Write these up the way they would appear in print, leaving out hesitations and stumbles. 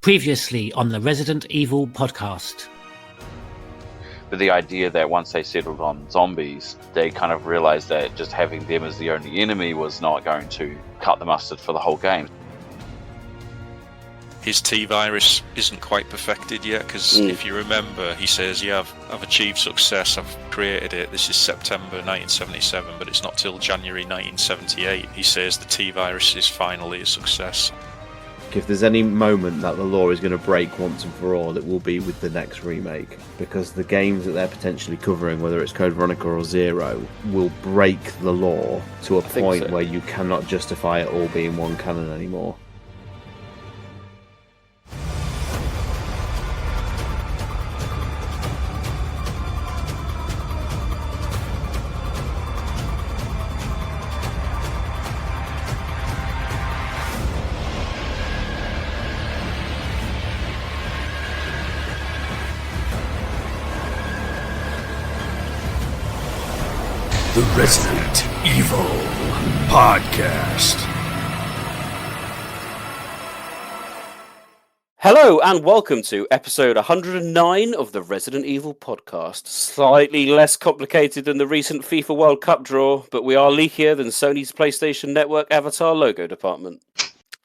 Previously on the Resident Evil podcast. But the idea that once they settled on zombies, they kind of realized that just having them as the only enemy was not going to cut the mustard for the whole game. His T-virus isn't quite perfected yet, because if you remember, he says, yeah, I've achieved success, I've created it, this is September 1977, but it's not till January 1978 he says the T-virus is finally a success. If there's any moment that the law is going to break once and for all, it will be with the next remake, because the games that they're potentially covering, whether it's Code Veronica or Zero, will break the law to a point where you cannot justify it all being one canon anymore. The Resident Evil Podcast. Hello and welcome to episode 109 of the Resident Evil Podcast. Slightly less complicated than the recent FIFA World Cup draw, but we are leakier than Sony's PlayStation Network Avatar logo department.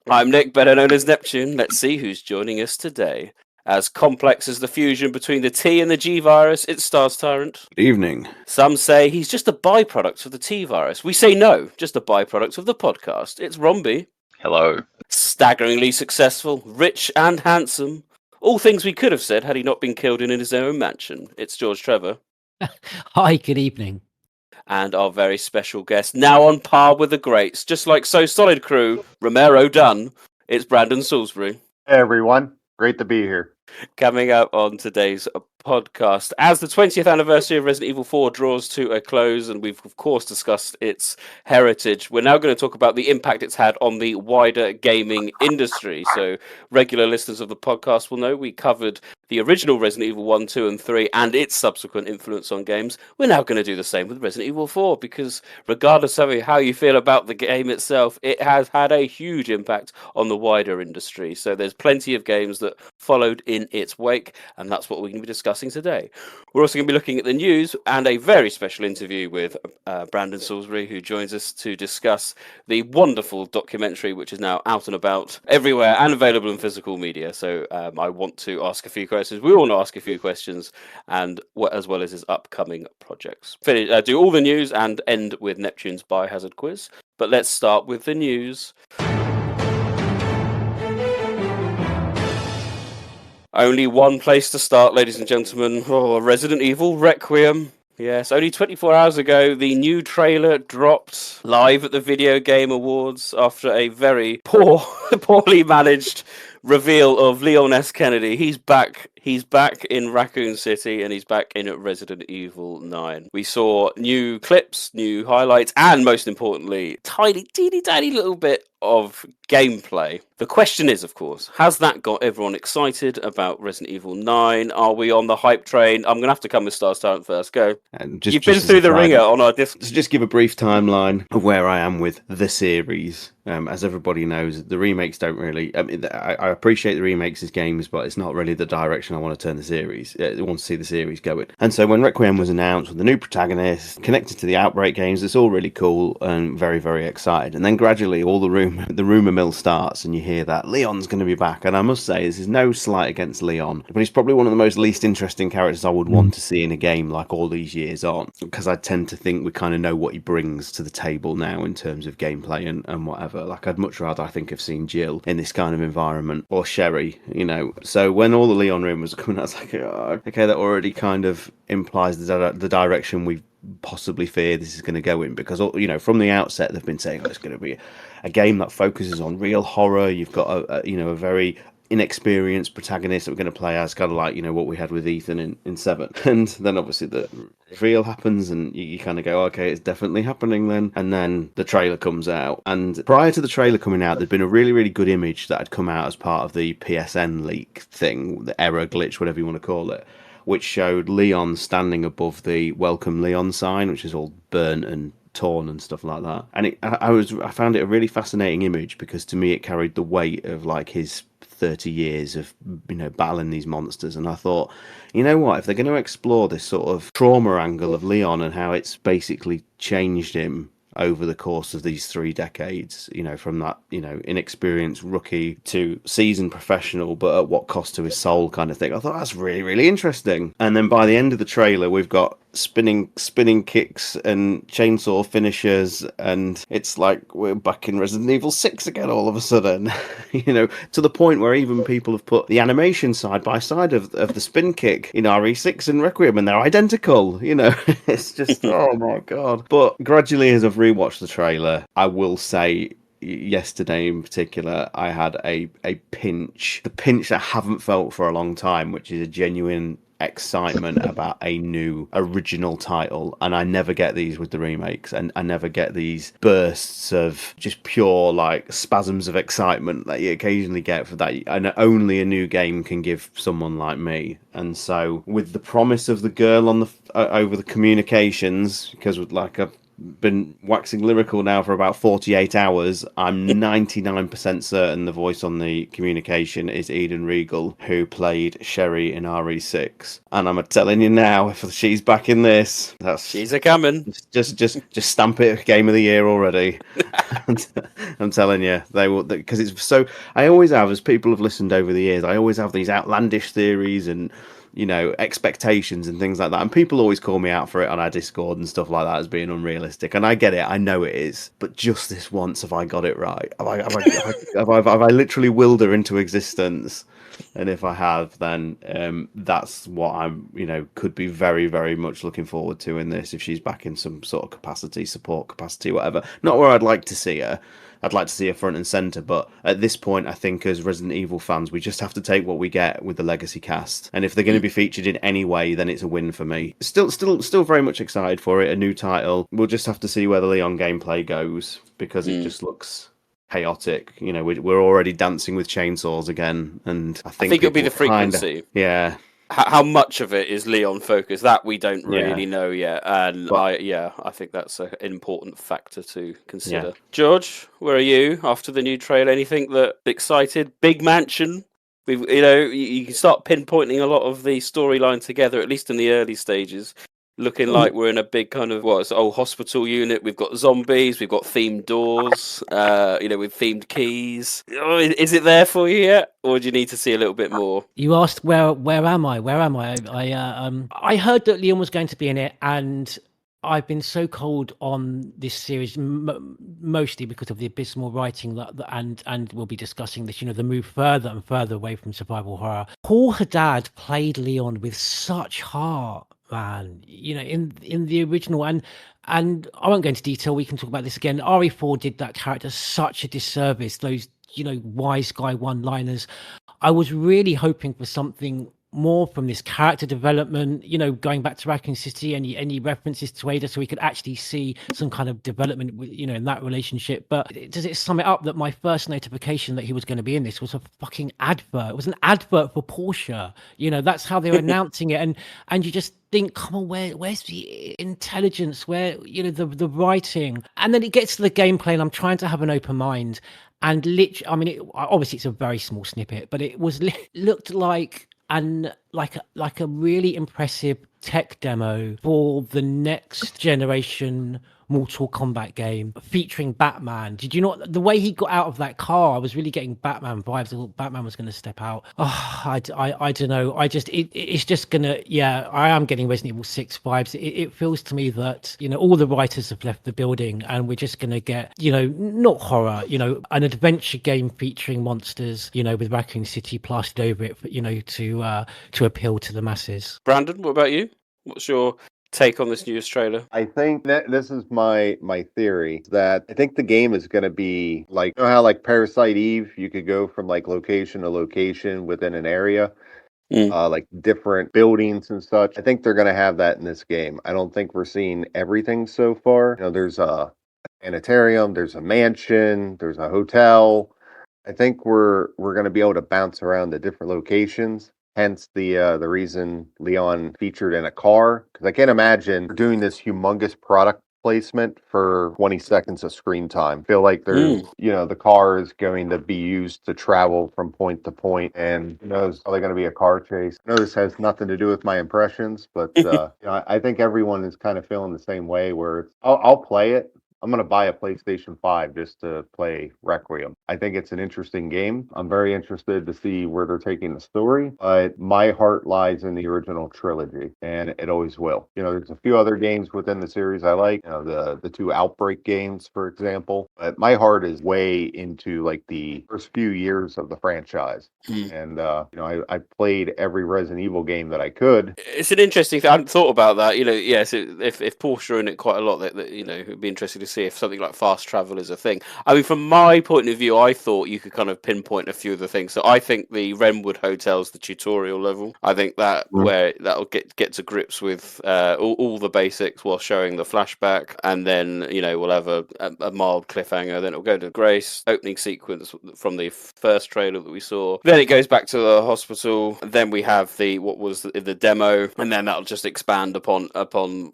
I'm Nick, better known as Neptune. Let's see who's joining us today. As complex as the fusion between the T and the G virus, it stars TyranT. Good evening. Some say he's just a byproduct of the T virus. We say no, just a byproduct of the podcast. It's Rombie. Hello. Staggeringly successful, rich and handsome. All things we could have said had he not been killed in his own mansion. It's George Trevor. Hi, good evening. And our very special guest, now on par with the greats, just like So Solid crew, Romero done, it's Brandon Salisbury. Hey everyone, great to be here. Coming up on today's podcast, as the 20th anniversary of Resident Evil 4 draws to a close, and we've of course discussed its heritage, we're now going to talk about the impact it's had on the wider gaming industry. So regular listeners of the podcast will know we covered the original Resident Evil 1, 2 and 3 and its subsequent influence on games. We're now going to do the same with Resident Evil 4, because regardless of how you feel about the game itself, it has had a huge impact on the wider industry. So there's plenty of games that followed in its wake, and that's what we're going to be discussing today. We're also going to be looking at the news and a very special interview with Brandon Salisbury, who joins us to discuss the wonderful documentary which is now out and about everywhere and available in physical media. So I want to ask a few questions. We all want to ask a few questions, and as well as his upcoming projects. Do all the news and end with Neptune's biohazard quiz. But let's start with the news. Only one place to start, ladies and gentlemen. Resident Evil Requiem. Yes, only 24 hours ago, the new trailer dropped live at the Video Game Awards after a very poorly managed reveal of Leon S. Kennedy. He's back in Raccoon City, and he's back in Resident Evil 9. We saw new clips, new highlights, and most importantly, teeny tiny little bit of gameplay. The question is, of course, has that got everyone excited about Resident Evil 9? Are we on the hype train? I'm going to have to come with Stars Talent first. Go. You've been through the ringer on our Discord. So just give a brief timeline of where I am with the series. As everybody knows, the remakes don't really... I appreciate the remakes as games, but it's not really the direction I want to turn the series. I want to see the series going. And so when Requiem was announced with the new protagonist, connected to the Outbreak games, it's all really cool and very, very excited. And then gradually all the rumour mill starts, and you hear that Leon's going to be back. And I must say, this is no slight against Leon, but he's probably one of the most least interesting characters I would want to see in a game like all these years on, because I tend to think we kind of know what he brings to the table now in terms of gameplay and whatever. Like, I'd much rather, I think, have seen Jill in this kind of environment, or Sherry, you know. So when all the Leon rumours were coming out, I was like, oh, okay, that already kind of implies the direction we possibly fear this is going to go in, because, you know, from the outset they've been saying, oh, it's going to be a game that focuses on real horror. You've got a very inexperienced protagonist that we're going to play as, kind of like, you know, what we had with Ethan in 7. And then obviously the reveal happens, and you kind of go, okay, it's definitely happening then. And then the trailer comes out, and prior to the trailer coming out, there'd been a really, really good image that had come out as part of the PSN leak thing, the error glitch, whatever you want to call it, which showed Leon standing above the Welcome Leon sign, which is all burnt and torn and stuff like that. And I found it a really fascinating image because to me it carried the weight of like his 30 years of battling these monsters. And I thought, you know what, if they're going to explore this sort of trauma angle of Leon and how it's basically changed him over the course of these 3 decades, from that, inexperienced rookie to seasoned professional, but at what cost to his soul kind of thing. I thought that's really, really interesting. And then by the end of the trailer, we've got spinning kicks and chainsaw finishers, and it's like we're back in Resident Evil 6 again all of a sudden, to the point where even people have put the animation side by side of the spin kick in RE6 and Requiem, and they're identical. It's just oh my god. But gradually, as I've rewatched the trailer, I will say yesterday in particular, I had a pinch, the pinch that I haven't felt for a long time, which is a genuine excitement about a new original title. And I never get these with the remakes, and I never get these bursts of just pure like spasms of excitement that you occasionally get for that, and only a new game can give someone like me. And so with the promise of the girl on the over the communications, because with like I've been waxing lyrical now for about 48 hours, I'm 99% certain the voice on the communication is Eden Regal, who played Sherry in RE6. And I'm telling you now, if she's back in this, she's a coming. Just stamp it Game of the Year already. I'm telling you, they will, because it's so. I always have, as people have listened over the years, I always have these outlandish theories and expectations and things like that, and people always call me out for it on our Discord and stuff like that as being unrealistic, and I get it, I know it is, but just this once, have I got it right? Have I literally willed her into existence? And if I have, then that's what I'm could be very, very much looking forward to in this, if she's back in some sort of capacity, support capacity, whatever. Not where I'd like to see her. I'd like to see her front and centre, but at this point, I think as Resident Evil fans, we just have to take what we get with the legacy cast. And if they're going to be featured in any way, then it's a win for me. Still very much excited for it. A new title. We'll just have to see where the Leon gameplay goes, because it just looks chaotic. We're already dancing with chainsaws again, and I think it'll be the frequency. Yeah. How much of it is Leon focused? That we don't really know yet, and I think that's an important factor to consider. Yeah. George, where are you after the new trailer? Anything that excited? Big mansion. You can start pinpointing a lot of the storyline together, at least in the early stages. Looking like we're in a big kind of old hospital unit. We've got zombies. We've got themed doors. With themed keys. Is it there for you yet, or do you need to see a little bit more? You asked where am I? Where am I? I heard that Leon was going to be in it, and I've been so cold on this series, mostly because of the abysmal writing and we'll be discussing this. The move further and further away from survival horror. Paul Haddad played Leon with such heart. Man, in the original, and I won't go into detail. We can talk about this again. RE4 did that character such a disservice. Those wise guy one-liners. I was really hoping for something more from this character development, going back to Raccoon City, any references to Ada, so we could actually see some kind of development in that relationship. But does it sum it up that my first notification that he was going to be in this was a fucking advert? It was an advert for Porsche. That's how they were announcing it, and you just think, come on, where's the intelligence? Where the writing? And then it gets to the gameplay, and I'm trying to have an open mind. And obviously it's a very small snippet, but it was looked like a really impressive tech demo for the next generation Mortal Kombat game featuring Batman. Did you not? The way he got out of that car, I was really getting Batman vibes. I thought Batman was going to step out. Oh, I don't know. It's just going to, I am getting Resident Evil 6 vibes. It feels to me that, all the writers have left the building, and we're just going to get, not horror, an adventure game featuring monsters, with Raccoon City plastered over it, to appeal to the masses. Brandon, what about you? What's your take on this newest trailer? I think that this is my theory, that I think the game is going to be like, how like Parasite Eve, you could go from like location to location within an area, like different buildings and such. I think they're going to have that in this game. I don't think we're seeing everything so far. There's a sanitarium, there's a mansion, there's a hotel. I think we're going to be able to bounce around to different locations. Hence the reason Leon featured in a car, because I can't imagine doing this humongous product placement for 20 seconds of screen time. I feel like there's, the car is going to be used to travel from point to point, and who knows, probably going to be a car chase. I know this has nothing to do with my impressions, but I think everyone is kind of feeling the same way. Where I'll play it. I'm going to buy a PlayStation 5 just to play Requiem. I think it's an interesting game. I'm very interested to see where they're taking the story, but my heart lies in the original trilogy, and it always will. There's a few other games within the series I like, the two Outbreak games, for example, but my heart is way into like the first few years of the franchise. And, I played every Resident Evil game that I could. It's an interesting thing. I hadn't thought about that. Yes, if Porsche are in it quite a lot, that it'd be interesting to see if something like fast travel is a thing. I mean, from my point of view, I thought you could kind of pinpoint a few of the things. So I think the Wrenwood Hotel's the tutorial level. I think that where that'll get to grips with all the basics while showing the flashback, and then we'll have a mild cliffhanger. Then it'll go to Grace, opening sequence from the first trailer that we saw. Then it goes back to the hospital. Then we have what was the demo, and then that'll just expand upon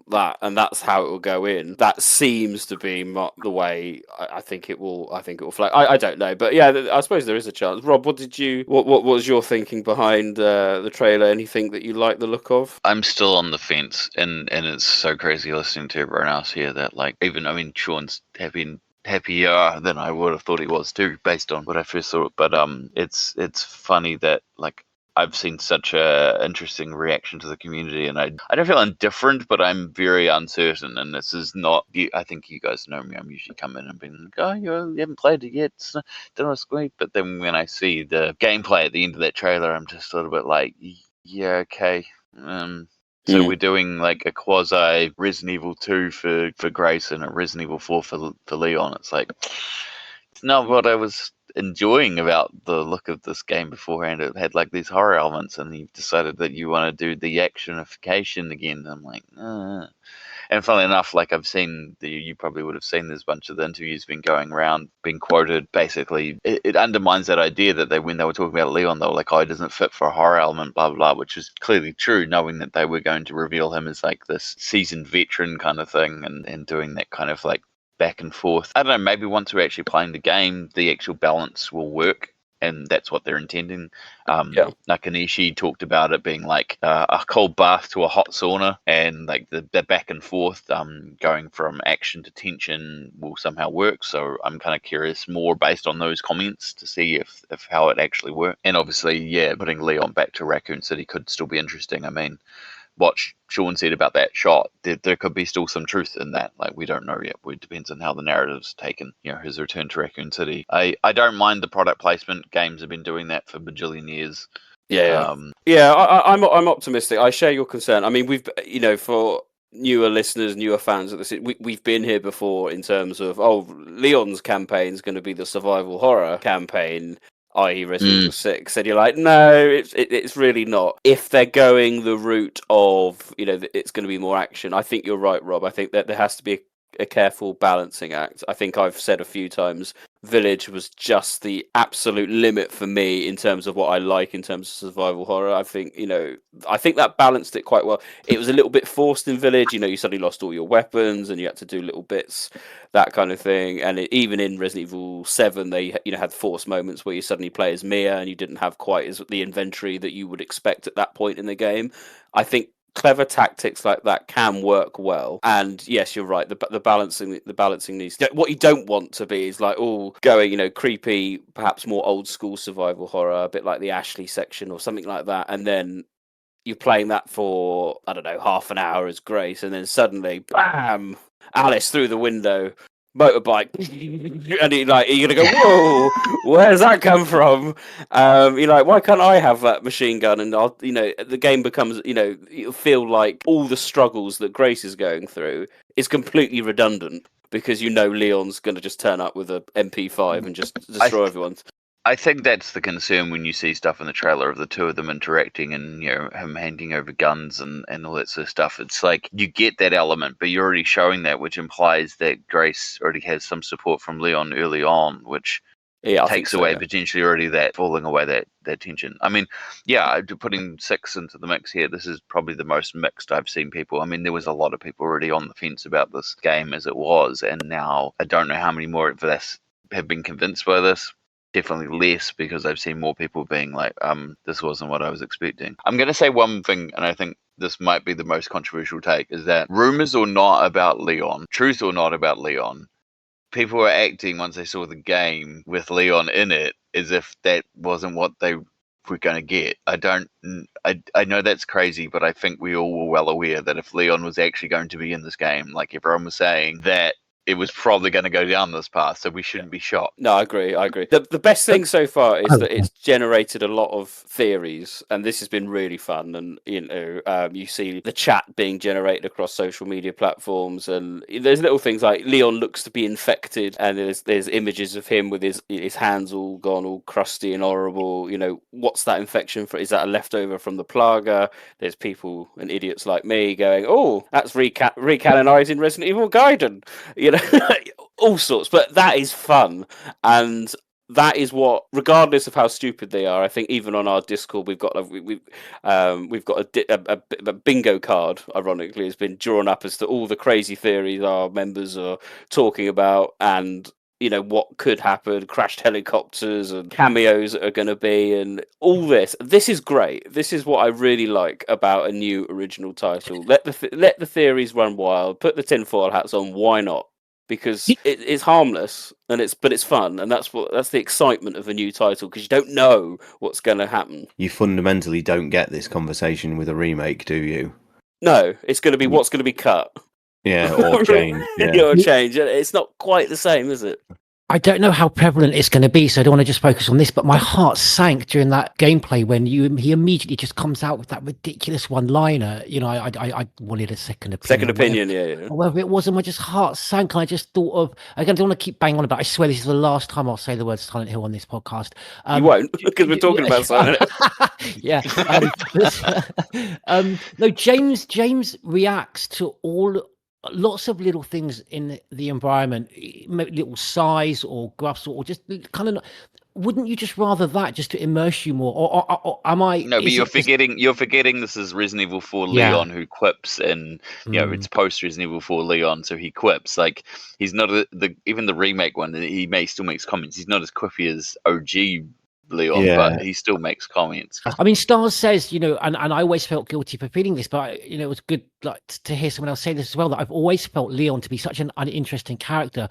that, and that's how it will go in. That seems to be the way I think it will. I think it will flag. I don't know, but yeah, I suppose there is a chance. Rob, what was your thinking behind the trailer? Anything that you like the look of? I'm still on the fence, and it's so crazy listening to everyone else here that Sean's happier than I would have thought he was too, based on what I first saw. But it's funny that I've seen such a interesting reaction to the community, and I don't feel indifferent, but I'm very uncertain. And this is not. I think you guys know me. I'm usually coming in and being like, "Oh, you haven't played it yet. Don't know what's great." But then when I see the gameplay at the end of that trailer, I'm just a little bit like, "Yeah, okay." So we're doing like a quasi Resident Evil 2 for Grace and a Resident Evil 4 for Leon. It's like, it's not what I was enjoying about the look of this game beforehand. It had like these horror elements, and you've decided that you want to do the actionification again. I'm like, And funnily enough, I've seen, you probably would have seen, there's a bunch of the interviews been going around, being quoted. Basically, it undermines that idea that when they were talking about Leon, they were like, oh, he doesn't fit for a horror element, blah, blah, blah, which is clearly true, knowing that they were going to reveal him as this seasoned veteran kind of thing, and doing that kind of back and forth. I don't know, maybe once we're actually playing the game, the actual balance will work, and that's what they're intending. Nakanishi talked about it being like a cold bath to a hot sauna, and the back and forth, going from action to tension, will somehow work. So I'm kind of curious more based on those comments to see if how it actually works. And obviously, putting Leon back to Raccoon City could still be interesting. I mean, what Sean said about that shot, there could be still some truth in that. We don't know yet. It depends on how the narrative's taken. His return to Raccoon City. I don't mind the product placement. Games have been doing that for bajillion years. I'm optimistic. I share your concern. I mean, we've for newer listeners, newer fans of this, we've been here before in terms of Leon's campaign is going to be the survival horror campaign, i.e. Resident Evil 6, and you're like, no, it's really not. If they're going the route of, it's going to be more action, I think you're right, Rob. I think that there has to be a careful balancing act. I think I've said a few times, Village was just the absolute limit for me in terms of what I like in terms of survival horror. I think that balanced it quite well. It was a little bit forced in Village. You suddenly lost all your weapons and you had to do little bits, that kind of thing. And even in Resident Evil 7, they had forced moments where you suddenly play as Mia and you didn't have quite as the inventory that you would expect at that point in the game. I think clever tactics like that can work well, and yes, you're right. The balancing needs. What you don't want to be is going, creepy, perhaps more old school survival horror, a bit like the Ashley section or something like that, and then you're playing that for half an hour as Grace, and then suddenly, bam, Alice through the window. Motorbike, and you're gonna go, whoa, where's that come from? You're like, why can't I have that machine gun? And the game becomes, you feel like all the struggles that Grace is going through is completely redundant because Leon's gonna just turn up with a MP5 and just destroy everyone. I think that's the concern when you see stuff in the trailer of the two of them interacting and, him handing over guns and all that sort of stuff. It's like you get that element, but you're already showing that, which implies that Grace already has some support from Leon early on, which takes away potentially already that falling away that tension. I mean, yeah, putting 6 into the mix here, this is probably the most mixed I've seen people. I mean, there was a lot of people already on the fence about this game as it was, and now I don't know how many more of this have been convinced by this. Definitely less, because I've seen more people being like, this wasn't what I was expecting. I'm going to say one thing, and I think this might be the most controversial take, is that rumors or not about Leon, truth or not about Leon, people were acting once they saw the game with Leon in it as if that wasn't what they were going to get. I know that's crazy, but I think we all were well aware that if Leon was actually going to be in this game, like everyone was saying, that it was probably going to go down this path, so we shouldn't be shocked. No, I agree. The best thing so far is that it's generated a lot of theories, and this has been really fun. And you see the chat being generated across social media platforms, and there's little things like Leon looks to be infected, and there's images of him with his hands all gone, all crusty and horrible. What's that infection for? Is that a leftover from the Plaga? There's people and idiots like me going, "Oh, that's recanonizing Resident Evil Gaiden." All sorts, but that is fun, and that is what, regardless of how stupid they are, I think even on our Discord we've got a bingo card, ironically, has been drawn up as to all the crazy theories our members are talking about, and what could happen, crashed helicopters and cameos that are going to be, and all this. This is great. This is what I really like about a new original title. Let the theories run wild. Put the tinfoil hats on. Why not? Because it's harmless and it's fun, and that's the excitement of a new title, because you don't know what's going to happen. You fundamentally don't get this conversation with a remake, do you? No, it's going to be what's going to be cut. Yeah, or change. Yeah. Or change. It's not quite the same, is it? I don't know how prevalent it's going to be, so I don't want to just focus on this, but my heart sank during that gameplay when he immediately just comes out with that ridiculous one-liner. I wanted a second opinion. Second opinion, yeah. Whatever it was, and my heart sank, and I just thought of, again, I don't want to keep banging on about it. I swear this is the last time I'll say the word Silent Hill on this podcast. You won't, because we're talking about Silent Hill. Yeah. No, James reacts to lots of little things in the environment, little sighs or gruffs, or just kind of. Wouldn't you just rather that just to immerse you more, or am I? No, but you're forgetting this is Resident Evil 4 Leon who quips, and it's post Resident Evil 4 Leon, so he quips. Like, he's not even the remake one. He still makes comments. He's not as quippy as OG Leon, but he still makes comments. I mean, Stars says, and I always felt guilty for feeling this, but it was good to hear someone else say this as well, that I've always felt Leon to be such an uninteresting character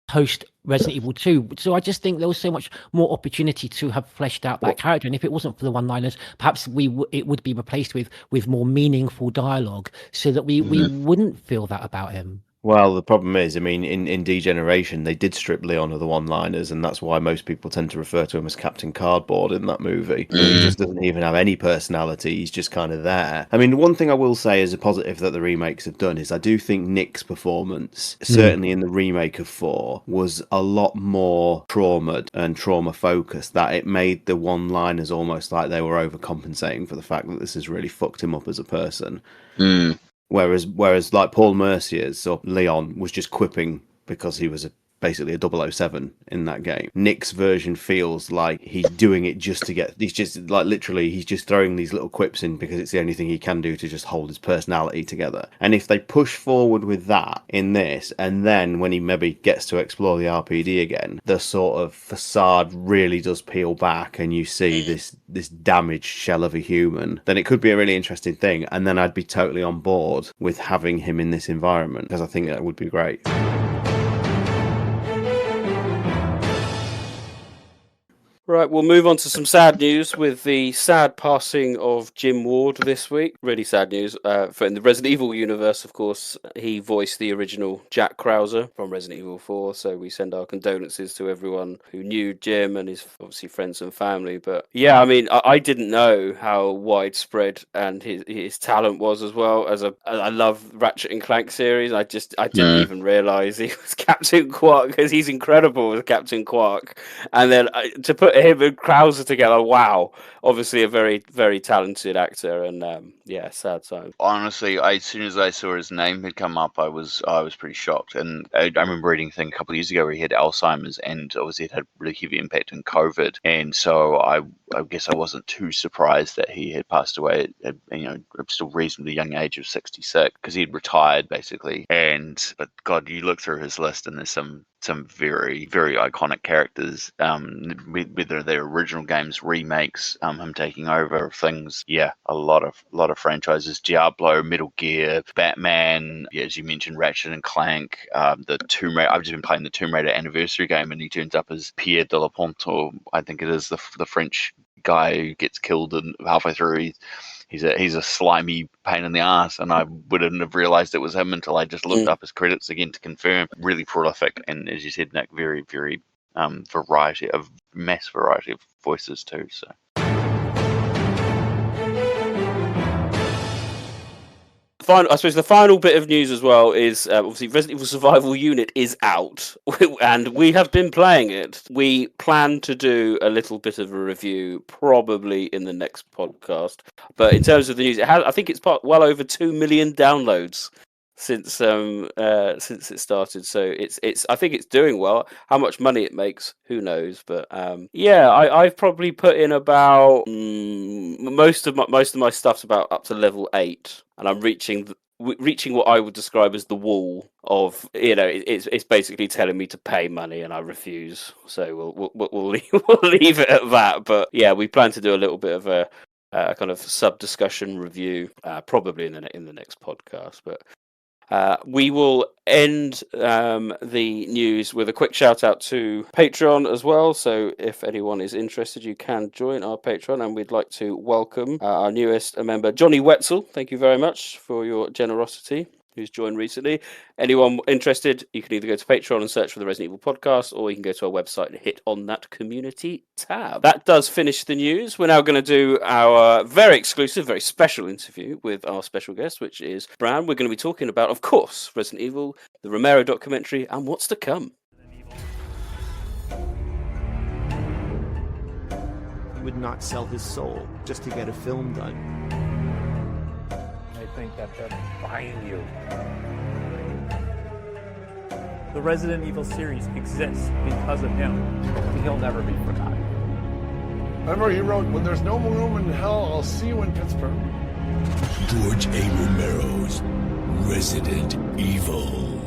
post Resident Evil 2. So I just think there was so much more opportunity to have fleshed out that character, and if it wasn't for the one-liners, perhaps it would be replaced with more meaningful dialogue, so that we wouldn't feel that about him. Well, the problem is, I mean, in Degeneration, they did strip Leon of the one-liners, and that's why most people tend to refer to him as Captain Cardboard in that movie. He just doesn't even have any personality. He's just kind of there. I mean, one thing I will say is a positive that the remakes have done is I do think Nick's performance, certainly in the remake of 4, was a lot more traumaed and trauma-focused, that it made the one-liners almost like they were overcompensating for the fact that this has really fucked him up as a person. Whereas like Paul Mercier's or Leon was just quipping because he was basically a 007 in that game. Nick's version feels like he's doing it just to get... He's just like literally he's just throwing these little quips in because it's the only thing he can do to just hold his personality together. And if they push forward with that in this, and then when he maybe gets to explore the RPD again, the sort of facade really does peel back and you see this damaged shell of a human, then it could be a really interesting thing. And then I'd be totally on board with having him in this environment, because I think that would be great. Right, we'll move on to some sad news with the sad passing of Jim Ward this week. Really sad news. For in the Resident Evil universe, of course, he voiced the original Jack Krauser from Resident Evil 4, so we send our condolences to everyone who knew Jim and his obviously friends and family. But yeah, I mean, I didn't know how widespread and his talent was as well. I love Ratchet and Clank series. I didn't even realise he was Captain Quark, because he's incredible as Captain Quark. And then to put put him and Krauser together. Wow, obviously a very, very talented actor, and sad time. Honestly, as soon as I saw his name had come up, I was pretty shocked. And I remember reading a thing a couple of years ago where he had Alzheimer's, and obviously it had really heavy impact in COVID. And so I guess I wasn't too surprised that he had passed away at a still reasonably young age of 66, because he'd retired basically. But God, you look through his list and there's some very, very iconic characters, whether they're original games, remakes, him taking over things. Yeah, a lot of franchises: Diablo, Metal Gear, Batman. Yeah, as you mentioned, Ratchet and Clank. The Tomb Raider. I've just been playing the Tomb Raider anniversary game, and he turns up as Pierre de la Ponte, or I think it is the French guy who gets killed and halfway through. He's a slimy pain in the ass, and I wouldn't have realised it was him until I just looked up his credits again to confirm. Really prolific, and as you said, Nick, very, very mass variety of voices too. So. I suppose the final bit of news as well is obviously Resident Evil Survival Unit is out, and we have been playing it. We plan to do a little bit of a review probably in the next podcast. But in terms of the news, I think it's well over 2 million downloads since it started. So I think it's doing well. How much money it makes, who knows? But I've probably put in about most of my stuff's about up to level 8, and I'm reaching what I would describe as the wall of, it's basically telling me to pay money, and I refuse. So we'll leave it at that. But yeah, we plan to do a little bit of a kind of sub discussion review probably in the next podcast. But we will end the news with a quick shout out to Patreon as well. So if anyone is interested, you can join our Patreon, and we'd like to welcome our newest member, Johnny Wetzel. Thank you very much for your generosity, who's joined recently. Anyone interested, you can either go to Patreon and search for the Resident Evil Podcast, or you can go to our website and hit on that community tab. That does finish the news. We're now going to do our very exclusive, very special interview with our special guest, which is Bran. We're going to be talking about, of course, Resident Evil, the Romero documentary, and what's to come. He would not sell his soul just to get a film done. I think that they're buying you. The Resident Evil series exists because of him. He'll never be forgotten. Remember, he wrote, "When there's no more room in hell, I'll see you in Pittsburgh." George A. Romero's Resident Evil.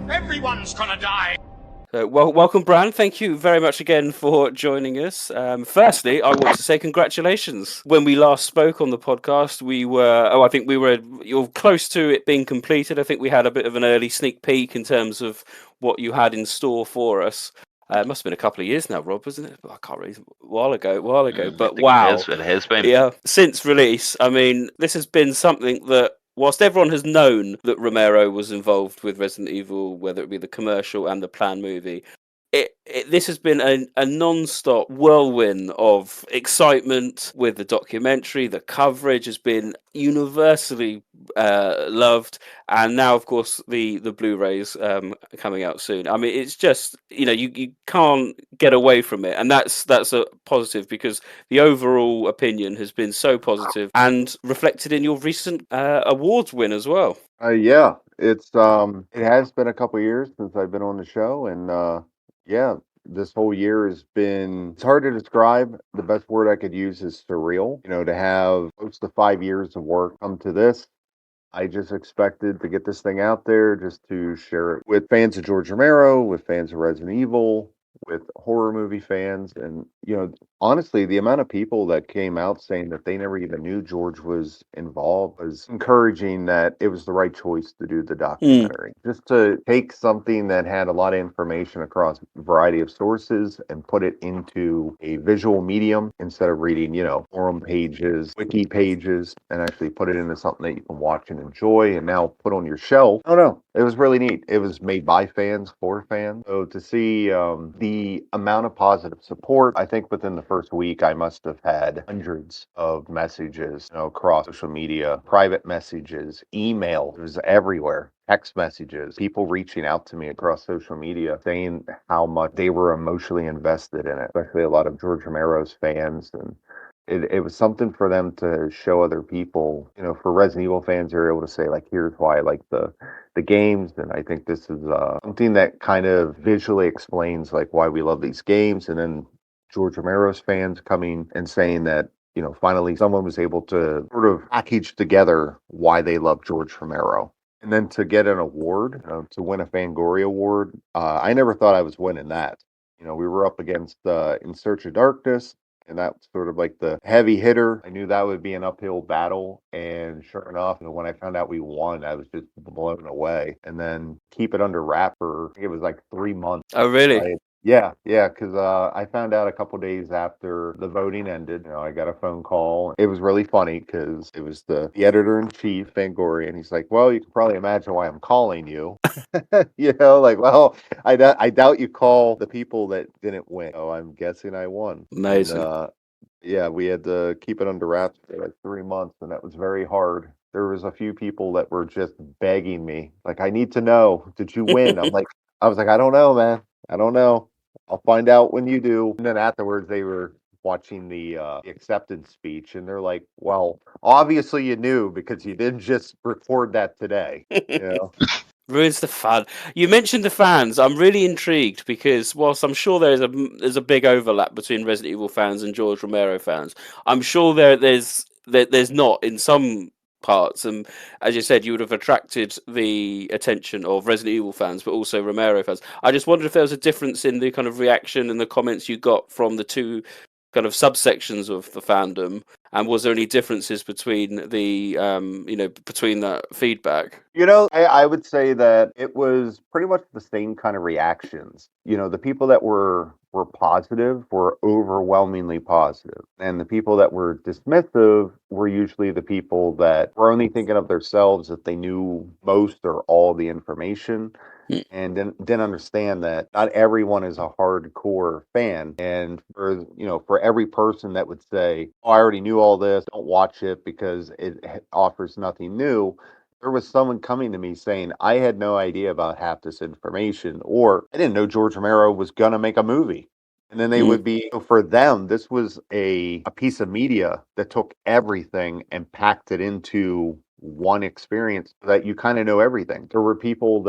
Everyone's gonna die. So, welcome, Bran. Thank you very much again for joining us. Firstly, I want to say congratulations. When we last spoke on the podcast, you're close to it being completed. I think we had a bit of an early sneak peek in terms of what you had in store for us. It must have been a couple of years now, Rob, wasn't it? I can't remember. A while ago. But wow. It has been. Yeah. Since release, I mean, this has been something that, whilst everyone has known that Romero was involved with Resident Evil, whether it be the commercial and the planned movie, this has been a non-stop whirlwind of excitement with the documentary. The coverage has been universally loved, and now, of course, the Blu-rays coming out soon. I mean, it's just, you can't get away from it, and that's a positive, because the overall opinion has been so positive and reflected in your recent awards win as well. Yeah, it has been a couple years since I've been on the show, and this whole year has been, it's hard to describe. The best word I could use is surreal. To have close to 5 years of work come to this. I just expected to get this thing out there, just to share it with fans of George Romero, with fans of Resident Evil, with horror movie fans. And, honestly, the amount of people that came out saying that they never even knew George was involved was encouraging, that it was the right choice to do the documentary. Just to take something that had a lot of information across a variety of sources and put it into a visual medium instead of reading, forum pages, wiki pages, and actually put it into something that you can watch and enjoy and now put on your shelf. I don't know. It was really neat. It was made by fans for fans. So to see the the amount of positive support, I think within the first week, I must have had hundreds of messages, across social media, private messages, email. It was everywhere. Text messages, people reaching out to me across social media saying how much they were emotionally invested in it, especially a lot of George Romero's fans. And it was something for them to show other people. For Resident Evil fans, they're able to say, like, here's why I like the games. And I think this is something that kind of visually explains, like, why we love these games. And then George Romero's fans coming and saying that, finally someone was able to sort of package together why they love George Romero. And then to get an award, to win a Fangoria award, I never thought I was winning that. We were up against In Search of Darkness, and that's sort of like the heavy hitter. I knew that would be an uphill battle, and sure enough, when I found out we won, I was just blown away. And then keep it under wrap for, I think it was like 3 months. Oh, really? Yeah, because I found out a couple days after the voting ended. I got a phone call. It was really funny because it was the editor-in-chief, Fangoria, and he's like, well, you can probably imagine why I'm calling you. Well, I doubt you call the people that didn't win. So I'm guessing I won. Amazing. And, yeah, we had to keep it under wraps for like 3 months, and that was very hard. There was a few people that were just begging me, like, I need to know, did you win? I was like, I don't know, man. I don't know. I'll find out when you do. And then afterwards, they were watching the acceptance speech, and they're like, well, obviously you knew because you didn't just record that today. Ruins the fun. You mentioned the fans. I'm really intrigued because whilst I'm sure there's a big overlap between Resident Evil fans and George Romero fans, I'm sure there's not in some parts. And as you said, you would have attracted the attention of Resident Evil fans, but also Romero fans. I just wondered if there was a difference in the kind of reaction and the comments you got from the two kind of subsections of the fandom, and was there any differences between the between that feedback? I would say that it was pretty much the same kind of reactions. The people that were positive were overwhelmingly positive, and the people that were dismissive were usually the people that were only thinking of themselves, that they knew most or all the information, and didn't understand that not everyone is a hardcore fan. And for every person that would say, oh, I already knew all this, don't watch it because it offers nothing new, there was someone coming to me saying, I had no idea about half this information, or I didn't know George Romero was going to make a movie. And then they would be, for them, this was a piece of media that took everything and packed it into one experience so that you kind of know everything. There were a few people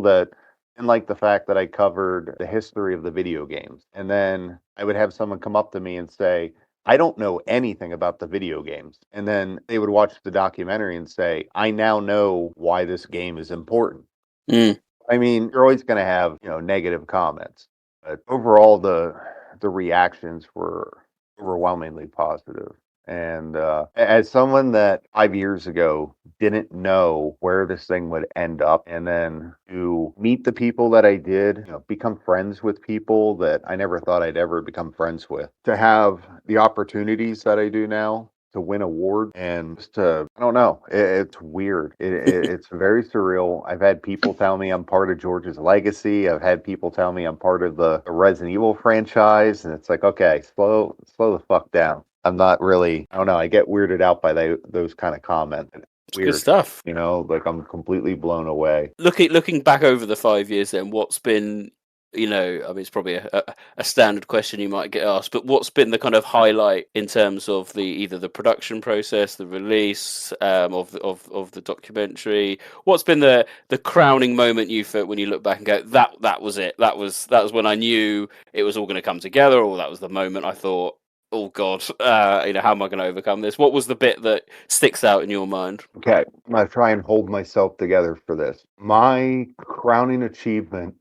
that didn't like the fact that I covered the history of the video games. And then I would have someone come up to me and say, I don't know anything about the video games. And then they would watch the documentary and say, I now know why this game is important. I mean, you're always going to have, negative comments. But overall, the reactions were overwhelmingly positive. And as someone that 5 years ago didn't know where this thing would end up, and then to meet the people that I did, become friends with people that I never thought I'd ever become friends with, to have the opportunities that I do now, to win awards, and just to, I don't know, it's weird. It's very surreal. I've had people tell me I'm part of George's legacy. I've had people tell me I'm part of the Resident Evil franchise, and it's like, okay, slow the fuck down. I'm not really, I don't know, I get weirded out by those kind of comments. Weird Good stuff. Like I'm completely blown away. Looking back over the 5 years, then what's been, I mean, it's probably a standard question you might get asked, but what's been the kind of highlight in terms of either the production process, the release of the documentary? What's been the crowning moment you felt when you look back and go, that was it? That was when I knew it was all going to come together, or that was the moment I thought, oh God, how am I going to overcome this? What was the bit that sticks out in your mind? Okay, I'm going to try and hold myself together for this. My crowning achievement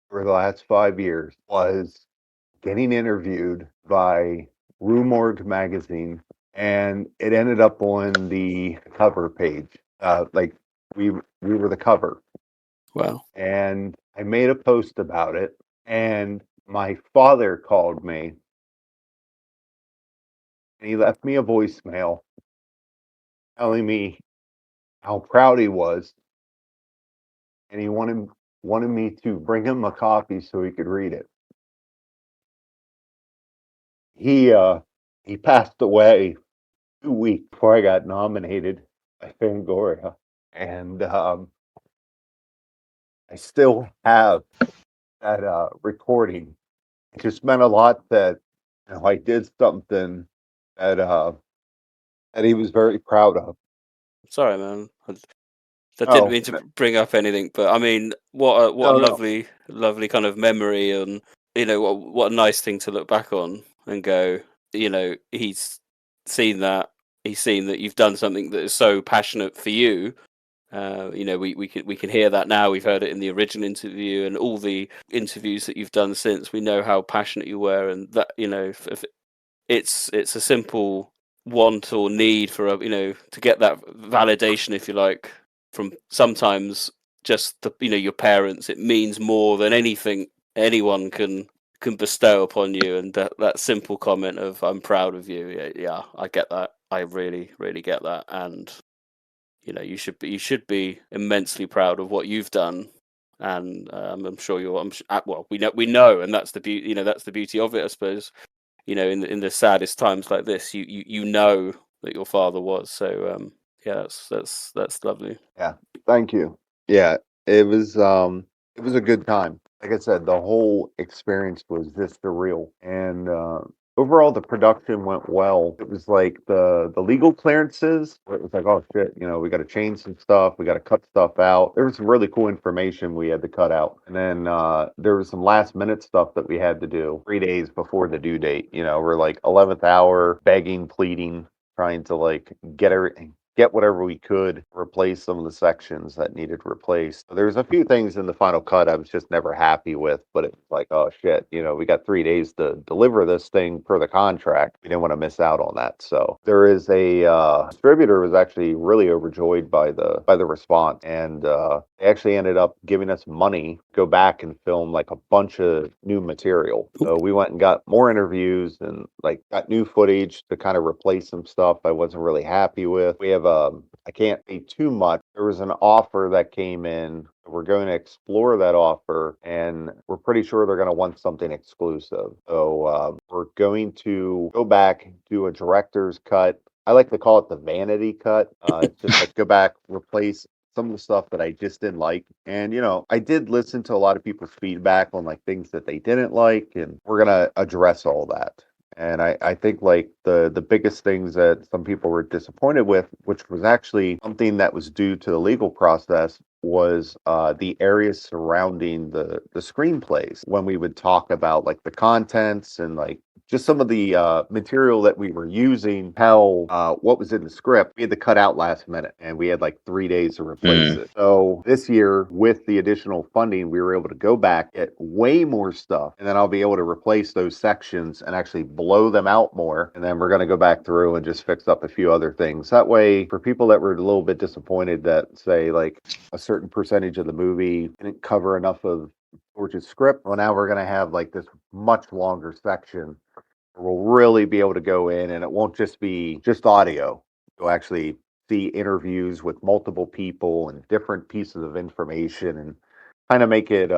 for the last 5 years was getting interviewed by Rue Morgue magazine, and it ended up on the cover page. We were the cover. Wow. And I made a post about it, and my father called me, and he left me a voicemail telling me how proud he was, and he wanted wanted me to bring him a copy so he could read it. He passed away 2 weeks before I got nominated by Fangoria, and I still have that recording. It just meant a lot that I did something that that he was very proud of. Sorry, man. I didn't mean to bring up anything, but I mean, what a lovely kind of memory, and what a nice thing to look back on and go, he's seen that you've done something that is so passionate for you. We can hear that now. We've heard it in the original interview and all the interviews that you've done since. We know how passionate you were, and that it's a simple want or need for to get that validation, if you like, from sometimes just your parents. It means more than anything anyone can bestow upon you, and that simple comment of "I'm proud of you." Yeah, I get that. I really get that, and you should be immensely proud of what you've done, and I'm sure you're. Well, we know, and that's the beauty. That's the beauty of it, I suppose. In the saddest times like this, you know that your father was. So yeah, that's lovely. Yeah, thank you. Yeah, it was a good time. Like I said, the whole experience was just surreal, and overall the production went well. It was like the legal clearances. It was like, oh shit, we got to change some stuff, we got to cut stuff out. There was some really cool information we had to cut out, and then there was some last minute stuff that we had to do 3 days before the due date. We're like 11th hour, begging, pleading, trying to like get whatever we could, replace some of the sections that needed replaced. There's a few things in the final cut I was just never happy with, but it's like, oh shit, we got 3 days to deliver this thing per the contract. We didn't want to miss out on that. So there is a distributor was actually really overjoyed by the response, and they actually ended up giving us money to go back and film like a bunch of new material. So we went and got more interviews and like got new footage to kind of replace some stuff I wasn't really happy with. We have I can't say too much. There was an offer that came in. We're going to explore that offer, and we're pretty sure they're going to want something exclusive. So we're going to go back, do a director's cut. I like to call it the vanity cut. It's just like go back, replace some of the stuff that I just didn't like. And, I did listen to a lot of people's feedback on like things that they didn't like, and we're going to address all that. And I think like the biggest things that some people were disappointed with, which was actually something that was due to the legal process, was the areas surrounding the screenplays. When we would talk about like the contents and like just some of the material that we were using, how what was in the script, we had to cut out last minute, and we had like 3 days to replace it. So this year, with the additional funding, we were able to go back, get way more stuff, and then I'll be able to replace those sections and actually blow them out more. And then we're going to go back through and just fix up a few other things. That way, for people that were a little bit disappointed that say like a certain percentage of the movie didn't cover enough of George's script, well, now we're going to have like this much longer section. We'll really be able to go in, and it won't just be just audio. You'll actually see interviews with multiple people and different pieces of information, and kind of make it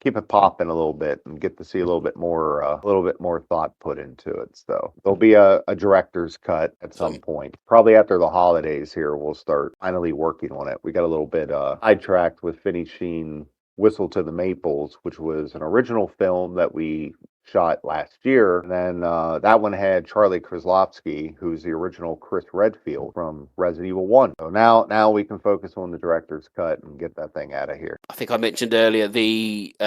keep it popping a little bit, and get to see a little bit more thought put into it. So there'll be a director's cut at some point, probably after the holidays. Here we'll start finally working on it. We got a little bit sidetracked with finishing Whistle to the Maples, which was an original film that we shot last year. And then that one had Charlie Kraslovsky, who's the original Chris Redfield from Resident Evil 1. So now we can focus on the director's cut and get that thing out of here. I think I mentioned earlier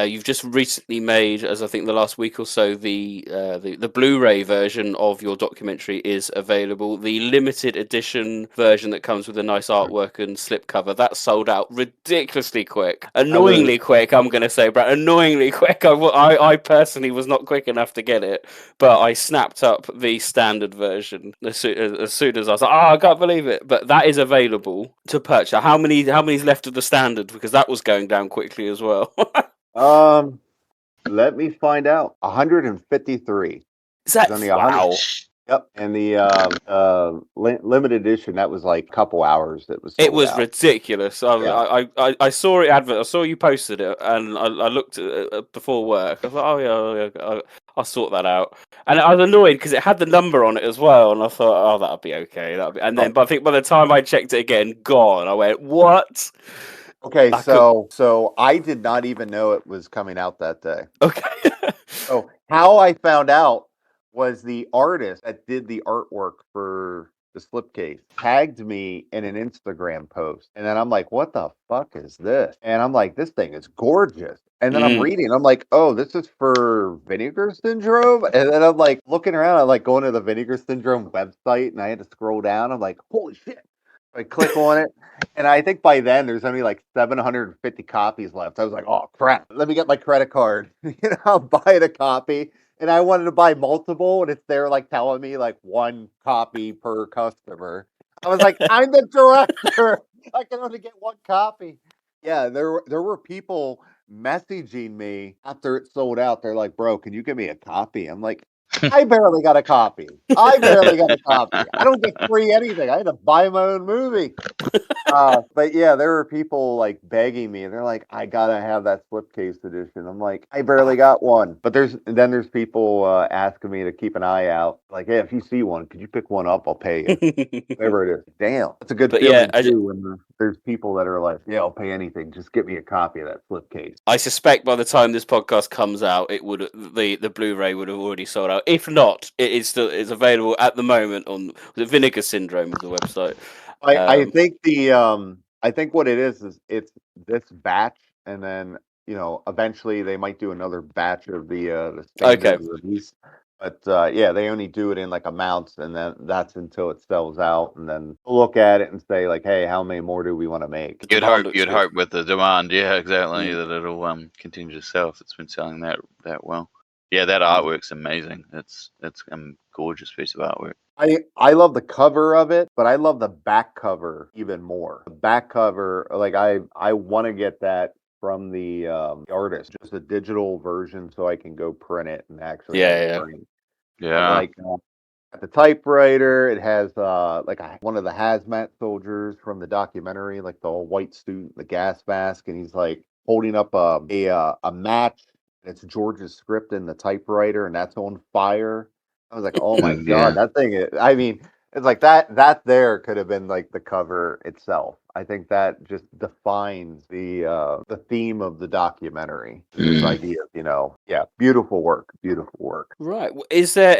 you've just recently made, as I think the last week or so, the Blu-ray version of your documentary is available. The limited edition version that comes with a nice artwork and slipcover, that sold out ridiculously quick. Annoyingly quick, I'm going to say, Brad. Annoyingly quick. I personally was not quick enough to get it, but I snapped up the standard version as soon as I was like, I can't believe it. But that is available to purchase. How many's left of the standard? Because that was going down quickly as well. Let me find out. 153. Is that only wow? Yep, and the limited edition, that was like a couple hours that was It sold was out. ridiculous. Yeah. I saw it advert. I saw you posted it, and I looked at it before work. I thought, oh yeah, I'll sort that out. And I was annoyed because it had the number on it as well, and I thought, oh, that'll be okay. And then, but I think by the time I checked it again, gone. I went, what? Okay, so I did not even know it was coming out that day. Okay. So how I found out was the artist that did the artwork for the slipcase tagged me in an Instagram post. And then I'm like, what the fuck is this? And I'm like, this thing is gorgeous. And then I'm reading, I'm like, oh, this is for Vinegar Syndrome. And then I'm like looking around, I'm like going to the Vinegar Syndrome website and I had to scroll down. I'm like, holy shit. I click on it, and I think by then there's only like 750 copies left. I was like, oh crap, let me get my credit card. I'll buy a copy. And I wanted to buy multiple, and it's there like telling me like 1 copy per customer. I was like, I'm the director. I can only get 1 copy. Yeah, there were people messaging me after it sold out. They're like, bro, can you give me a copy? I'm like, I barely got a copy. I don't get free anything. I had to buy my own movie. But yeah, there were people like begging me, and they're like, I gotta have that slipcase edition. I'm like, I barely got one. But there's people asking me to keep an eye out. Like, hey, if you see one, could you pick one up? I'll pay you. Whatever it is. Damn. That's a good feeling too when there's people that are like, yeah, I'll pay anything. Just get me a copy of that slipcase. I suspect by the time this podcast comes out, it would the Blu-ray would have already sold out. If not, it's available at the moment on the Vinegar Syndrome of the website. I think I think what it is it's this batch, and then eventually they might do another batch of the standard release. But yeah, they only do it in like amounts, and then that's until it sells out, and then we'll look at it and say like, hey, how many more do we want to make? You'd hope with the demand, yeah, exactly, that it'll continue to sell if it's been selling that well. Yeah, that artwork's amazing. It's a gorgeous piece of artwork. I love the cover of it, but I love the back cover even more. The back cover, like I want to get that from the artist, just a digital version, so I can go print it and actually print. Yeah. Like at the typewriter, it has like one of the hazmat soldiers from the documentary, like the all white suit, the gas mask, and he's like holding up a match. And it's George's script in the typewriter, and that's on fire. I was like, oh my God, that thing is, I mean, it's like that there could have been like the cover itself. I think that just defines the theme of the documentary. This idea of, beautiful work. Right. Is there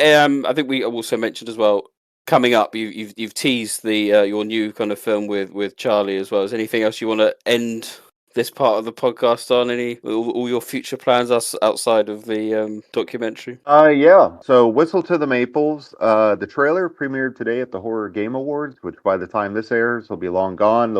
I think we also mentioned as well, coming up, you've teased the your new kind of film with Charlie as well. Is there anything else you want to end this part of the podcast on? All your future plans outside of the documentary? Yeah. So Whistle to the Maples. The trailer premiered today at the Horror Game Awards, which by the time this airs will be long gone.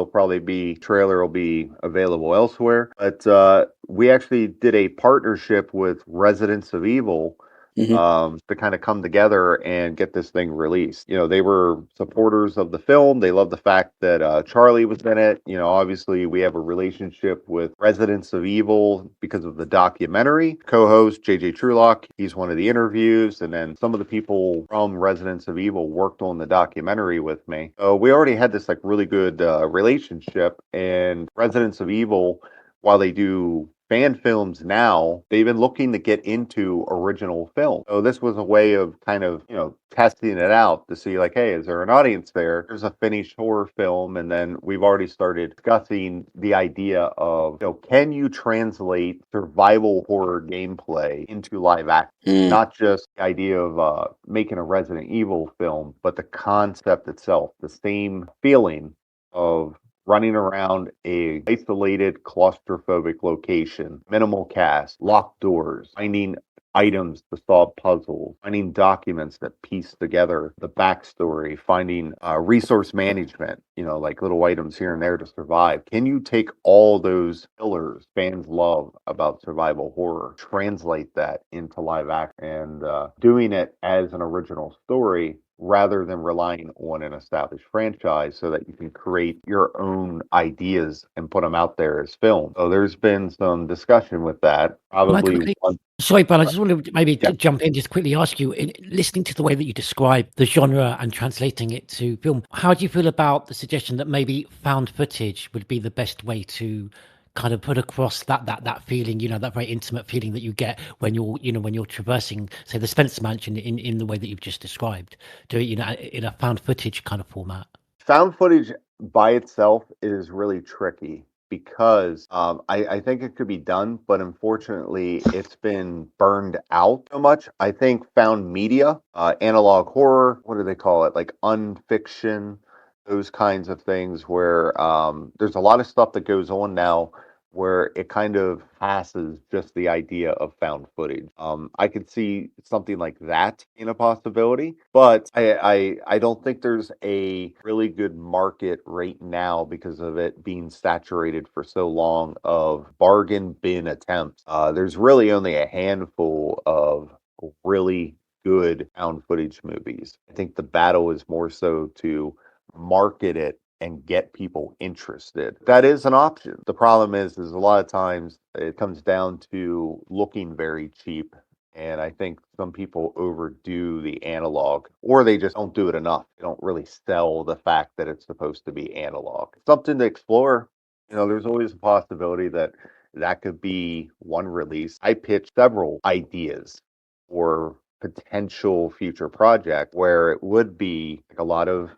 Trailer will be available elsewhere. But we actually did a partnership with Residents of Evil. To kind of come together and get this thing released. They were supporters of the film. They love the fact that Charlie was in it. Obviously we have a relationship with Residents of Evil because of the documentary. Co-host JJ Trulock, he's one of the interviews, and then some of the people from Residents of Evil worked on the documentary with me. So we already had this like really good relationship, and Residents of Evil, while they do fan films now, they've been looking to get into original film. So this was a way of kind of, testing it out to see like, hey, is there an audience there? There's a finished horror film. And then we've already started discussing the idea of, can you translate survival horror gameplay into live action? Not just the idea of making a Resident Evil film, but the concept itself, the same feeling of running around a isolated, claustrophobic location, minimal cast, locked doors, finding items to solve puzzles, finding documents that piece together the backstory, finding resource management. like little items here and there to survive. Can you take all those pillars fans love about survival horror, translate that into live action, and doing it as an original story rather than relying on an established franchise so that you can create your own ideas and put them out there as film. So there's been some discussion with that. Probably one. Sorry, Brad, I just wanted to maybe Yeah. jump in, just quickly ask you, in listening to the way that you describe the genre and translating it to film, how do you feel about the suggestion that maybe found footage would be the best way to kind of put across that feeling, that very intimate feeling that you get when you're traversing, say, the Spencer Mansion in the way that you've just described, do it, in a found footage kind of format? Found footage by itself is really tricky because I think it could be done, but unfortunately, it's been burned out so much. I think found media, analog horror, what do they call it? Like unfiction, those kinds of things where there's a lot of stuff that goes on now where it kind of passes just the idea of found footage. I could see something like that in a possibility, but I don't think there's a really good market right now because of it being saturated for so long of bargain bin attempts. There's really only a handful of really good found footage movies. I think the battle is more so to market it and get people interested. That is an option. The problem is a lot of times it comes down to looking very cheap. And I think some people overdo the analog, or they just don't do it enough. They don't really sell the fact that it's supposed to be analog. Something to explore. There's always a possibility that could be one release. I pitched several ideas for potential future project where it would be like a lot of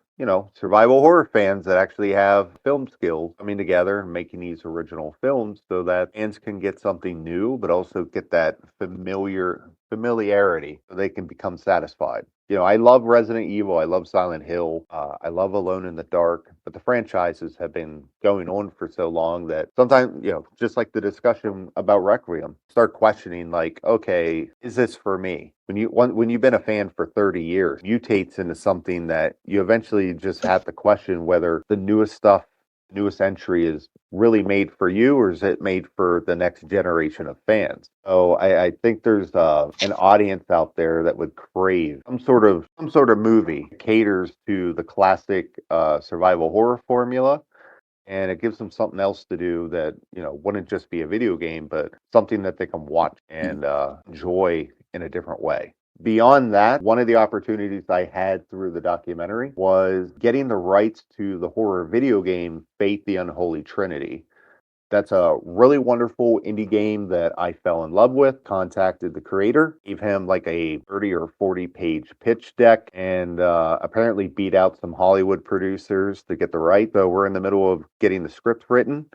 survival horror fans that actually have film skills coming together and making these original films so that fans can get something new, but also get that familiarity so they can become satisfied. I love Resident Evil. I love Silent Hill. I love Alone in the Dark, but the franchises have been going on for so long that sometimes, just like the discussion about Requiem, start questioning like, okay, is this for me? When you've been a fan for 30 years, mutates into something that you eventually just have to question whether the newest entry is really made for you, or is it made for the next generation of fans? So I think there's an audience out there that would crave some sort of movie that caters to the classic survival horror formula, and it gives them something else to do that wouldn't just be a video game, but something that they can watch and enjoy in a different way. Beyond that, one of the opportunities I had through the documentary was getting the rights to the horror video game Faith the Unholy Trinity. That's a really wonderful indie game that I fell in love with, contacted the creator, gave him like a 30 or 40 page pitch deck, and apparently beat out some Hollywood producers to get the right. So we're in the middle of getting the script written.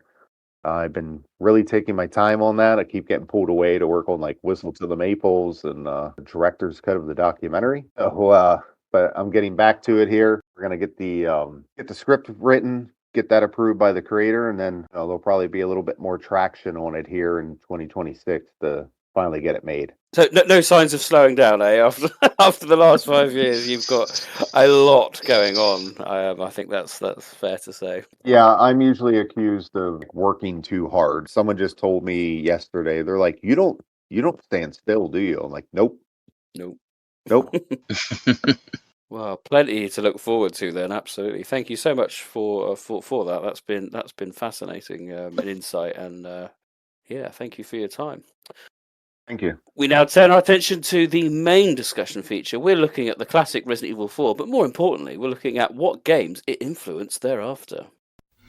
I've been really taking my time on that. I keep getting pulled away to work on like Whistle to the Maples and the director's cut of the documentary. So, but I'm getting back to it here. We're gonna get the script written, get that approved by the creator, and then there'll probably be a little bit more traction on it here in 2026 to finally get it made. So no signs of slowing down, eh? After the last 5 years, you've got a lot going on. I think that's fair to say. Yeah, I'm usually accused of working too hard. Someone just told me yesterday, they're like, you don't stand still, do you? I'm like, nope. Well, plenty to look forward to then. Absolutely. Thank you so much for that. That's been fascinating, an insight, and thank you for your time. Thank you. We now turn our attention to the main discussion feature. We're looking at the classic Resident Evil 4, but more importantly, we're looking at what games it influenced thereafter.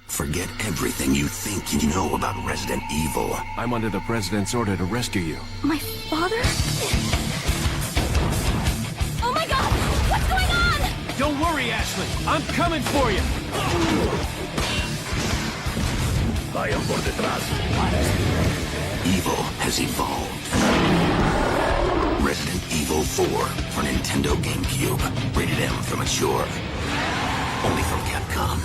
Forget everything you think you know about Resident Evil. I'm under the President's order to rescue you. My father? Oh my god! What's going on? Don't worry, Ashley. I'm coming for you. Vayan por detrás. Evil has evolved. Resident Evil 4 for Nintendo GameCube. Rated M for mature. Only from Capcom.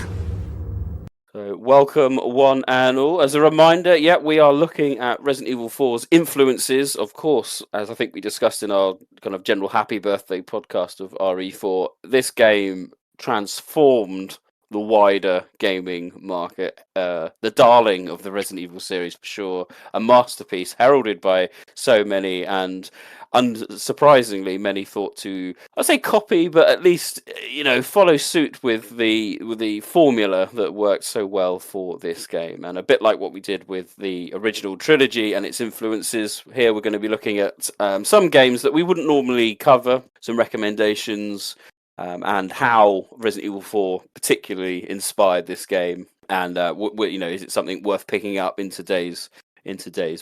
So welcome one and all. As a reminder, we are looking at Resident Evil 4's influences. Of course, as I think we discussed in our kind of general happy birthday podcast of RE4, this game transformed the wider gaming market. The darling of the Resident Evil series for sure, a masterpiece heralded by so many, and unsurprisingly many thought to, I say copy, but at least follow suit with the formula that worked so well for this game. And a bit like what we did with the original trilogy and its influences, here we're going to be looking at some games that we wouldn't normally cover, some recommendations, and how Resident Evil 4 particularly inspired this game, and is it something worth picking up in today's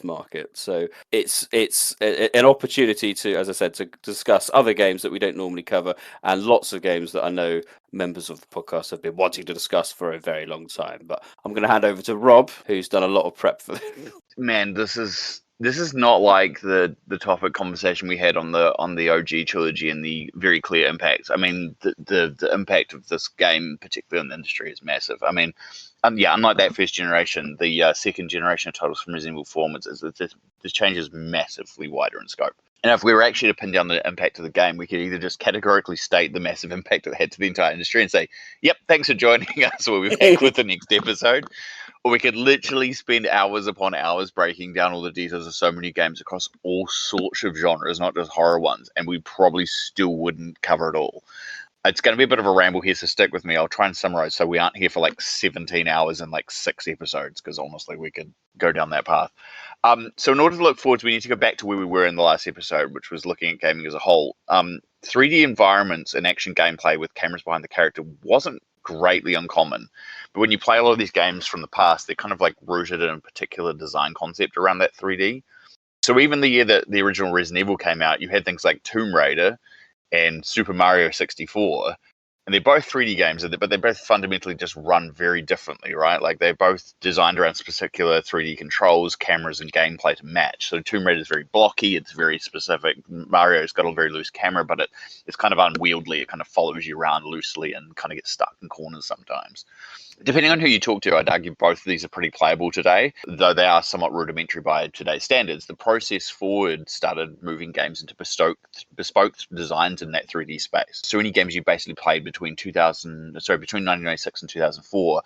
market? So it's an opportunity to, as I said, to discuss other games that we don't normally cover, and lots of games that I know members of the podcast have been wanting to discuss for a very long time. But I'm going to hand over to Rob, who's done a lot of prep for this. Man, this is not like the topic conversation we had on the OG trilogy and the very clear impacts. I mean, the impact of this game, particularly in the industry, is massive. I mean, unlike that first generation, the second generation of titles from Resident Evil 4, this change is massively wider in scope. And if we were actually to pin down the impact of the game, we could either just categorically state the massive impact it had to the entire industry and say, yep, thanks for joining us, we'll be back with the next episode. Or we could literally spend hours upon hours breaking down all the details of so many games across all sorts of genres, not just horror ones, and we probably still wouldn't cover it all. It's going to be a bit of a ramble here, so stick with me. I'll try and summarize so we aren't here for like 17 hours and like 6 episodes, because honestly, we could go down that path. So in order to look forward, we need to go back to where we were in the last episode, which was looking at gaming as a whole. 3D environments and action gameplay with cameras behind the character wasn't greatly uncommon. But when you play a lot of these games from the past, they're kind of like rooted in a particular design concept around that 3D. So even the year that the original Resident Evil came out, you had things like Tomb Raider and Super Mario 64, and they're both 3D games, but they both fundamentally just run very differently, right? Like they're both designed around particular 3D controls, cameras, and gameplay to match. So Tomb Raider is very blocky, it's very specific. Mario's got a very loose camera, but it's kind of unwieldy. It kind of follows you around loosely and kind of gets stuck in corners sometimes. Depending on who you talk to, I'd argue both of these are pretty playable today, though they are somewhat rudimentary by today's standards. The process forward started moving games into bespoke designs in that 3D space. So any games you basically played between 1996 and 2004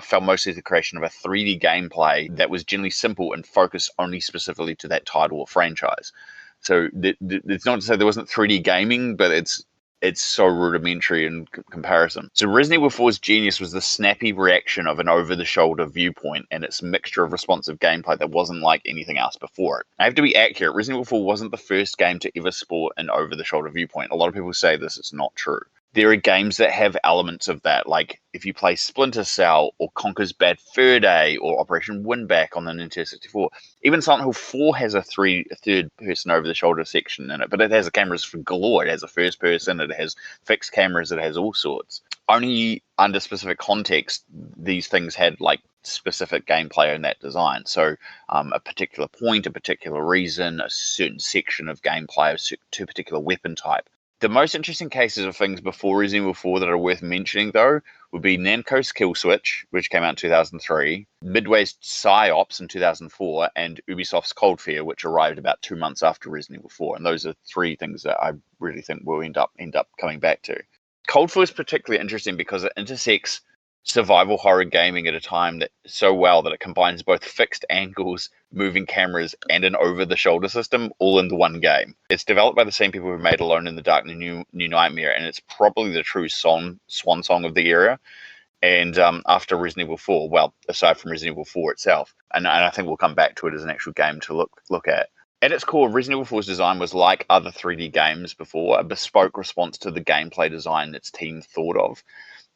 fell mostly to the creation of a 3D gameplay that was generally simple and focused only specifically to that title or franchise. So it's not to say there wasn't 3D gaming, but it's so rudimentary in comparison. So Resident Evil 4's genius was the snappy reaction of an over-the-shoulder viewpoint and its mixture of responsive gameplay that wasn't like anything else before it. I have to be accurate, Resident Evil 4 wasn't the first game to ever sport an over-the-shoulder viewpoint. A lot of people say this, it's not true. There are games that have elements of that, like if you play Splinter Cell or Conker's Bad Fur Day or Operation Windback on the Nintendo 64. Even Silent Hill 4 has a third-person over-the-shoulder section in it, but it has cameras for galore. It has a first person, it has fixed cameras, it has all sorts. Only under specific context, these things had like specific gameplay in that design. So a particular point, a particular reason, a certain section of gameplay, a particular weapon type. The most interesting cases of things before Resident Evil 4 that are worth mentioning, though, would be Namco's Kill Switch, which came out in 2003, Midway's PsyOps in 2004, and Ubisoft's Cold Fear, which arrived about 2 months after Resident Evil 4. And those are 3 things that I really think we'll end up coming back to. Cold Fear is particularly interesting because it intersects survival horror gaming at a time that so well that it combines both fixed angles, moving cameras, and an over-the-shoulder system all into one game. It's developed by the same people who made Alone in the Dark and New Nightmare, and it's probably the true swan song of the era. And after Resident Evil 4, well, aside from Resident Evil 4 itself, and I think we'll come back to it as an actual game to look at. At its core, Resident Evil 4's design was like other 3D games before, a bespoke response to the gameplay design its team thought of.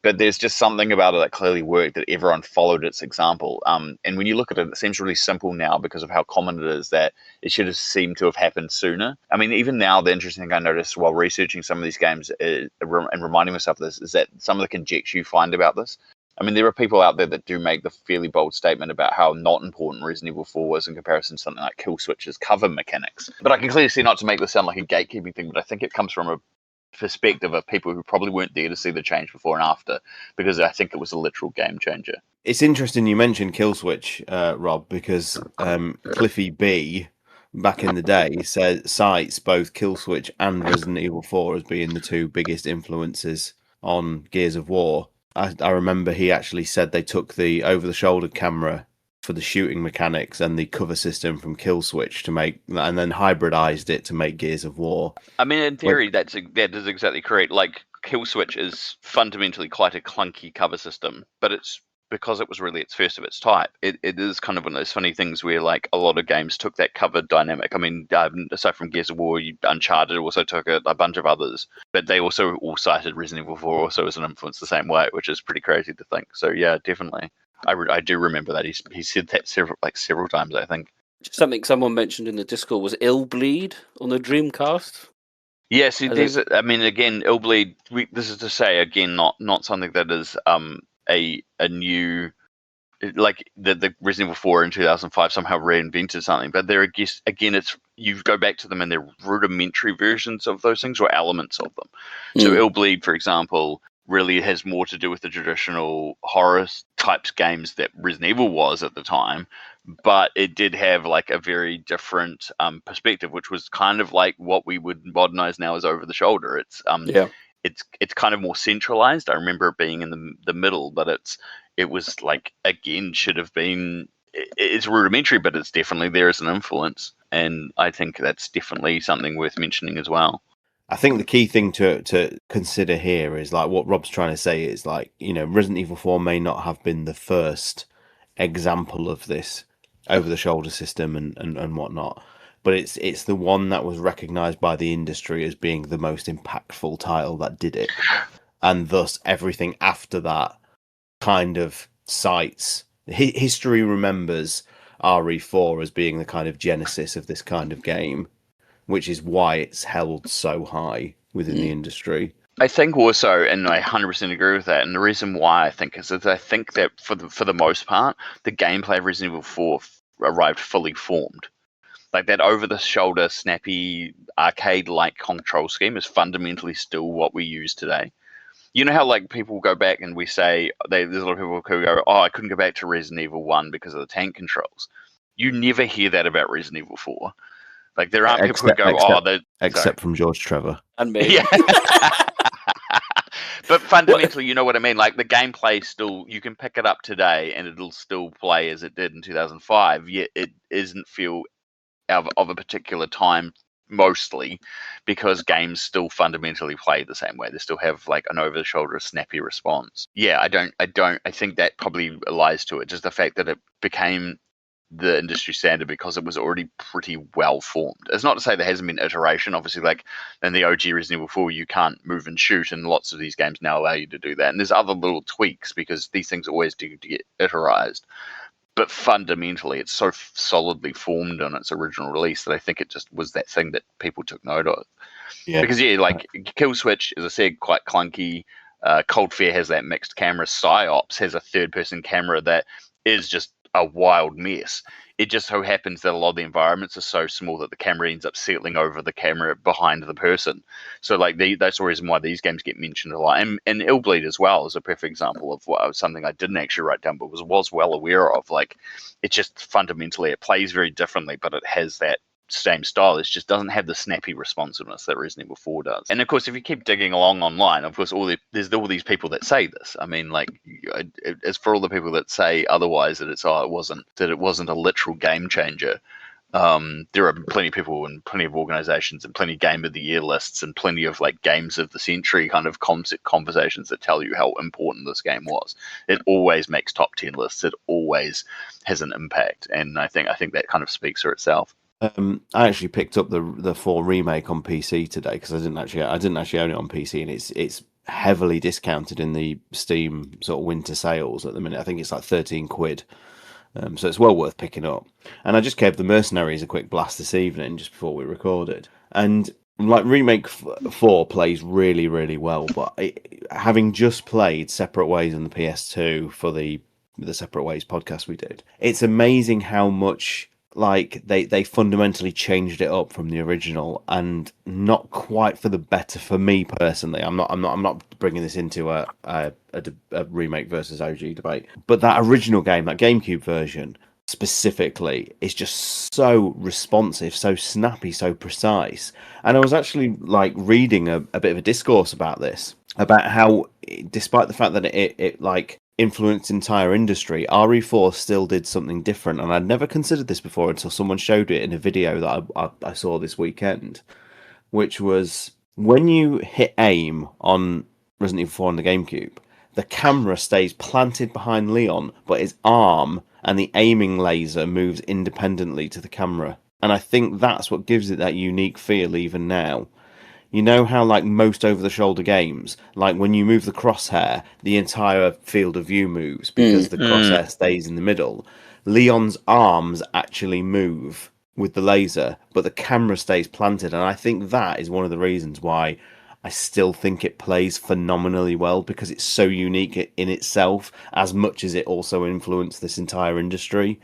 But there's just something about it that clearly worked, that everyone followed its example. And when you look at it, it seems really simple now because of how common it is that it should have seemed to have happened sooner. I mean, even now, the interesting thing I noticed while researching some of these games and reminding myself of this is that some of the conjecture you find about this. I mean, there are people out there that do make the fairly bold statement about how not important Resident Evil 4 was in comparison to something like Kill Switch's cover mechanics. But I can clearly see, not to make this sound like a gatekeeping thing, but I think it comes from a perspective of people who probably weren't there to see the change before and after, because I think it was a literal game changer. It's interesting you mentioned Kill Switch, Rob, because Cliffy B back in the day cites both Kill Switch and Resident Evil 4 as being the 2 biggest influences on Gears of War. I remember he actually said they took the over-the-shoulder camera for the shooting mechanics and the cover system from Kill Switch to make, and then hybridized it to make Gears of War. I mean, in theory, that is exactly correct. Like, Kill Switch is fundamentally quite a clunky cover system, but it's because it was really its first of its type. It is kind of one of those funny things where, like, a lot of games took that cover dynamic. I mean, aside from Gears of War, Uncharted also took it, a bunch of others, but they also all cited Resident Evil 4 also as an influence the same way, which is pretty crazy to think. So yeah, definitely. I do remember that he said that several times, I think. Something someone mentioned in the Discord was Illbleed on the Dreamcast. Yes, I mean, again, Illbleed. This is to say, again, not something that is a new, like the Resident Evil 4 in 2005 somehow reinvented something. But there, again, it's you go back to them and they're rudimentary versions of those things or elements of them. So Illbleed, for example, really has more to do with the traditional horror types games that Resident Evil was at the time, but it did have like a very different perspective, which was kind of like what we would modernize now as over the shoulder. It's kind of more centralized. I remember it being in the middle, but it was like, again, should have been. It's rudimentary, but it's definitely there as an influence, and I think that's definitely something worth mentioning as well. I think the key thing to consider here is like what Rob's trying to say is like, Resident Evil 4 may not have been the first example of this over-the-shoulder system and whatnot, but it's the one that was recognized by the industry as being the most impactful title that did it, and thus everything after that kind of cites. History remembers RE4 as being the kind of genesis of this kind of game, which is why it's held so high within the industry. I think also, and I 100% agree with that, and the reason why I think is that I think that for the most part, the gameplay of Resident Evil 4 arrived fully formed. Like that over-the-shoulder, snappy, arcade-like control scheme is fundamentally still what we use today. You know how like people go back and we say, there's a lot of people who go, I couldn't go back to Resident Evil 1 because of the tank controls. You never hear that about Resident Evil 4. Like there aren't people who go, except from George Trevor and me. Yeah. But fundamentally, you know what I mean. Like the gameplay still, you can pick it up today, and it'll still play as it did in 2005. Yet it isn't feel of a particular time, mostly because games still fundamentally play the same way. They still have like an over-the-shoulder, snappy response. Yeah, I think that probably lies to it. Just the fact that it became the industry standard because it was already pretty well formed. It's not to say there hasn't been iteration. Obviously, like in the OG Resident Evil 4, you can't move and shoot, and lots of these games now allow you to do that. And there's other little tweaks because these things always do to get iterized. But fundamentally, it's so solidly formed on its original release that I think it just was that thing that people took note of. Yeah. Because like Kill Switch, as I said, quite clunky. Cold Fear has that mixed camera. Psyops has a third-person camera that is just a wild mess. It just so happens that a lot of the environments are so small that the camera ends up settling over the camera behind the person. So like that's the reason why these games get mentioned a lot. And Illbleed as well is a perfect example of something I didn't actually write down but was well aware of. Like it just fundamentally, it plays very differently, but it has that same style. It just doesn't have the snappy responsiveness that Resident Evil 4 does. And of course, if you keep digging along online, of course, there's all these people that say this. I mean, like, as for all the people that say otherwise, that it wasn't a literal game changer. There are plenty of people and plenty of organizations and plenty of Game of the Year lists and plenty of like games of the century kind of conversations that tell you how important this game was. It always makes top 10 lists. It always has an impact, and I think that kind of speaks for itself. I actually picked up the 4 remake on PC today because I didn't actually own it on PC, and it's heavily discounted in the Steam sort of winter sales at the minute. I think it's like 13 quid, so it's well worth picking up. And I just gave the Mercenaries a quick blast this evening just before we recorded, and like Remake 4 plays really, really well. But having just played Separate Ways on the PS2 for the Separate Ways podcast we did, it's amazing how much. Like they fundamentally changed it up from the original, and not quite for the better for me personally. I'm not bringing this into a remake versus OG debate, but that original game, that GameCube version specifically, is just so responsive, so snappy, so precise. And I was actually like reading a bit of a discourse about this, about how, despite the fact that it like influenced the entire industry, RE4 still did something different, and I'd never considered this before until someone showed it in a video that I saw this weekend, which was when you hit aim on Resident Evil 4 on the GameCube, the camera stays planted behind Leon, but his arm and the aiming laser moves independently to the camera. And I think that's what gives it that unique feel even now. You know how, like, most over-the-shoulder games, like, when you move the crosshair, the entire field of view moves because the crosshair stays in the middle. Leon's arms actually move with the laser, but the camera stays planted, and I think that is one of the reasons why I still think it plays phenomenally well, because it's so unique in itself, as much as it also influenced this entire industry.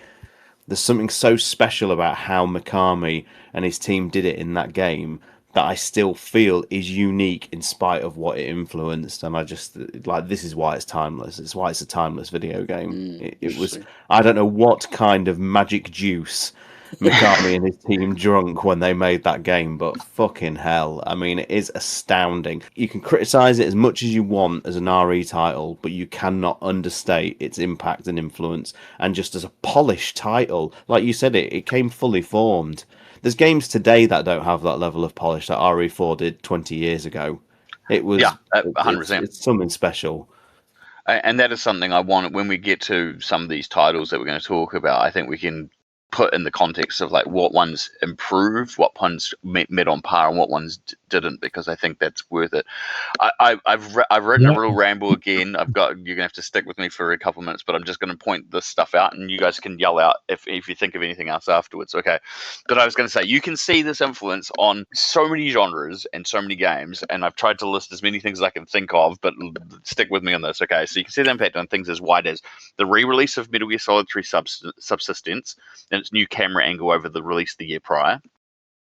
There's something so special about how Mikami and his team did it in that game that I still feel is unique in spite of what it influenced. And I just, like, this is why it's timeless. It's why it's a timeless video game. It was, I don't know what kind of magic juice Mikami and his team drunk when they made that game, but fucking hell, I mean, it is astounding. You can criticize it as much as you want as an RE title, but you cannot understate its impact and influence. And just as a polished title, like you said, it came fully formed. There's games today that don't have that level of polish that RE4 did 20 years ago. It was 100%. It's something special. And that is something I want when we get to some of these titles that we're going to talk about. I think we can put in the context of like what ones improved, what ones met on par, and what ones didn't, because I think that's worth it. I've written a real ramble again. You're gonna have to stick with me for a couple of minutes, but I'm just going to point this stuff out, and you guys can yell out if you think of anything else afterwards. Okay, but I was going to say you can see this influence on so many genres and so many games, and I've tried to list as many things as I can think of, but stick with me on this. Okay, so you can see the impact on things as wide as the re-release of Metal Gear Solid 3 Subsistence and its new camera angle over the release the year prior,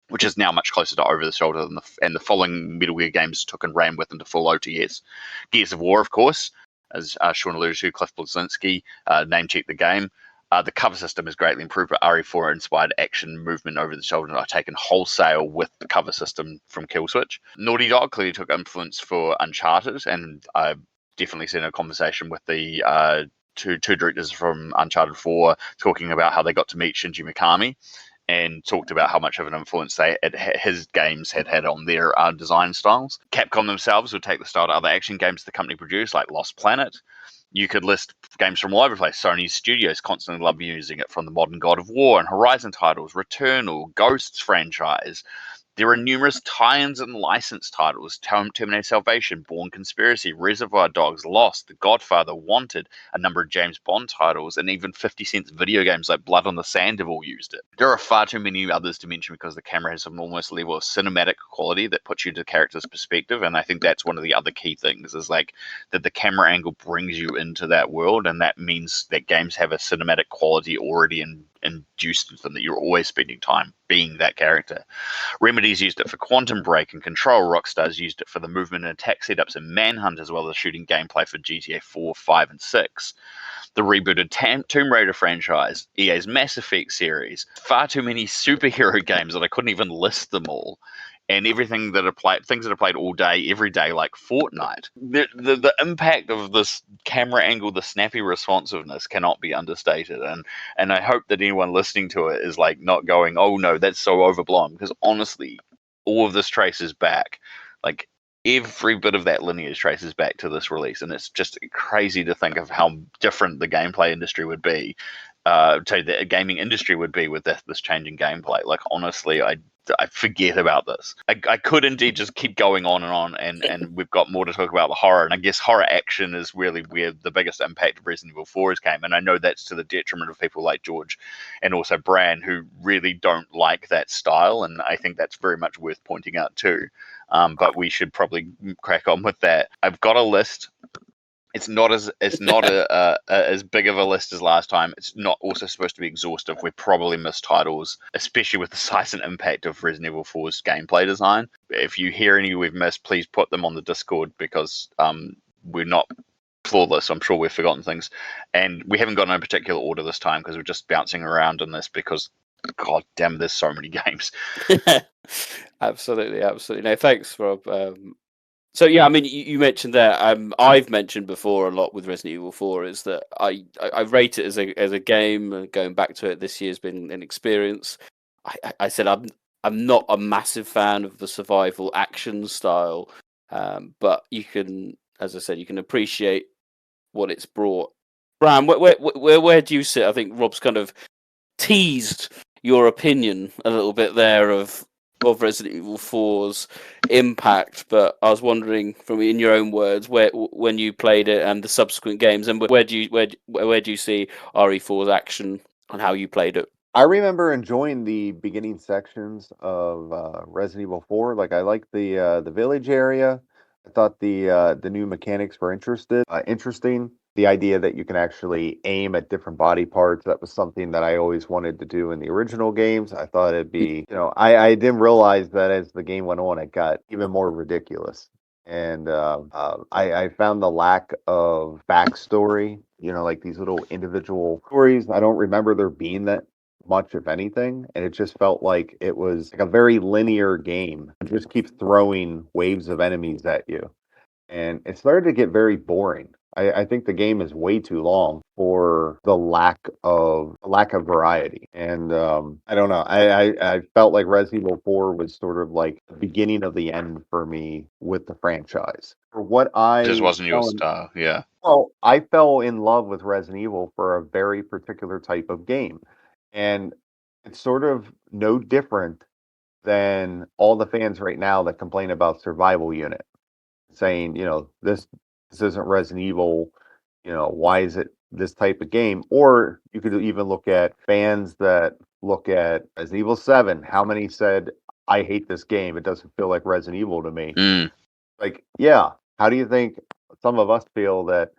which is now much closer to over the shoulder than the following Metal Gear games took and ran with into full OTS. Gears of War, of course, as Sean alluded to, Cliff Bleszinski name-checked the game. The cover system is greatly improved, but RE4 inspired action movement over the shoulder are taken wholesale with the cover system from Killswitch. Naughty Dog clearly took influence for Uncharted, and I've definitely seen a conversation with the two directors from Uncharted 4 talking about how they got to meet Shinji Mikami and talked about how much of an influence his games had on their design styles. Capcom themselves would take the style to other action games the company produced, like Lost Planet. You could list games from all over the place. Sony's studios constantly love using it, from the modern God of War and Horizon titles, Returnal, Ghosts franchise. There are numerous tie-ins and licensed titles: Terminator Salvation, Bourne Conspiracy, Reservoir Dogs, Lost, The Godfather, Wanted, a number of James Bond titles, and even 50 Cent's video games like Blood on the Sand have all used it. There are far too many others to mention because the camera has an almost level of cinematic quality that puts you into the character's perspective, and I think that's one of the other key things, is like that the camera angle brings you into that world, and that means that games have a cinematic quality already induced with them, that you're always spending time being that character. Remedy's used it for Quantum Break and Control. Rockstar's used it for the movement and attack setups in Manhunt, as well as shooting gameplay for GTA 4, 5, and 6. The rebooted Tomb Raider franchise, EA's Mass Effect series, far too many superhero games that I couldn't even list them all. And everything that are played, things that are played all day, every day, like Fortnite. The impact of this camera angle, the snappy responsiveness, cannot be understated. And I hope that anyone listening to it is like not going, "Oh no, that's so overblown," because honestly, all of this traces back, like every bit of that lineage traces back to this release, and it's just crazy to think of how different the gameplay industry would be. The gaming industry would be with this changing gameplay. Like honestly, I forget about this. I could indeed just keep going on, and we've got more to talk about the horror, and I guess horror action is really where the biggest impact of Resident Evil 4 came, and I know that's to the detriment of people like George and also Bran, who really don't like that style, and I think that's very much worth pointing out too. But we should probably crack on with that. I've got a list. It's not as big of a list as last time. It's not also supposed to be exhaustive. We probably missed titles, especially with the size and impact of Resident Evil 4's gameplay design. If you hear any we've missed, please put them on the Discord, because we're not flawless. I'm sure we've forgotten things, and we haven't got no particular order this time because we're just bouncing around in this because, god damn, there's so many games. Absolutely. No, thanks, Rob. So yeah, I mean, you mentioned there. I've mentioned before a lot with Resident Evil 4 is that I rate it as a game. Going back to it this year's been an experience. I said I'm not a massive fan of the survival action style, but you can, as I said, you can appreciate what it's brought. Bram, where do you sit? I think Rob's kind of teased your opinion a little bit there of Resident Evil 4's impact, but I was wondering, from in your own words, when you played it and the subsequent games, and where do you see RE4's action and how you played it? I remember enjoying the beginning sections of Resident Evil 4. Like, I liked the village area. I thought the new mechanics were interesting. The idea that you can actually aim at different body parts, that was something that I always wanted to do in the original games. I thought it'd be, I didn't realize that as the game went on, it got even more ridiculous. And I found the lack of backstory, like these little individual stories. I don't remember there being that much, if anything, and it just felt like it was like a very linear game. It just keeps throwing waves of enemies at you, and it started to get very boring. I think the game is way too long for the lack of variety, and I don't know. I felt like Resident Evil 4 was sort of like the beginning of the end for me with the franchise. For what I It just wasn't your fell in- style, yeah. well, I fell in love with Resident Evil for a very particular type of game. And it's sort of no different than all the fans right now that complain about Survival Unit, saying, this isn't Resident Evil, why is it this type of game? Or you could even look at fans that look at Resident Evil 7. How many said, I hate this game, it doesn't feel like Resident Evil to me? Like, yeah, how do you think some of us feel that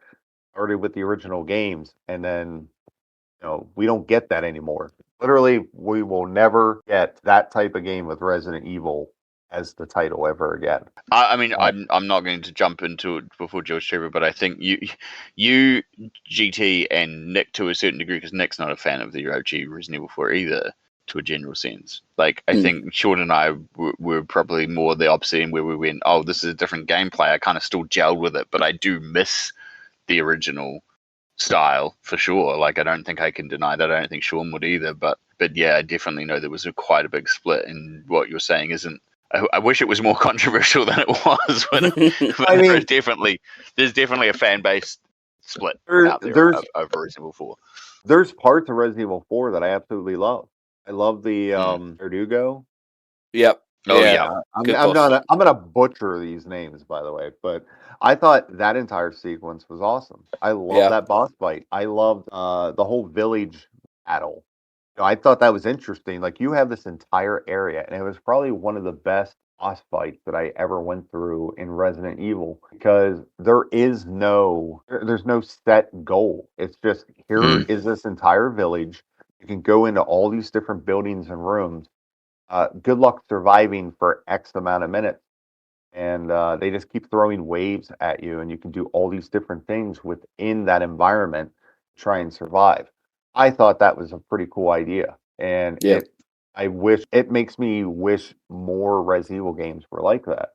started with the original games, and then we don't get that anymore? Literally, we will never get that type of game with Resident Evil as the title ever again. I mean, I'm not going to jump into it before George Trevor, but I think you, GT, and Nick to a certain degree, because Nick's not a fan of the OG Resident Evil 4 either, to a general sense. Like, I think Sean and I were probably more the opposite end, where we went, oh, this is a different gameplay. I kind of still gelled with it, but I do miss the original style for sure. Like, I don't think I can deny that. I don't think Sean would either. But yeah, I definitely know there was quite a big split, and what you're saying isn't. I wish it was more controversial than it was. But there's definitely a fan base split out there over Resident Evil 4. There's parts of Resident Evil 4 that I absolutely love. I love the Verdugo. Yep. Oh yeah. I'm gonna butcher these names, by the way, but I thought that entire sequence was awesome. I love that boss fight. I loved the whole village battle. I thought that was interesting. Like, you have this entire area, and it was probably one of the best boss fights that I ever went through in Resident Evil, because there's no set goal. It's just, here is this entire village. You can go into all these different buildings and rooms. Good luck surviving for X amount of minutes. And they just keep throwing waves at you, and you can do all these different things within that environment to try and survive. I thought that was a pretty cool idea, and it makes me wish more Resident Evil games were like that,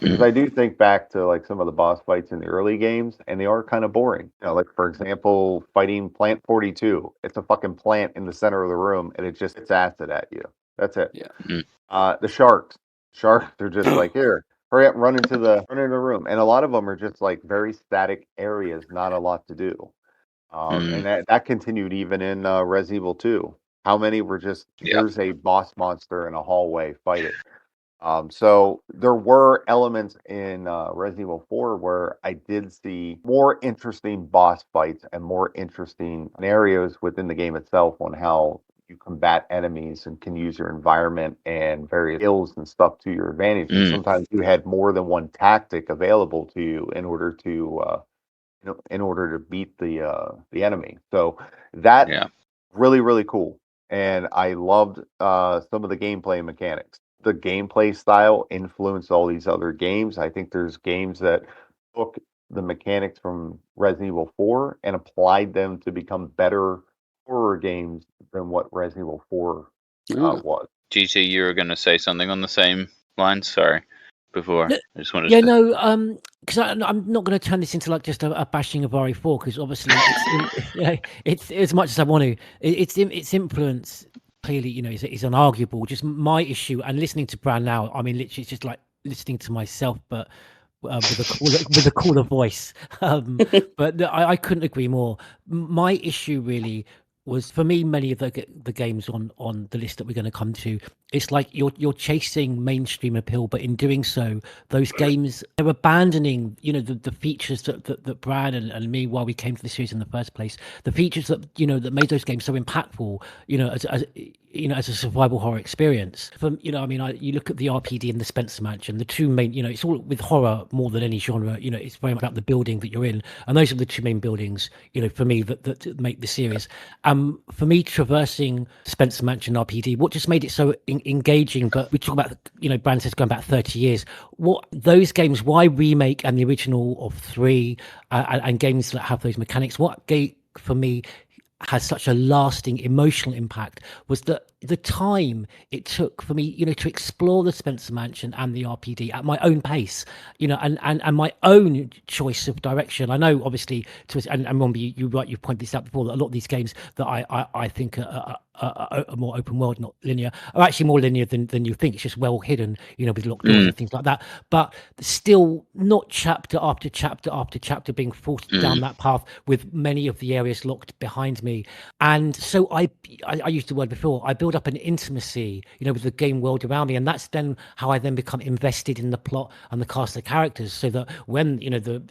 because I do think back to like some of the boss fights in the early games, and they are kind of boring. Like, for example, fighting Plant 42. It's a fucking plant in the center of the room, and it just hits acid at you. That's it. The sharks are just like, here, hurry up, run into the room, and a lot of them are just like very static areas, not a lot to do. And that continued even in Resident Evil 2. How many were just, here's a boss monster in a hallway, fight it. So there were elements in Resident Evil 4 where I did see more interesting boss fights and more interesting scenarios within the game itself on how you combat enemies and can use your environment and various skills and stuff to your advantage. And sometimes you had more than one tactic available to you in order to beat the enemy. So that really, really cool. And I loved some of the gameplay mechanics. The gameplay style influenced all these other games. I think there's games that took the mechanics from Resident Evil 4 and applied them to become better horror games than what Resident Evil 4 was. GT, you were going to say something on the same line? Sorry. before. No, I just wanted yeah, to. no, because I'm not going to turn this into like just a bashing of RE4, because obviously it's as much as I want to. Its influence clearly, is unarguable. Just my issue, and listening to Brand now, I mean, literally, it's just like listening to myself, but with a cooler voice. But I couldn't agree more. My issue really was, for me, many of the games on the list that we're going to come to, it's like you're chasing mainstream appeal, but in doing so, those games, they're abandoning the features that Brad and me, while we came to the series in the first place, the features that that made those games so impactful, as a survival horror experience. You look at the RPD and the Spencer Mansion, the two main, it's all with horror more than any genre. It's very much about the building that you're in, and those are the two main buildings, for me, that make the series. For me, traversing Spencer Mansion RPD, what just made it so engaging, but we talk about, Brand says going back 30 years. What those games, why remake and the original of 3 and games that have those mechanics, what for me has such a lasting emotional impact was the time it took for me, to explore the Spencer Mansion and the RPD at my own pace, and my own choice of direction. I know, obviously, and Rombie, you've pointed this out before, that a lot of these games that I think are more open world, not linear, are actually more linear than you think. It's just well hidden, with locked doors and things like that. But still, not chapter after chapter after chapter being forced down that path, with many of the areas locked behind me. And so I used the word before, I build up an intimacy, with the game world around me, and that's then how I then become invested in the plot and the cast of characters. So that when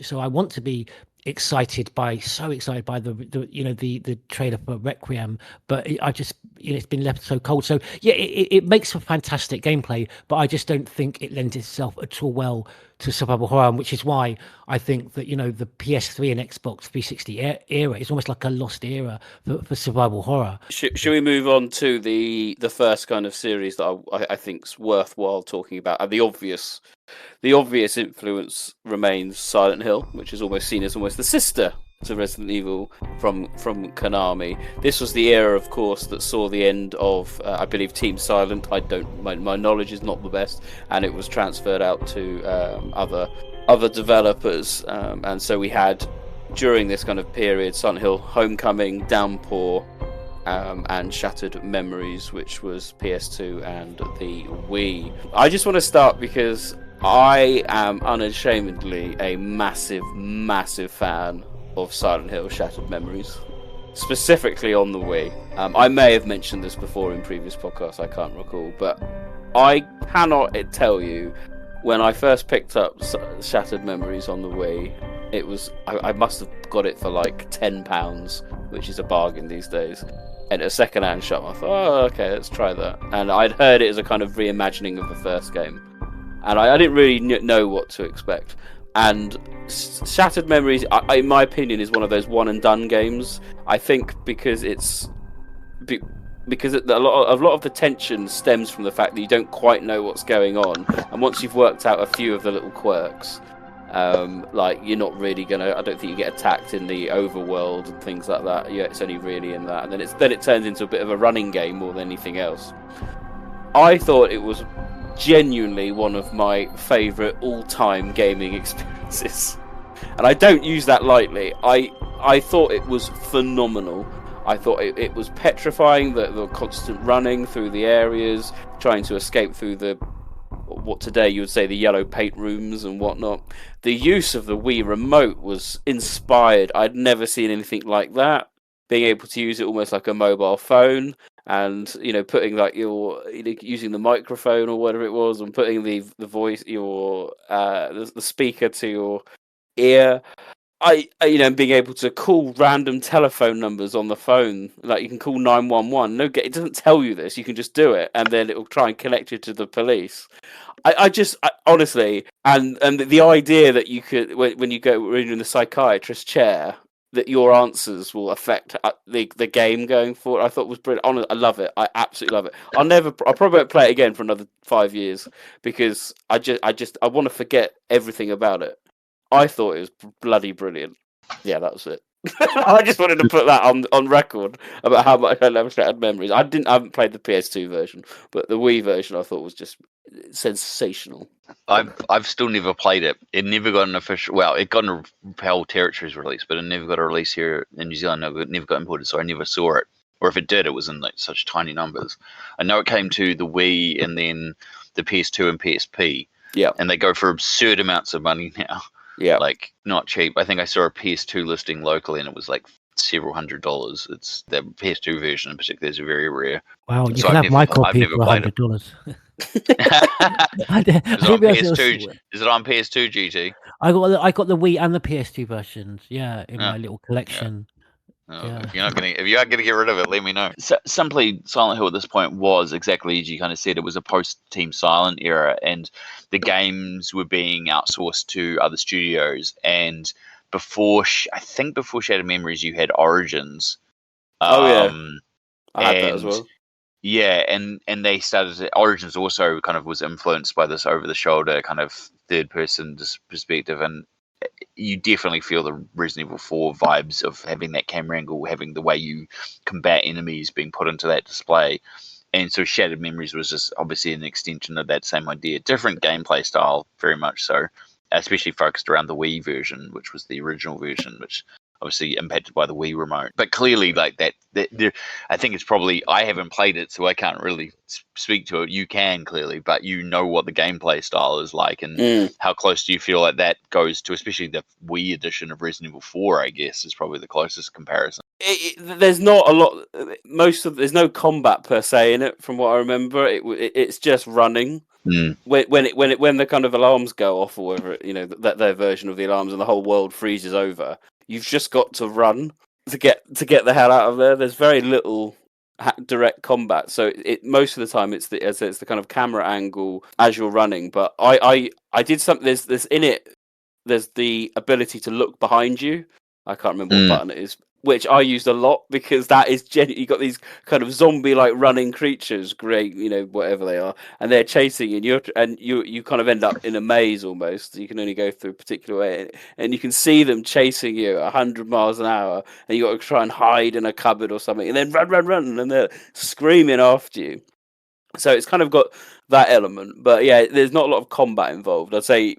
so I want to be excited by the trailer for Requiem, but I just it's been left so cold. So yeah, it makes for fantastic gameplay, but I just don't think it lends itself at all well to survival horror, which is why I think that the PS3 and Xbox 360 era is almost like a lost era for survival horror. Should we move on to the first kind of series that I think's worthwhile talking about? And the obvious influence remains Silent Hill, which is almost seen as almost the sister to Resident Evil from Konami. This was the era, of course, that saw the end of, I believe, Team Silent. My knowledge is not the best, and it was transferred out to other developers. And so we had, during this kind of period, Silent Hill Homecoming, Downpour, and Shattered Memories, which was PS2 and the Wii. I just want to start because I am unashamedly a massive, massive fan of Silent Hill Shattered Memories, specifically on the Wii. I may have mentioned this before in previous podcasts, I can't recall, but I cannot tell you, when I first picked up Shattered Memories on the Wii, it was, I must have got it for like £10, which is a bargain these days. And a second-hand shop, I thought, oh, okay, let's try that. And I'd heard it as a kind of reimagining of the first game, and I didn't really know what to expect. And Shattered Memories, in my opinion, is one of those one-and-done games. I think because a lot of the tension stems from the fact that you don't quite know what's going on, and once you've worked out a few of the little quirks, like you're not really gonna, I don't think you get attacked in the overworld and things like that. Yeah, it's only really in that, and then it turns into a bit of a running game more than anything else. I thought it was genuinely one of my favourite all-time gaming experiences, and I don't use that lightly. I thought it was phenomenal. I thought it was petrifying, the constant running through the areas, trying to escape through what today you would say the yellow paint rooms and whatnot. The use of the Wii remote was inspired. I'd never seen anything like that. Being able to use it almost like a mobile phone, and putting like using the microphone or whatever it was, and putting the voice, the speaker to your ear. Being able to call random telephone numbers on the phone, like you can call 911. It doesn't tell you this. You can just do it, and then it will try and connect you to the police. I honestly, and the idea that you could, when you're in the psychiatrist's chair, that your answers will affect the game going forward, I thought was brilliant. I love it. I absolutely love it. I'll probably won't play it again for another 5 years, because I want to forget everything about it. I thought it was bloody brilliant. Yeah, that was it. I just wanted to put that on record about how much I love Shattered Memories. I haven't played the PS2 version, but the Wii version I thought was just sensational. I've still never played it. It never got an official. Well, it got a PAL Territories release, but it never got a release here in New Zealand. It never got imported, so I never saw it. Or if it did, it was in like such tiny numbers. I know it came to the Wii and then the PS2 and PSP. Yeah, and they go for absurd amounts of money now. Yeah, like not cheap. I think I saw a PS2 listing locally, and it was like several $100s. It's the PS2 version in particular is very rare. Wow, you can have my copy for $100. Is it on PS2? Is it on PS2 GT? I got the Wii and the PS2 versions. Yeah, in my little collection. Yeah. If you are gonna get rid of it, let me know. Simply, Silent Hill at this point was exactly as you kind of said. It was a post-Team Silent era, and the games were being outsourced to other studios. And before Shattered Memories, you had Origins. I had that as well. Yeah, and they started. Origins also kind of was influenced by this over-the-shoulder kind of third-person perspective, and you definitely feel the Resident Evil 4 vibes of having that camera angle, having the way you combat enemies being put into that display. And so Shattered Memories was just obviously an extension of that same idea. Different gameplay style, very much so, especially focused around the Wii version, which was the original version, which obviously impacted by the Wii remote. But clearly, like that I think it's probably, I haven't played it, so I can't really speak to it. You can clearly, but you know what the gameplay style is like, and how close do you feel like that goes to, especially the Wii edition of Resident Evil 4, I guess, is probably the closest comparison. There's not a lot. There's no combat per se in it, from what I remember. It's just running. When the kind of alarms go off, or whatever, that their version of the alarms, and the whole world freezes over. You've just got to run to get the hell out of there. There's very little direct combat, so most of the time it's the kind of camera angle as you're running. But I did something. There's in it. There's the ability to look behind you. I can't remember what button it is, which I used a lot, because that is you got these kind of zombie-like running creatures, great, whatever they are, and they're chasing you, and you kind of end up in a maze almost. You can only go through a particular way, and you can see them chasing you at 100 miles an hour, and you got to try and hide in a cupboard or something, and then run, and they're screaming after you. So it's kind of got that element, but yeah, there's not a lot of combat involved. I'd say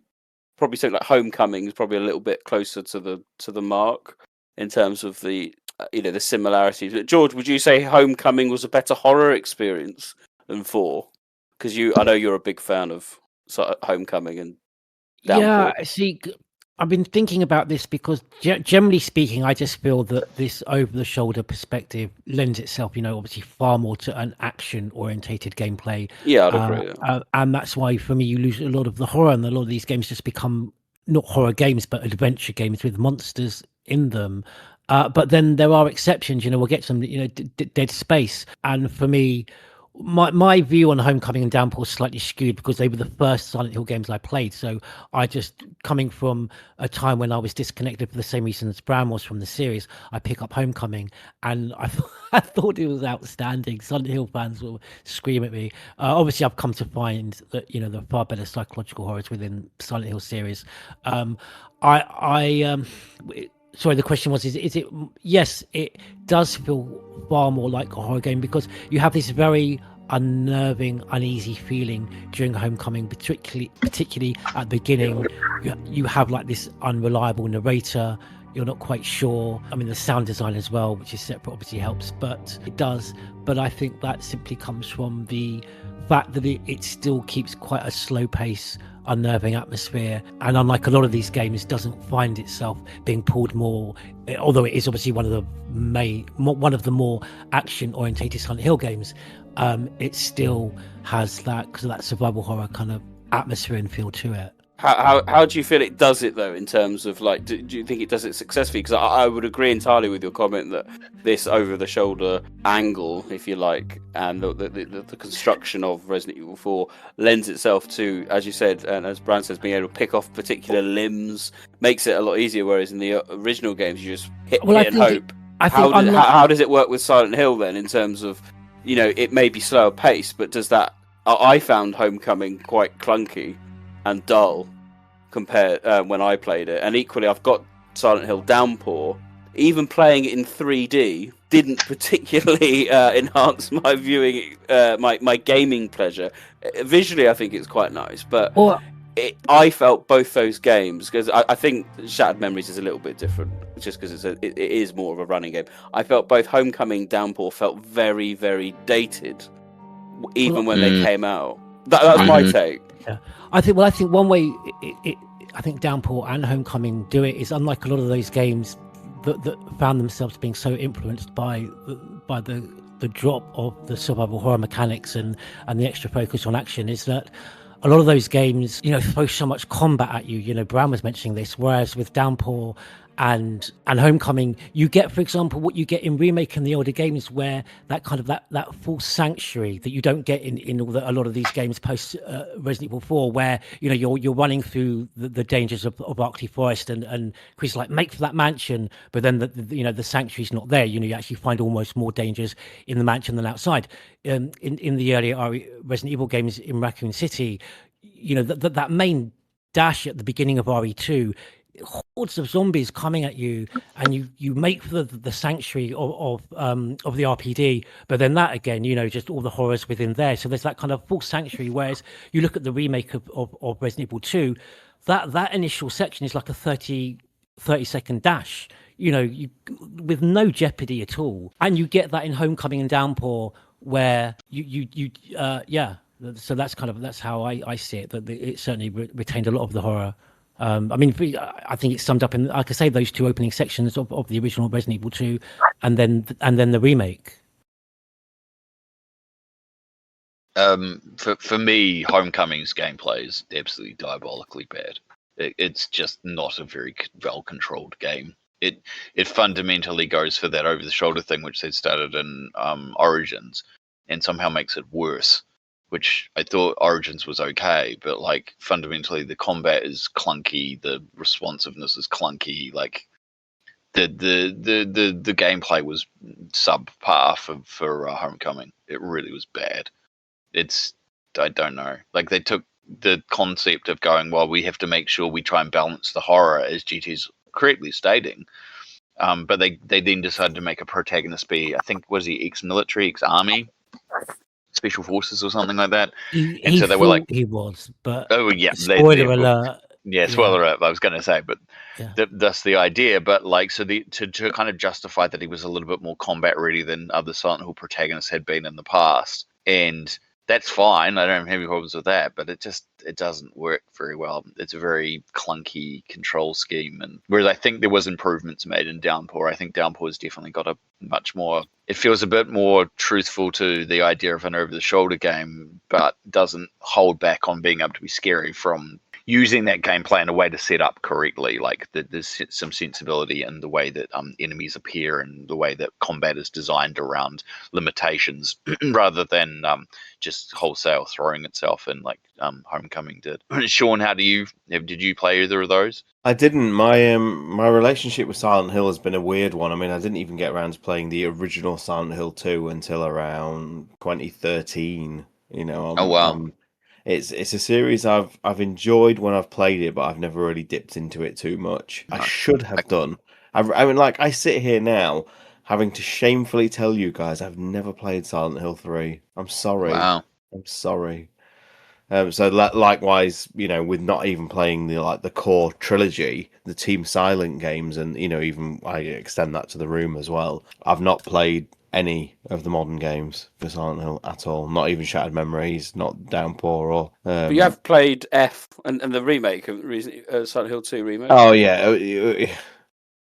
probably something like Homecoming is probably a little bit closer to the mark in terms of the the similarities. But George, would you say Homecoming was a better horror experience than 4? Because I know you're a big fan of Homecoming and Downfall. Yeah, see, I've been thinking about this because generally speaking, I just feel that this over-the-shoulder perspective lends itself, obviously far more to an action-orientated gameplay. Yeah, I'd agree. Yeah. And that's why, for me, you lose a lot of the horror, and a lot of these games just become not horror games, but adventure games with monsters in them. But then there are exceptions. We'll get some, Dead Space, and for me, my view on Homecoming and Downpour is slightly skewed because they were the first Silent Hill games I played. So I just, coming from a time when I was disconnected for the same reason as Bram was from the series, I pick up Homecoming, and I thought it was outstanding. Silent Hill fans will scream at me. Obviously, I've come to find that there are far better psychological horrors within Silent Hill series. Sorry, the question was, is it? Yes, it does feel far more like a horror game because you have this very unnerving, uneasy feeling during Homecoming, particularly at the beginning. You have like this unreliable narrator. You're not quite sure. I mean, the sound design as well, which is separate, obviously helps, but it does. But I think that simply comes from the fact that it still keeps quite a slow pace, unnerving atmosphere, and unlike a lot of these games, doesn't find itself being pulled more, although it is obviously one of the more action orientated Silent Hill games. It still has that, because of that survival horror kind of atmosphere and feel to it. How do you feel it does it though, in terms of like, do you think it does it successfully? Because I would agree entirely with your comment that this over-the-shoulder angle, if you like, and the construction of Resident Evil 4 lends itself to, as you said, and as Brand says, being able to pick off particular limbs makes it a lot easier. Whereas in the original games, you just hit and hope. How does it work with Silent Hill then, in terms of, it may be slower pace, but does that? I found Homecoming quite clunky and dull compared when I played it, and equally I've got Silent Hill Downpour, even playing it in 3D didn't particularly enhance my viewing, my gaming pleasure. Visually, I think it's quite nice, but I felt both those games, because I think Shattered Memories is a little bit different, just because it is more of a running game. I felt both Homecoming, Downpour felt very, very dated, even when they came out. That's my take. Yeah. I think one way I think Downpour and Homecoming do it is, unlike a lot of those games that found themselves being so influenced by the drop of the survival horror mechanics and the extra focus on action, is that a lot of those games, throw so much combat at you. Brown was mentioning this, whereas with Downpour and Homecoming, you get, for example, what you get in Remake and the older games, where that kind of that full sanctuary that you don't get in a lot of these games post Resident Evil 4, where you're running through the dangers of Arkley Forest, and Chris is like, make for that mansion, but then the sanctuary's not there. You actually find almost more dangers in the mansion than outside. In the earlier Resident Evil games in Raccoon City, that main dash at the beginning of RE2, hordes of zombies coming at you, and you make for the sanctuary of the RPD, but then that again, just all the horrors within there. So there's that kind of full sanctuary. Whereas you look at the remake of Resident Evil 2, that initial section is like a 30-second dash, with no jeopardy at all. And you get that in Homecoming and Downpour, where so that's how I see it. That it certainly retained a lot of the horror. I think it's summed up in, like I say, those two opening sections of the original Resident Evil 2, and then the remake. For me, Homecoming's gameplay is absolutely diabolically bad. It's just not a very well controlled game. It fundamentally goes for that over the shoulder thing, which they started in Origins, and somehow makes it worse. Which I thought Origins was okay, but like fundamentally the combat is clunky, the responsiveness is clunky, like the gameplay was subpar for Homecoming. It really was bad. I don't know. Like, they took the concept of going, well, we have to make sure we try and balance the horror, as GT's correctly stating. But they then decided to make a protagonist be, I think, was he ex-military, ex-army? Special forces or something like that. And so they were like, he was, but spoiler alert. Yeah, spoiler alert. I was going to say, but that's the idea. But like, so to kind of justify that he was a little bit more combat ready than other Silent Hill protagonists had been in the past, and that's fine. I don't have any problems with that, but it doesn't work very well. It's a very clunky control scheme, and whereas I think there was improvements made in Downpour, I think Downpour has definitely got a much more. It feels a bit more truthful to the idea of an over-the-shoulder game, but doesn't hold back on being able to be scary from using that gameplay in a way to set up correctly. Like, there's some sensibility in the way that enemies appear and the way that combat is designed around limitations, rather than just wholesale throwing itself in like Homecoming did. Sean, did you play either of those? I didn't. My relationship with Silent Hill has been a weird one. I mean, I didn't even get around to playing the original Silent Hill 2 until around 2013. Oh wow. It's a series I've enjoyed when I've played it, but I've never really dipped into it too much. I should have done. I mean, like, I sit here now having to shamefully tell you guys I've never played Silent Hill 3. I'm sorry. Wow. I'm sorry. So likewise, with not even playing the core trilogy, the Team Silent games, and even I extend that to the Room as well. I've not played any of the modern games for Silent Hill at all. Not even Shattered Memories, not Downpour or. But you have played F and the remake of Silent Hill 2 remake. Oh yeah.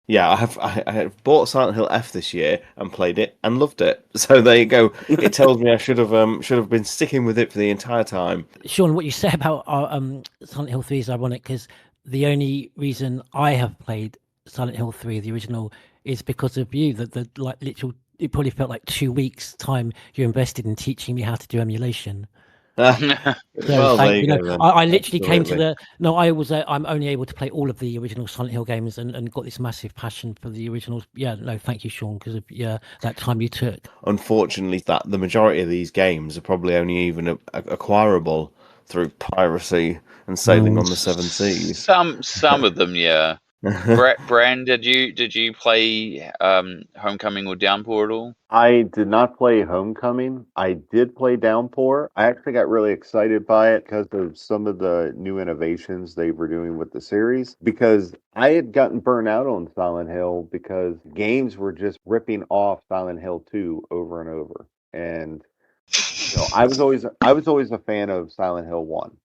Yeah, I have bought Silent Hill F this year and played it and loved it. So there you go. It tells me I should have been sticking with it for the entire time. Sean, what you say about Silent Hill 3 is ironic, because the only reason I have played Silent Hill 3, the original, is because of you. It probably felt like 2 weeks' time you invested in teaching me how to do emulation. Well, I literally came to I'm only able to play all of the original Silent Hill games and got this massive passion for the originals. Yeah, no, thank you, Sean, because of that time you took. Unfortunately, that the majority of these games are probably only even acquirable through piracy and sailing on the seven seas. Some of them, yeah. Brand, did you play Homecoming or Downpour at all? I did not play Homecoming. I did play Downpour. I actually got really excited by it because of some of the new innovations they were doing with the series. Because I had gotten burnt out on Silent Hill because games were just ripping off Silent Hill 2 over and over. And I was always a fan of Silent Hill 1.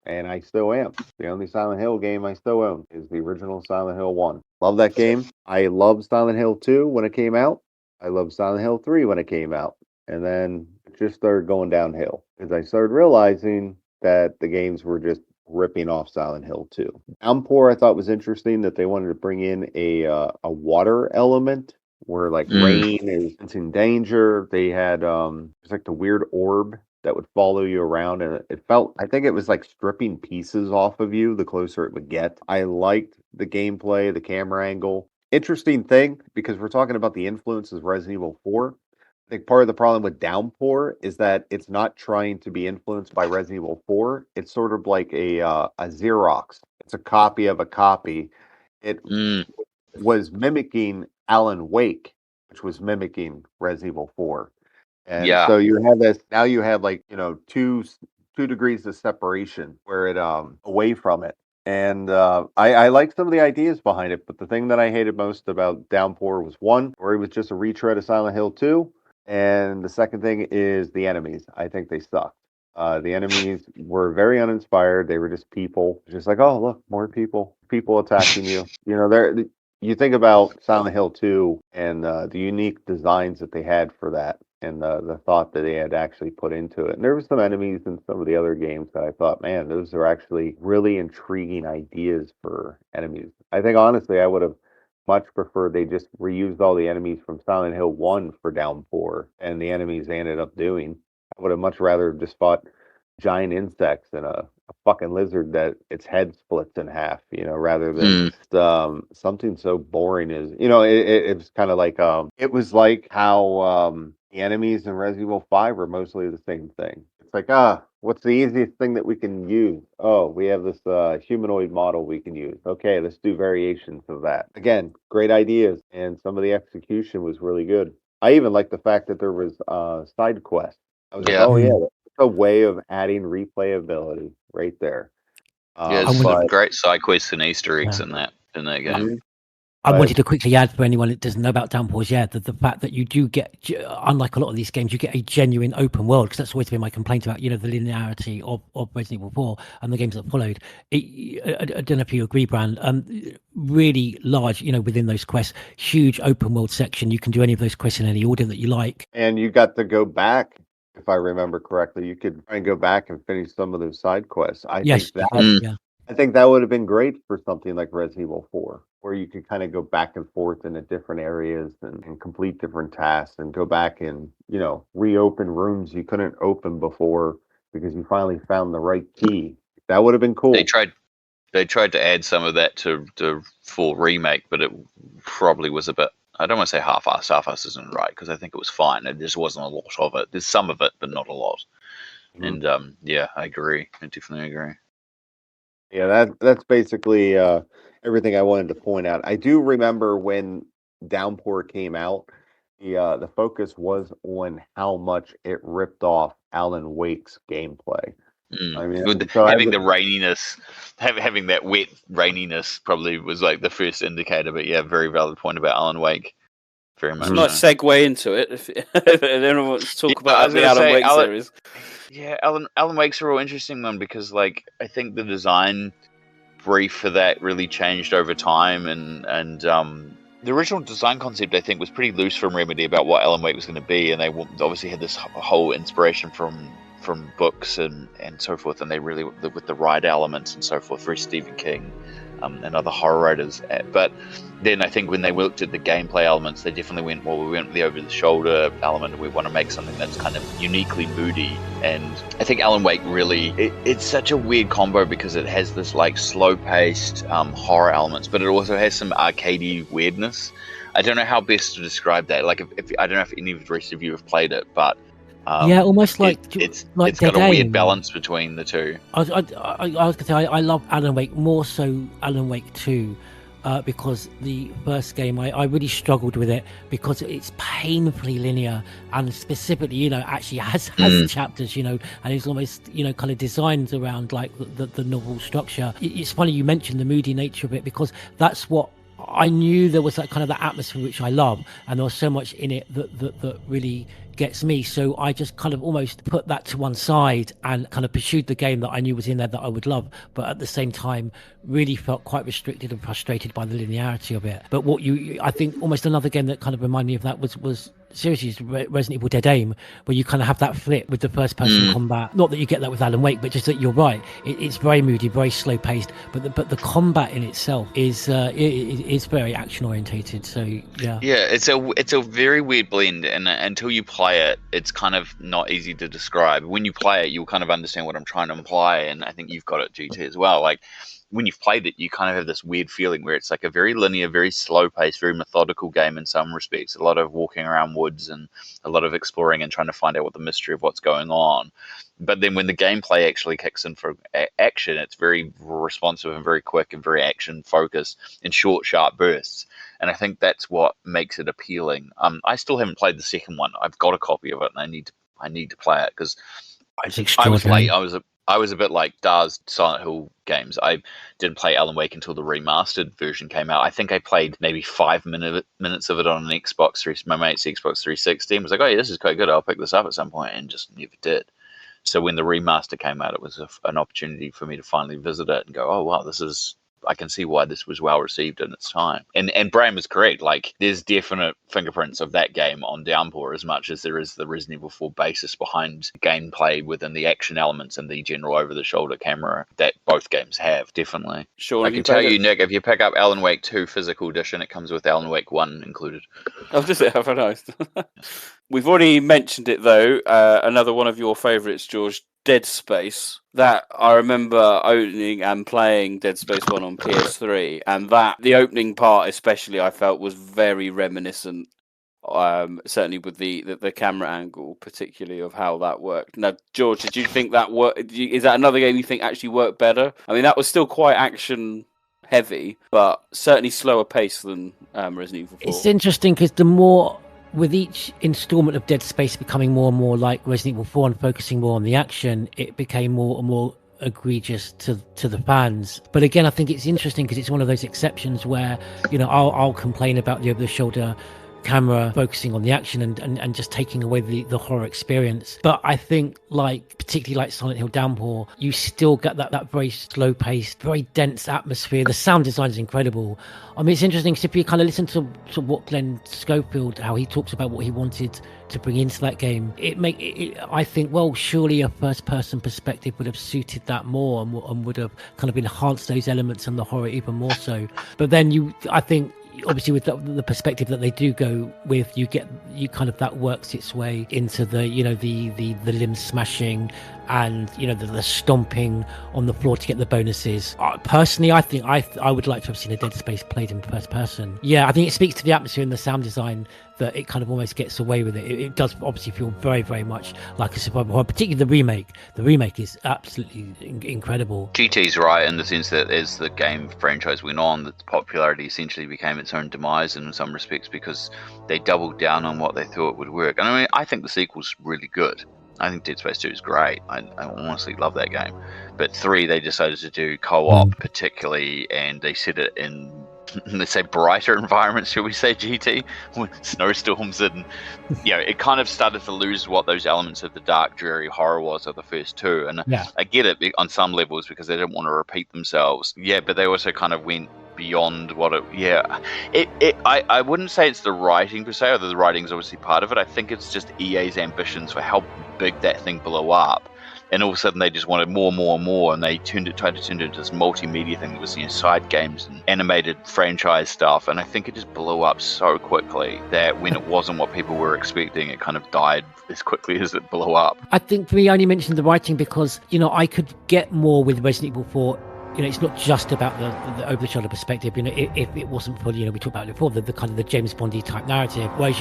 And I still am. The only Silent Hill game I still own is the original Silent Hill 1. Love that game. I loved Silent Hill 2 when it came out. I loved Silent Hill 3 when it came out. And then it just started going downhill because I started realizing that the games were just ripping off Silent Hill 2. Downpour I thought was interesting that they wanted to bring in a water element where like rain is in danger. They had it's like the weird orb that would follow you around, and I think it was like stripping pieces off of you the closer it would get. I liked the gameplay, the camera angle. Interesting thing, because we're talking about the influences of Resident Evil 4. I think part of the problem with Downpour is that it's not trying to be influenced by Resident Evil 4. It's sort of like a Xerox. It's a copy of a copy. It was mimicking Alan Wake, which was mimicking Resident Evil 4. And so you have this, now you have like, two degrees of separation where it away from it. And I like some of the ideas behind it, but the thing that I hated most about Downpour was one, where it was just a retread of Silent Hill 2. And the second thing is the enemies. I think they sucked. The enemies were very uninspired. They were just people, just like, oh, look, more people attacking you. You think about Silent Hill 2 and the unique designs that they had for that and the thought that they had actually put into it. And there were some enemies in some of the other games that I thought, man, those are actually really intriguing ideas for enemies. I think, honestly, I would have much preferred they just reused all the enemies from Silent Hill 1 for Downpour and the enemies they ended up doing. I would have much rather just fought giant insects and a fucking lizard that its head splits in half, rather than something so boring as, it was kind of like, it was like how the enemies in Resident Evil 5 were mostly the same thing. It's like, what's the easiest thing that we can use? Oh, we have this humanoid model we can use. Okay, let's do variations of that. Again, great ideas, and some of the execution was really good. I even like the fact that there was side quests. I was like, oh yeah, that's a way of adding replayability right there. There's some great side quests and Easter eggs in that game. I wanted to quickly add for anyone that doesn't know about Downpours, the fact that you do get, unlike a lot of these games, you get a genuine open world, because that's always been my complaint about, the linearity of Resident Evil 4 and the games that followed. I don't know if you agree, Brand, really large, within those quests, huge open world section. You can do any of those quests in any order that you like. And you got to go back, if I remember correctly, you could try and go back and finish some of those side quests. I think that would have been great for something like Resident Evil 4, where you could kind of go back and forth into different areas and complete different tasks and go back and, reopen rooms you couldn't open before because you finally found the right key. That would have been cool. They tried to add some of that to the full remake, but it probably was a bit, I don't want to say half-assed. Half-assed isn't right, because I think it was fine. There just wasn't a lot of it. There's some of it, but not a lot. And I agree. I definitely agree. Yeah, that's basically everything I wanted to point out. I do remember when Downpour came out, the focus was on how much it ripped off Alan Wake's gameplay. I mean, having the raininess, having that wet raininess probably was like the first indicator. But yeah, very valid point about Alan Wake. Very much. Nice segue into it. If anyone wants to talk about the Alan Wake series. Yeah, Alan Wake's a real interesting one because, like, I think the design brief for that really changed over time, and the original design concept I think was pretty loose from Remedy about what Alan Wake was going to be, and they obviously had this whole inspiration from books and so forth, and they really with the ride elements and so forth, very Stephen King and other horror writers. But then I think when they looked at the gameplay elements, they definitely went with the over-the-shoulder element, and we want to make something that's kind of uniquely moody. And I think Alan Wake really, it's such a weird combo because it has this like slow-paced horror elements, but it also has some arcadey weirdness. I don't know how best to describe that. Like, if I don't know if any of the rest of you have played it, but Yeah, almost like it's like got a Dead weird Aim. balance between the two. I was going to say I love Alan Wake, more so Alan Wake 2, because the first game I really struggled with it because it's painfully linear, and specifically, you know, actually has chapters, you know, and it's almost, you know, kind of designed around like the novel structure. It's funny you mentioned the moody nature of it, because that's what I knew there was, that kind of that atmosphere which I love, and there was so much in it that really gets me. So I just kind of almost put that to one side and kind of pursued the game that I knew was in there that I would love, but at the same time really felt quite restricted and frustrated by the linearity of it. But what I think almost another game that kind of reminded me of that was seriously Resident Evil Dead Aim, where you kind of have that flip with the first person combat. Not that you get that with Alan Wake, but just that you're right, it's very moody, very slow paced, but the combat in itself is very action orientated. So yeah, it's a very weird blend, and until you play it, it's kind of not easy to describe. When you play it, you'll kind of understand what I'm trying to imply, and I think you've got it, GT, as well. Like, when you've played it, you kind of have this weird feeling where it's like a very linear, very slow-paced, very methodical game in some respects. A lot of walking around woods and a lot of exploring and trying to find out what the mystery of what's going on. But then when the gameplay actually kicks in for action, it's very responsive and very quick and very action-focused in short, sharp bursts. And I think that's what makes it appealing. I still haven't played the second one. I've got a copy of it, and I need to play it because I was late. I was a bit like Dar's Silent Hill games. I didn't play Alan Wake until the remastered version came out. I think I played maybe 5 minutes of it on an Xbox, my mate's Xbox 360, and was like, oh yeah, this is quite good. I'll pick this up at some point, and just never did. So when the remaster came out, it was an opportunity for me to finally visit it and go, oh wow, I can see why this was well received in its time. And Bram was correct. Like, there's definite fingerprints of that game on Downpour, as much as there is the Resident Evil 4 basis behind gameplay within the action elements and the general over-the-shoulder camera that both games have, definitely. Sure. I can tell you, Nick, if you pick up Alan Wake 2 physical edition, it comes with Alan Wake 1 included. Oh, does it? How nice. We've already mentioned it, though. Another one of your favourites, George, Dead Space. That I remember owning and playing Dead Space 1 on PS3, and that the opening part especially I felt was very reminiscent, certainly with the camera angle, particularly of how that worked. Now, George, did you think that worked? Is that another game you think actually worked better? I mean, that was still quite action heavy, but certainly slower pace than Resident Evil 4. It's interesting because the more, with each installment of Dead Space becoming more and more like Resident Evil 4 and focusing more on the action, it became more and more egregious to the fans. But again, I think it's interesting because it's one of those exceptions where, you know, I'll complain about the over-the-shoulder camera focusing on the action and just taking away the horror experience. But I think, like, particularly like Silent Hill Downpour, you still get that very slow-paced, very dense atmosphere. The sound design is incredible. I mean, it's interesting because if you kind of listen to what Glenn Schofield, how he talks about what he wanted to bring into that game, I think, well, surely a first-person perspective would have suited that more and would have kind of enhanced those elements and the horror even more so. But then I think, obviously with the perspective that they do go with, you kind of, that works its way into the, you know, the limb smashing and, you know, the stomping on the floor to get the bonuses. Personally, I think I would like to have seen a Dead Space played in first person. Yeah, I think it speaks to the atmosphere and the sound design that it kind of almost gets away with it. It does obviously feel very, very much like a survival horror, particularly the remake. The remake is absolutely incredible. GT's right in the sense that as the game franchise went on, the popularity essentially became its own demise in some respects because they doubled down on what they thought would work. And I mean, I think the sequel's really good. I think Dead Space 2 is great. I honestly love that game. But 3, they decided to do co-op particularly, and they set it in, let's say, brighter environments, shall we say, GT, with snowstorms, and, you know, it kind of started to lose what those elements of the dark, dreary horror was of the first 2. And yeah, I get it on some levels because they didn't want to repeat themselves. Yeah, but they also kind of went beyond what I wouldn't say it's the writing per se, although the writing is obviously part of it. I think it's just EA's ambitions for how big that thing blew up, and all of a sudden they just wanted more, and they tried to turn it into this multimedia thing that was, you know, side games and animated franchise stuff, and I think it just blew up so quickly that when it wasn't what people were expecting, it kind of died as quickly as it blew up. I think for me, I only mentioned the writing because, you know, I could get more with Resident Evil 4 it's not just about the over the shoulder perspective. If it wasn't for, we talked about it before, the kind of the James Bondy type narrative, whereas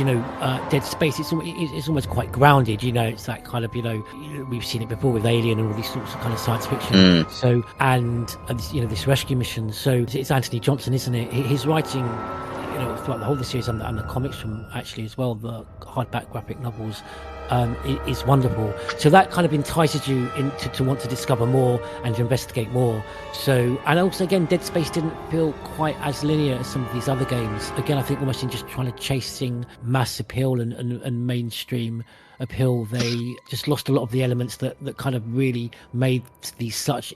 Dead Space, it's almost quite grounded. It's that kind of we've seen it before with Alien and all these sorts of kind of science fiction. So and this rescue mission. So it's Anthony Johnson, isn't it? His writing, throughout the whole of the series and the comics from actually as well, the hardback graphic novels, is wonderful. So that kind of entices you to want to discover more and to investigate more. So, and also again, Dead Space didn't feel quite as linear as some of these other games. Again, I think almost in just trying to chasing mass appeal and mainstream appeal, they just lost a lot of the elements that kind of really made these such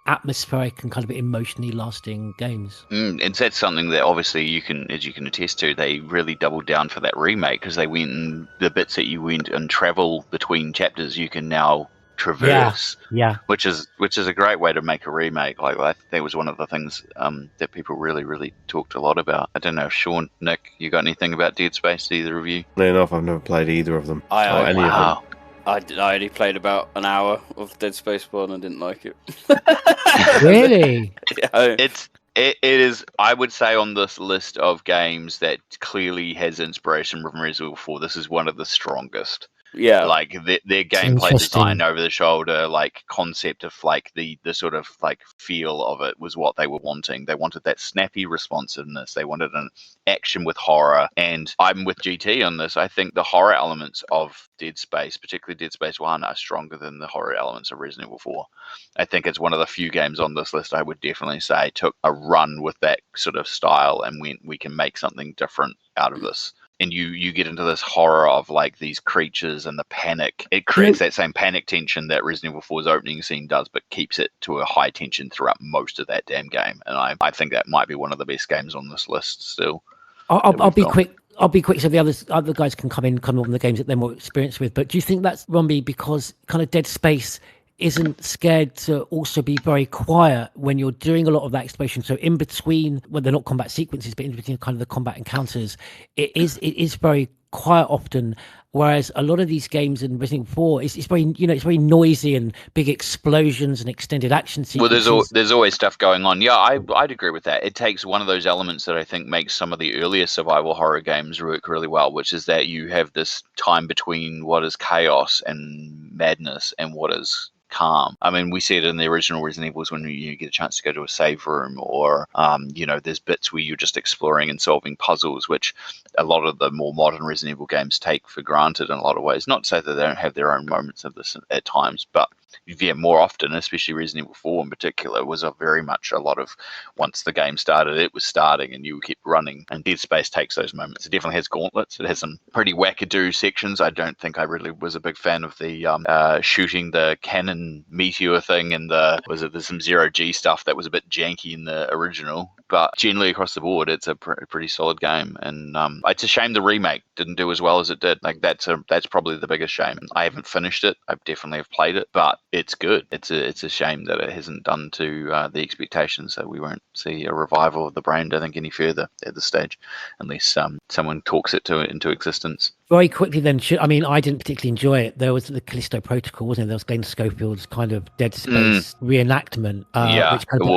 atmospheric and kind of emotionally lasting games. And that's something that obviously you can attest to. They really doubled down for that remake, because they went in the bits that you went and travel between chapters, you can now traverse. Yeah. Which is a great way to make a remake. Like, I think that was one of the things that people really, really talked a lot about. I don't know if Sean, Nick, you got anything about Dead Space, either of you? Funny enough, I've never played either of them. Any of them. I only played about an hour of Dead Space 1 and didn't like it. Really? Yeah. It is, I would say, on this list of games that clearly has inspiration from Resident Evil 4, this is one of the strongest. Yeah, like their gameplay design, over the shoulder, like concept of like the sort of like feel of it was what they were wanting. They wanted that snappy responsiveness. They wanted an action with horror, and I'm with GT on this. I think the horror elements of Dead Space, particularly Dead Space 1, are stronger than the horror elements of Resident Evil 4. I think it's one of the few games on this list I would definitely say took a run with that sort of style and went, we can make something different out of this. And you get into this horror of like these creatures and the panic. It creates that same panic tension that Resident Evil 4's opening scene does, but keeps it to a high tension throughout most of that damn game. And I think that might be one of the best games on this list still. I'll be quick. I'll be quick so the other guys can come on the games that they're more experienced with. But do you think that's, Rombie, because kind of Dead Space isn't scared to also be very quiet when you're doing a lot of that exploration? So in between, well, they're not combat sequences, but in between kind of the combat encounters, it is very quiet often. Whereas a lot of these games in Resident Evil 4, it's very, it's very noisy and big explosions and extended action sequences. Well, there's always stuff going on. Yeah, I'd agree with that. It takes one of those elements that I think makes some of the earlier survival horror games work really well, which is that you have this time between what is chaos and madness and what is calm. I mean, we see it in the original Resident Evils when you get a chance to go to a save room, or there's bits where you're just exploring and solving puzzles, which a lot of the more modern Resident Evil games take for granted in a lot of ways. Not to say that they don't have their own moments of this at times, but yeah, more often, especially Resident Evil 4 in particular, was very much a lot of, once the game started, it was starting and you kept running. And Dead Space takes those moments. It definitely has gauntlets. It has some pretty wackadoo sections. I don't think I really was a big fan of the shooting the cannon meteor thing, and there's some zero-G stuff that was a bit janky in the original. But generally across the board, it's a pretty solid game. And it's a shame the remake didn't do as well as it did. Like that's probably the biggest shame. I haven't finished it. I definitely have played it, but it's good. It's a shame that it hasn't done to the expectations, that we won't see a revival of the brand, I think, any further at this stage, unless someone talks it into existence. Very quickly then, I didn't particularly enjoy it. There was the Callisto Protocol, wasn't there? There was Glenn Schofield's kind of Dead Space reenactment. Which kind of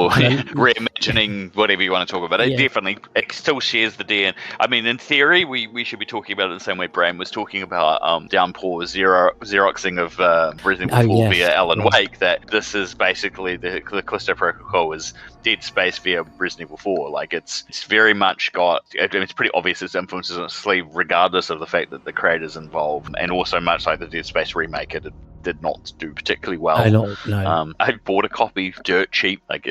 reimagining whatever you want to talk about. It still shares the DNA. I mean, in theory, we should be talking about it the same way Bram was talking about Downpour Xeroxing of Resident Evil 4 via Alan Wake, that this is basically the Callisto Protocol is Dead Space via Resident Evil 4. Like, it's very much got, it's pretty obvious its influences on its sleeve, regardless of the fact that the creators involved, and also much like the Dead Space remake, it did not do particularly well. No. I bought a copy dirt cheap. Like,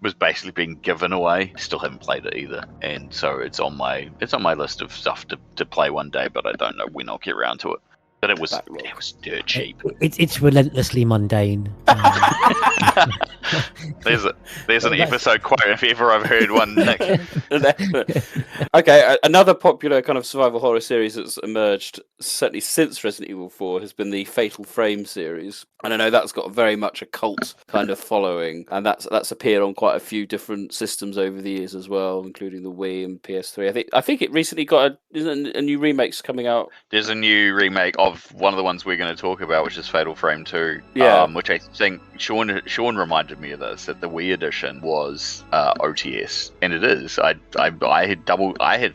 was basically being given away. Still haven't played it either, and so it's on my list of stuff to play one day, but I don't know when I'll get around to it. But it was dirt cheap. It's relentlessly mundane. There's an episode quote if ever I've heard one, Nick. Okay, another popular kind of survival horror series that's emerged certainly since Resident Evil 4 has been the Fatal Frame series. And I know that's got very much a cult kind of following, and that's appeared on quite a few different systems over the years as well, including the Wii and PS3. I think it recently got a new remake's coming out. There's a new remake of one of the ones we're going to talk about, which is Fatal Frame 2. Yeah. Which I think Sean reminded me of this, that the Wii edition was OTS, and it is. I had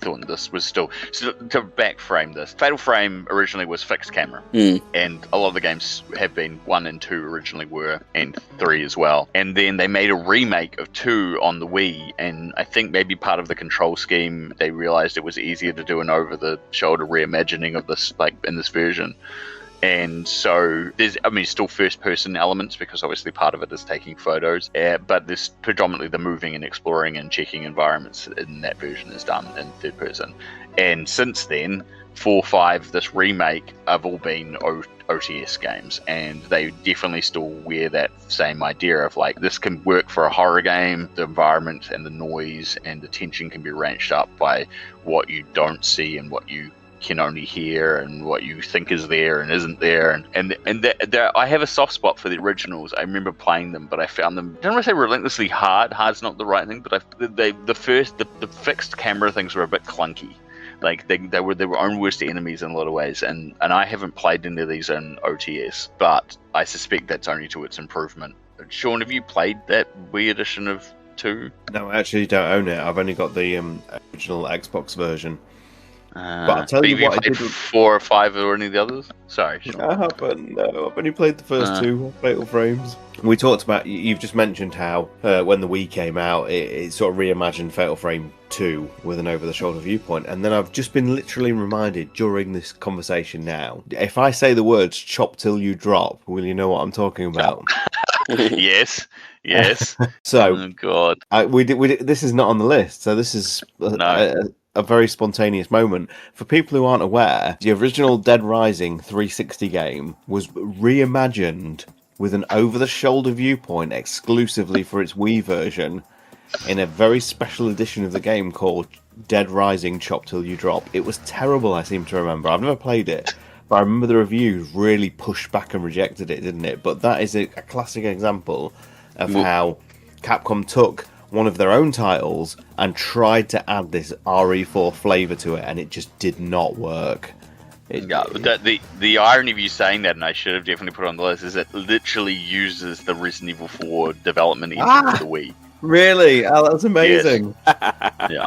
thought this was still, so to back frame this, Fatal Frame originally was fixed camera, and a lot of the games have been 1 and 2 originally were, and 3 as well. And then they made a remake of 2 on the Wii, and I think maybe part of the control scheme, they realized it was easier to do an over-the-shoulder reimagining of this, like in this version. And so there's, still first-person elements because obviously part of it is taking photos, but there's predominantly the moving and exploring and checking environments in that version is done in third person. And since then, 4, 5, this remake have all been OTS games, and they definitely still wear that same idea of like, this can work for a horror game. The environment and the noise and the tension can be ranched up by what you don't see and what you can only hear and what you think is there and isn't there, and I have a soft spot for the originals. I remember playing them, but I found them, I don't want to say relentlessly hard. Hard's not the right thing, but the fixed camera things were a bit clunky. Like they were their own worst enemies in a lot of ways, and I haven't played any of these in OTS, but I suspect that's only to its improvement. Sean, have you played that Wii edition of 2? No, I actually don't own it. I've only got the original Xbox version. But I'll tell you what, I did 4 or 5 or any of the others. Sorry, Sean. I haven't. No, I've only played the first 2 Fatal Frames. We talked about, you've just mentioned how when the Wii came out, it sort of reimagined Fatal Frame 2 with an over-the-shoulder viewpoint, and then I've just been literally reminded during this conversation now, if I say the words "chop till you drop," will you know what I'm talking about? Yes. So, oh God, we did. This is not on the list, so this is a very spontaneous moment. For people who aren't aware, the original Dead Rising 360 game was reimagined with an over-the-shoulder viewpoint exclusively for its Wii version in a very special edition of the game called Dead Rising Chop Till You Drop. It was terrible, I seem to remember. I've never played it, but I remember the reviews really pushed back and rejected it, didn't it? But that is a classic example of how Capcom took one of their own titles and tried to add this RE4 flavour to it, and it just did not work. The irony of you saying that, and I should have definitely put it on the list, is it literally uses the Resident Evil 4 development engine for the Wii. Really? Oh, that's amazing. Yes. Yeah.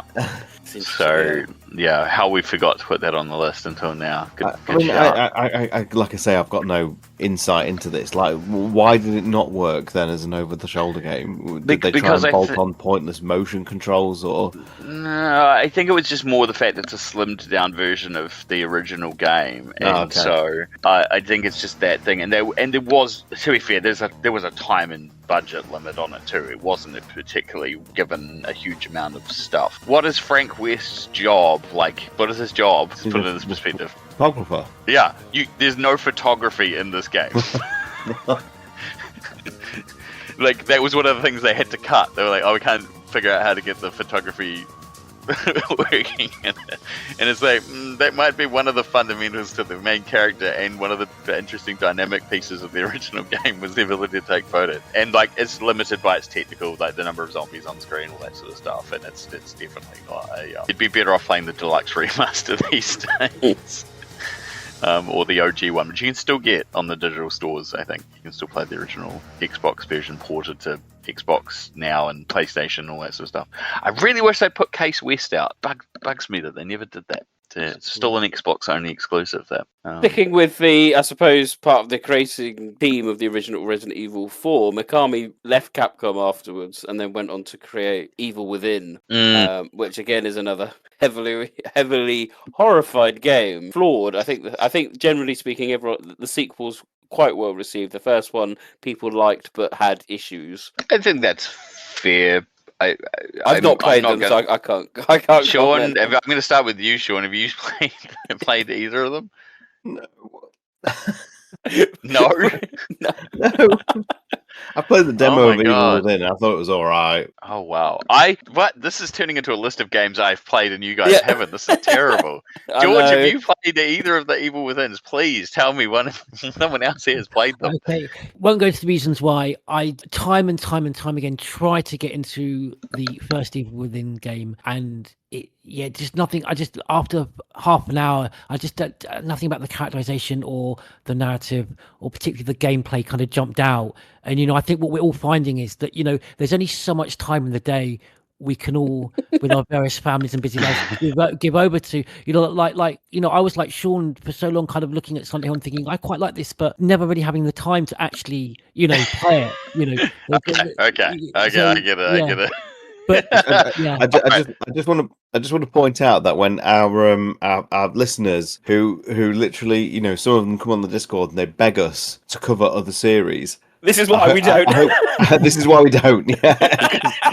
So, yeah, how we forgot to put that on the list until now. I like I say, I've got no insight into this. Like, why did it not work then as an over-the-shoulder game? Did they try and bolt on pointless motion controls, or? No, I think it was just more the fact that it's a slimmed-down version of the original game, and so I think it's just that thing. And there was, to be fair, there was a time and budget limit on it too. It wasn't particularly given a huge amount of stuff. What is Frank West's job? Like, what is his job? To put it in this perspective. Photographer. Yeah, there's no photography in this game. Like, that was one of the things they had to cut. They were like, we can't figure out how to get the photography working in it. And it's like, that might be one of the fundamentals to the main character, and one of the interesting dynamic pieces of the original game was the ability to take photos. And like, it's limited by its technical, like the number of zombies on screen, all that sort of stuff. And it's definitely not you'd be better off playing the deluxe remaster these days. Or the OG one, which you can still get on the digital stores. I think you can still play the original Xbox version ported to Xbox Now and PlayStation and all that sort of stuff. I really wish they put Case West out. Bugs me that they never did that. It's still an Xbox only exclusive. That sticking with the, I suppose, part of the creating team of the original Resident Evil 4, Mikami left Capcom afterwards and then went on to create Evil Within, which again is another heavily horrified game. Flawed, I think generally speaking, the sequels quite well received. The first one people liked but had issues. I think that's fair. I've not played them, so I can't. Sean, I'm going to start with you, Sean. Have you played either of them? No. No. I played the demo of Evil Within. I thought it was all right. Oh wow! This is turning into a list of games I've played and you guys haven't. This is terrible. George, have you played either of the Evil Withins? Please tell me someone else here has played them. Okay, won't go into the reasons why. I time and time again try to get into the first Evil Within game, and just nothing. I just after half an hour, I just nothing about the characterization or the narrative or particularly the gameplay kind of jumped out. And I think what we're all finding is that there's only so much time in the day we can all, with our various families and busy lives, give over to. I was like Sean for so long, kind of looking at Silent Hill and thinking I quite like this, but never really having the time to actually play it. Okay, I get it. But I just want to point out that when our listeners who literally some of them come on the Discord and they beg us to cover other series. This is why we don't. This is why we don't. Yeah.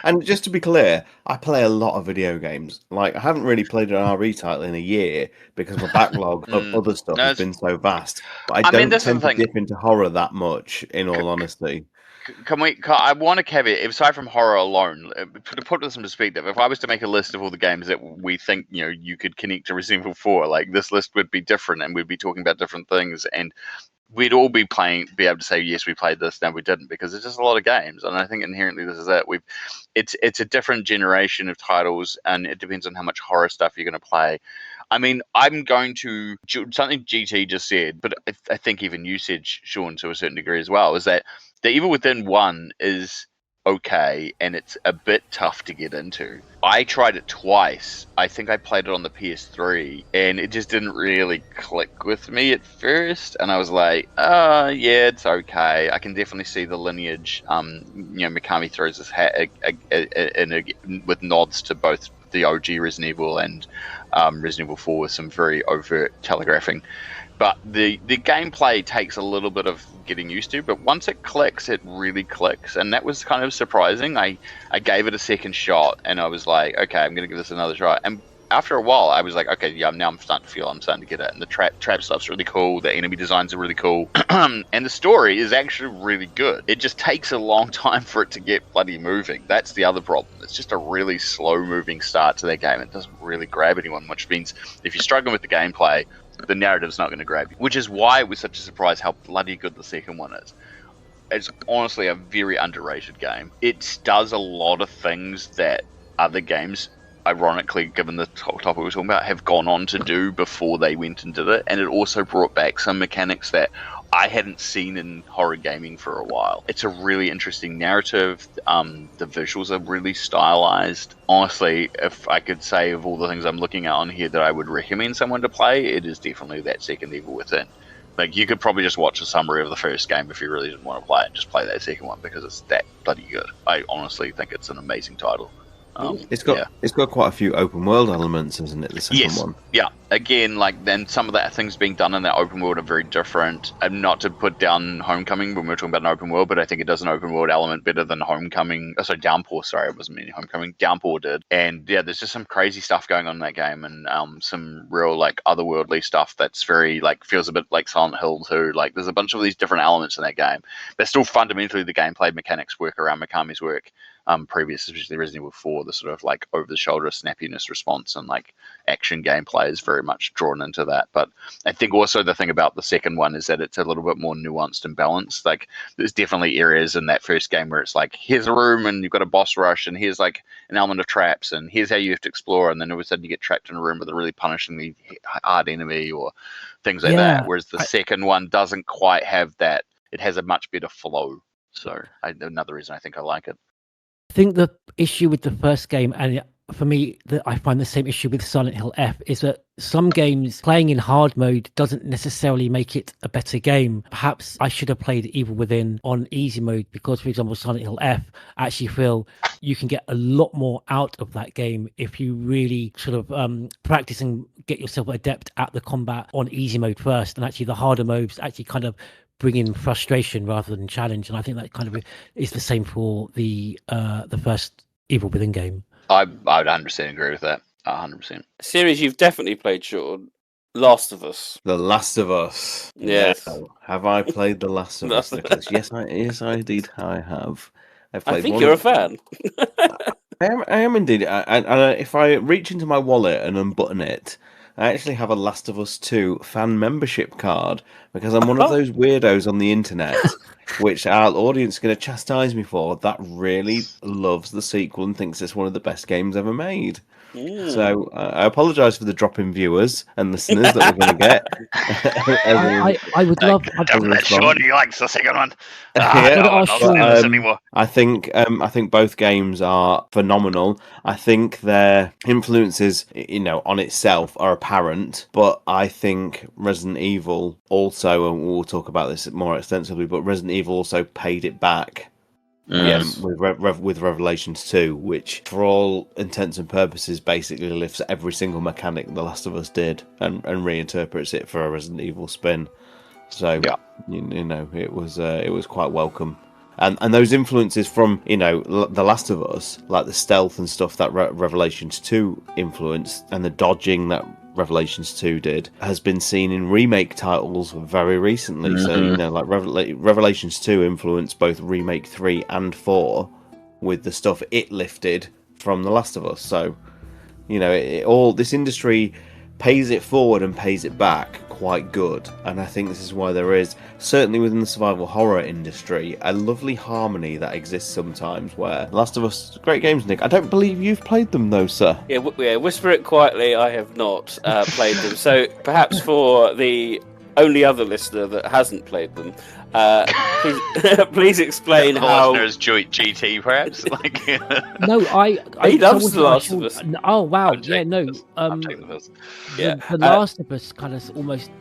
And just to be clear, I play a lot of video games. Like I haven't really played an RE title in a year because my backlog of other stuff has been so vast. But I don't tend to dip into horror that much, in all honesty. I want to caveat, aside from horror alone, to put this in perspective, if I was to make a list of all the games that we think you could connect to Resident Evil 4, like this list would be different and we'd be talking about different things, and we'd all be able to say yes, we played this, no we didn't, because it's just a lot of games. And I think inherently this is it. It's a different generation of titles, and it depends on how much horror stuff you're going to play. I mean, I'm going to something GT just said, but I think even you said, Sean, to a certain degree as well, is that the Evil Within 1 is okay, and it's a bit tough to get into. I tried it twice. I think I played it on the PS3, and it just didn't really click with me at first. And I was like, yeah, it's okay. I can definitely see the lineage. Mikami throws his hat with nods to both the OG Resident Evil and Resident Evil 4 with some very overt telegraphing. But the gameplay takes a little bit of getting used to, but once it clicks, it really clicks. And that was kind of surprising. I gave it a second shot, and I was like, okay, I'm going to give this another try. And after a while, I was like, okay, yeah, now I'm starting to get it. And the trap stuff's really cool. The enemy designs are really cool. And the story is actually really good. It just takes a long time for it to get bloody moving. That's the other problem. It's just a really slow-moving start to that game. It doesn't really grab anyone, which means if you're struggling with the gameplay, the narrative's not going to grab you, which is why it was such a surprise how bloody good the second one is. It's honestly a very underrated game. It does a lot of things that other games, ironically, given the topic we're talking about, have gone on to do before they went and did it. And it also brought back some mechanics that I hadn't seen in horror gaming for a while. It's a really interesting narrative. The visuals are really stylized. Honestly, if I could say of all the things I'm looking at on here that I would recommend someone to play, it is definitely that second Evil Within. Like, you could probably just watch a summary of the first game if you really didn't want to play it, and just play that second one because it's that bloody good. I honestly think it's an amazing title. It's got quite a few open world elements, isn't it? The second one. Yeah. Again, then some of that things being done in that open world are very different. And not to put down Homecoming when we're talking about an open world, but I think it does an open world element better than Homecoming. Oh, sorry, Downpour. Sorry, it wasn't meaning Homecoming. Downpour did. And yeah, there's just some crazy stuff going on in that game, and some real otherworldly stuff that's very feels a bit like Silent Hill too. There's a bunch of these different elements in that game. But still, fundamentally, the gameplay mechanics work around Mikami's work. Previous, especially Resident Evil 4, the sort of over-the-shoulder snappiness response and action gameplay is very much drawn into that. But I think also the thing about the second one is that it's a little bit more nuanced and balanced. There's definitely areas in that first game where it's here's a room and you've got a boss rush, and here's an element of traps, and here's how you have to explore, and then all of a sudden you get trapped in a room with a really punishingly hard enemy or things like that. Whereas the second one doesn't quite have that. It has a much better flow. So another reason I think I like it. I think the issue with the first game, and for me, I find the same issue with Silent Hill F, is that some games playing in hard mode doesn't necessarily make it a better game. Perhaps I should have played Evil Within on easy mode because, for example, Silent Hill F, I actually feel you can get a lot more out of that game if you really sort of practice and get yourself adept at the combat on easy mode first, and actually the harder modes actually kind of bring in frustration rather than challenge. And I think that kind of is the same for the first Evil Within game. I would 100% agree with that. 100%. Series you've definitely played, Sean. Last of Us. The Last of Us. Yes. No. Have I played The Last of Us, Nicholas? Yes, indeed, I have. I think you're a fan. I am indeed. And if I reach into my wallet and unbutton it, I actually have a Last of Us 2 fan membership card because I'm one of those weirdos on the internet, which our audience is going to chastise me for, that really loves the sequel and thinks it's one of the best games ever made. So I apologise for the drop in viewers and listeners that we're going to get. I would love. Don't let Sean, he likes the second one. I think both games are phenomenal. I think their influences, on itself are apparent, but I think Resident Evil also, and we'll talk about this more extensively, but Resident Evil also paid it back. With Revelations 2, which for all intents and purposes basically lifts every single mechanic The Last of Us did and reinterprets it for a Resident Evil spin. So it was quite welcome. And those influences from The Last of Us, like the stealth and stuff that Revelations 2 influenced, and the dodging that Revelations 2 did, has been seen in remake titles very recently. So Revelations 2 influenced both remake 3 and 4 with the stuff it lifted from The Last of Us. So this industry pays it forward and pays it back quite good, and I think this is why there is, certainly within the survival horror industry, a lovely harmony that exists sometimes where Last of Us, great games, Nick. I don't believe you've played them though, sir. Yeah, whisper it quietly, I have not played them, so perhaps for the only other listener that hasn't played them, please explain how... Listeners GT, perhaps? No, he loves The Last of Us. Oh, wow, yeah, no. The Last of Us kind of almost...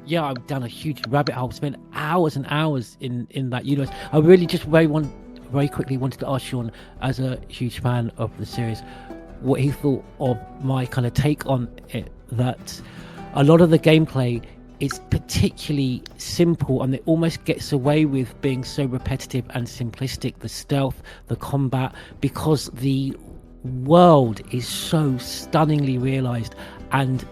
Yeah, I've done a huge rabbit hole, spent hours and hours in that universe. I really just very quickly wanted to ask Sean, as a huge fan of the series, what he thought of my kind of take on it, that a lot of the gameplay is particularly simple and it almost gets away with being so repetitive and simplistic, the stealth, the combat, because the world is so stunningly realized,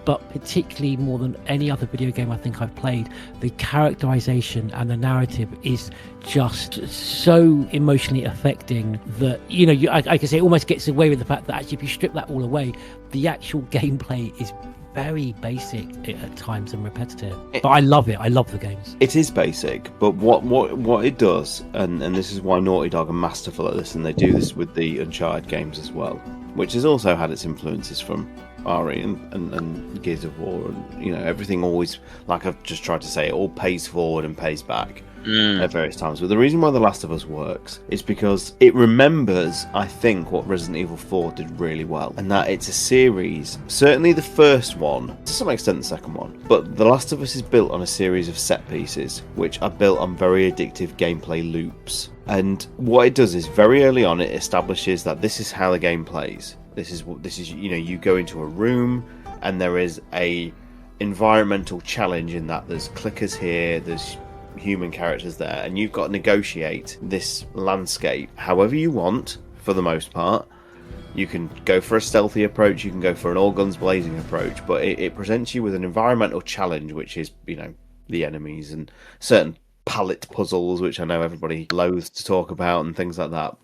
but particularly more than any other video game I think I've played, the characterization and the narrative is just so emotionally affecting that I can say it almost gets away with the fact that actually if you strip that all away, the actual gameplay is very basic at times and repetitive, but I love it. I love the games. It is basic, but what it does, and this is why Naughty Dog are masterful at this, and they do this with the Uncharted games as well, which has also had its influences from RE and Gears of War, and everything always, like I've just tried to say, it all pays forward and pays back at various times. But the reason why The Last of Us works is because it remembers, I think, what Resident Evil 4 did really well, and that it's a series, certainly the first one, to some extent the second one, but The Last of Us is built on a series of set pieces which are built on very addictive gameplay loops. And what it does is, very early on, it establishes that this is how the game plays. This is you go into a room and there is a environmental challenge in that there's clickers here, there's human characters there, and you've got to negotiate this landscape however you want. For the most part, you can go for a stealthy approach, you can go for an all guns blazing approach, but it presents you with an environmental challenge, which is the enemies and certain palette puzzles, which I know everybody loathes to talk about, and things like that.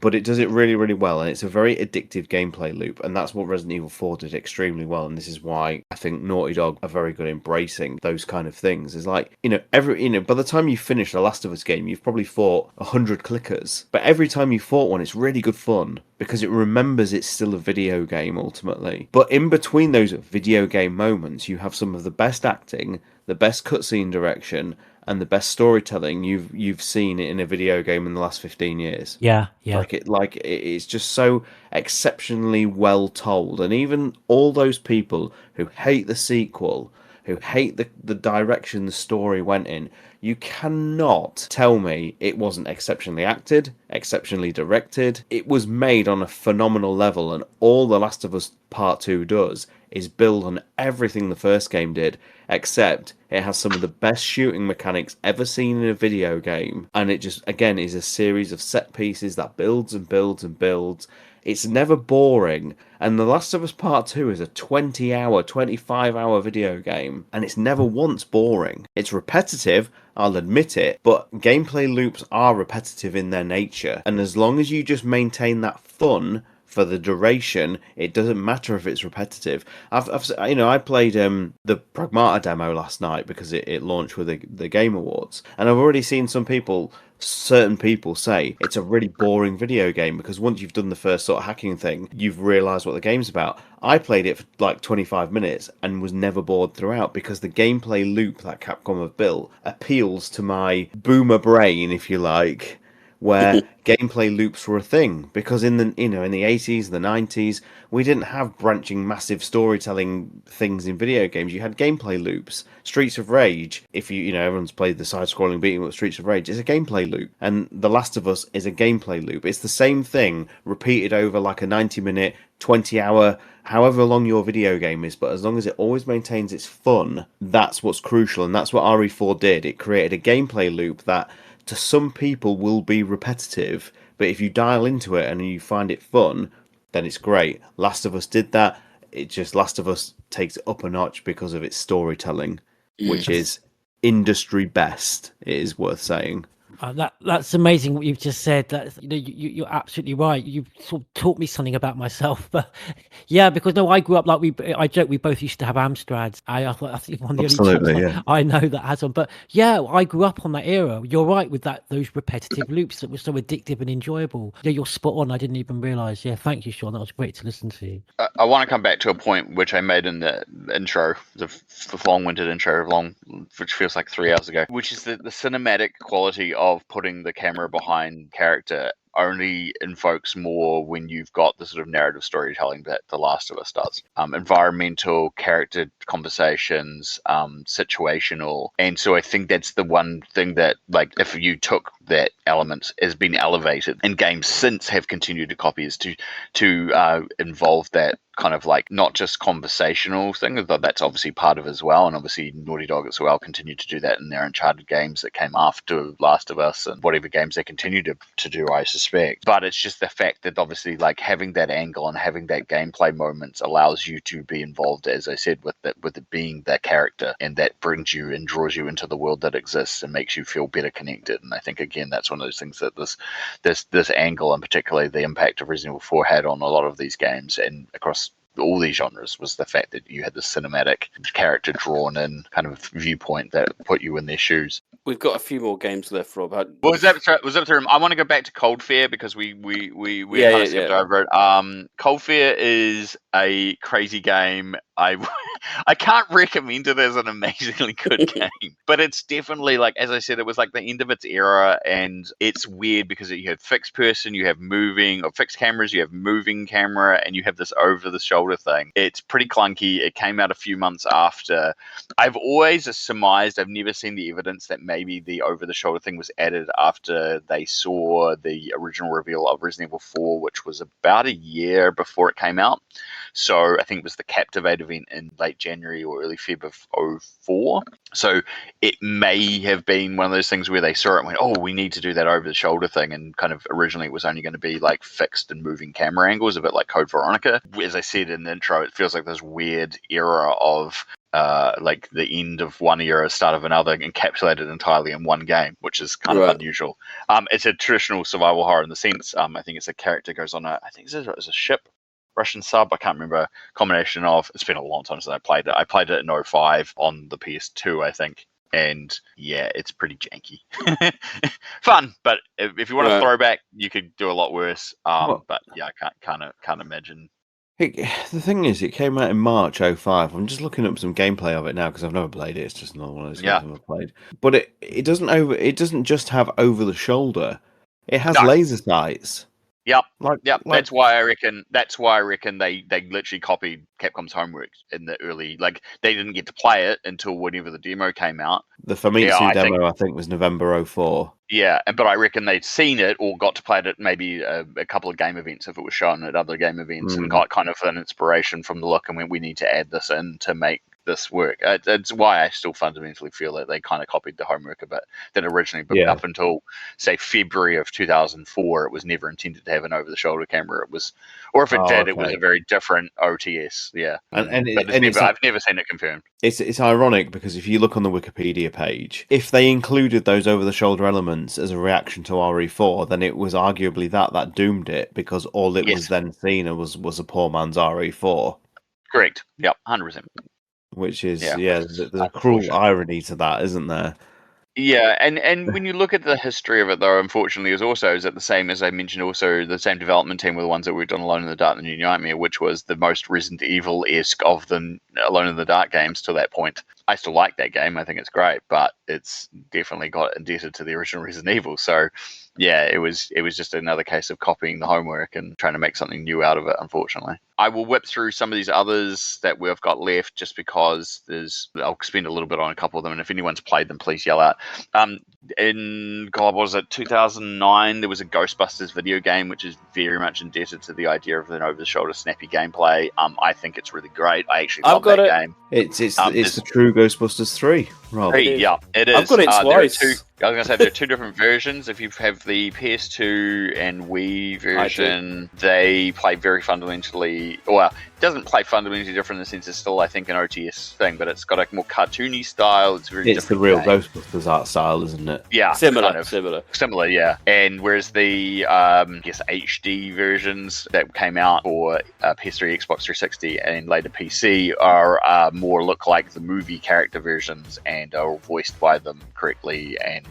But it does it really, really well, and it's a very addictive gameplay loop, and that's what Resident Evil 4 did extremely well, and this is why I think Naughty Dog are very good at embracing those kind of things. It's like, by the time you finish the Last of Us game, you've probably fought 100 clickers, but every time you fought one, it's really good fun, because it remembers it's still a video game, ultimately. But in between those video game moments, you have some of the best acting, the best cutscene direction, and the best storytelling you've seen in a video game in the last 15 years. Yeah. It's just so exceptionally well told, and even all those people who hate the sequel, who hate the direction the story went in, you cannot tell me it wasn't exceptionally acted, exceptionally directed. It was made on a phenomenal level, and all The Last of Us Part 2 does is build on everything the first game did, except it has some of the best shooting mechanics ever seen in a video game, and it just, again, is a series of set pieces that builds and builds and builds. It's never boring, and The Last of Us Part 2 is a 20-hour, 25-hour video game, and it's never once boring. It's repetitive, I'll admit it, but gameplay loops are repetitive in their nature, and as long as you just maintain that fun for the duration, it doesn't matter if it's repetitive. I played the Pragmata demo last night because it launched with the Game Awards, and I've already seen certain people say it's a really boring video game because once you've done the first sort of hacking thing, you've realised what the game's about. I played it for like 25 minutes and was never bored throughout because the gameplay loop that Capcom have built appeals to my boomer brain, if you like, where gameplay loops were a thing. Because in the 80s, the 90s, we didn't have branching massive storytelling things in video games. You had gameplay loops. Streets of Rage, if everyone's played the side-scrolling beating up Streets of Rage, is a gameplay loop. And The Last of Us is a gameplay loop. It's the same thing repeated over like a 90-minute, 20-hour, however long your video game is, but as long as it always maintains its fun, that's what's crucial. And that's what RE4 did. It created a gameplay loop that to some people will be repetitive, but if you dial into it and you find it fun, then it's great. Last of Us did that. Last of Us takes it up a notch because of its storytelling, which is industry best. It is worth saying. That's amazing what you've just said. That you're absolutely right. You've sort of taught me something about myself. But yeah, because I grew up I joke we both used to have Amstrads. I think one of the Absolutely, only yeah. I know that has one. But yeah, I grew up on that era. You're right with those repetitive loops that were so addictive and enjoyable. Yeah, you're spot on. I didn't even realise. Yeah, thank you, Sean. That was great to listen to you. I want to come back to a point which I made in the intro, the long-winded intro, which feels like 3 hours ago, which is the cinematic quality of putting the camera behind character only invokes more when you've got the sort of narrative storytelling that The Last of Us does. Environmental, character conversations, situational. And so I think that's the one thing that, like, if you took that element has been elevated, and games since have continued to copy, is to involve that kind of like not just conversational thing, though that's obviously part of it as well, and obviously Naughty Dog as well continued to do that in their Uncharted games that came after Last of Us and whatever games they continue to do, I suspect. But it's just the fact that obviously like having that angle and having that gameplay moments allows you to be involved, as I said, with it being that character, and that brings you and draws you into the world that exists and makes you feel better connected. And I think again that's one of those things that this angle, and particularly the impact of Resident Evil 4 had on a lot of these games and across all these genres, was the fact that you had the cinematic character drawn in kind of viewpoint that put you in their shoes. We've got a few more games left, Rob. Was that I want to go back to Cold Fear because we skipped over it. Cold Fear is a crazy game. I can't recommend it as an amazingly good game, but it's definitely, like, as I said, it was like the end of its era, and it's weird because you have fixed person, you have moving or fixed cameras, you have moving camera, and you have this over the shoulder thing. It's pretty clunky. It came out a few months after. I've always surmised, I've never seen the evidence that maybe the over the shoulder thing was added after they saw the original reveal of Resident Evil 4, which was about a year before it came out. So I think it was the Captivate event in late January or early Feb of 04. So it may have been one of those things where they saw it and went, oh, we need to do that over the shoulder thing. And kind of originally it was only going to be like fixed and moving camera angles, a bit like Code Veronica. As I said in the intro, it feels like this weird era of like the end of one era, start of another, encapsulated entirely in one game, which is kind of unusual. It's a traditional survival horror in the sense, I think it's a character goes on I think it's a ship, Russian sub, I can't remember, combination of, it's been a long time since I played it. I played it in 05 on the PS2, I think. And yeah, it's pretty janky. Fun, but if you want a throwback, you could do a lot worse. But yeah, I can't imagine. The thing is, it came out in March 05. I'm just looking up some gameplay of it now because I've never played it. It's just not one of those games I've never played. But it doesn't just have over the shoulder. It has laser sights. Yep. That's why I reckon they literally copied Capcom's homework in the early, like, they didn't get to play it until whenever the demo came out. The Famitsu demo, I think, was November 04. Yeah, but I reckon they'd seen it or got to play it at maybe a couple of game events if it was shown at other game events, and got kind of an inspiration from the look and went, we need to add this in to make this work. It's why I still fundamentally feel that they kind of copied the homework a bit. That originally, but up until say February of 2004, it was never intended to have an over-the-shoulder camera. It was, or if it did, it was a very different OTS. Yeah, but I've never seen it confirmed. It's ironic because if you look on the Wikipedia page, if they included those over-the-shoulder elements as a reaction to RE4, then it was arguably that doomed it, because all it was then seen was a poor man's RE4. Correct. Yep, 100%. Which is there's a cruel irony to that, isn't there? Yeah, and when you look at the history of it, though, unfortunately, is it the same as I mentioned? Also, the same development team were the ones that worked on Alone in the Dark and New Nightmare, which was the most Resident Evil-esque of the Alone in the Dark games to that point. I still like that game. I think it's great, but it's definitely got indebted to the original Resident Evil. So, yeah, it was just another case of copying the homework and trying to make something new out of it, unfortunately. I will whip through some of these others that we've got left just because I'll spend a little bit on a couple of them, and if anyone's played them, please yell out. In, God, what was it, 2009, there was a Ghostbusters video game, which is very much indebted to the idea of an over-the-shoulder snappy gameplay. I think it's really great. I actually love that game. It's the true Ghostbusters 3, Rob. Yeah, it is. I've got it twice. I was going to say there are two different versions. If you have the PS2 and Wii version, they play very fundamentally. Well, it doesn't play fundamentally different in the sense it's still, I think, an OTS thing, but it's got a more cartoony style. It's very different. It's the real game. Ghostbusters art style, isn't it? Yeah, similar, yeah. And whereas the HD versions that came out for PS3, Xbox 360, and later PC are more look like the movie character versions and are voiced by them correctly and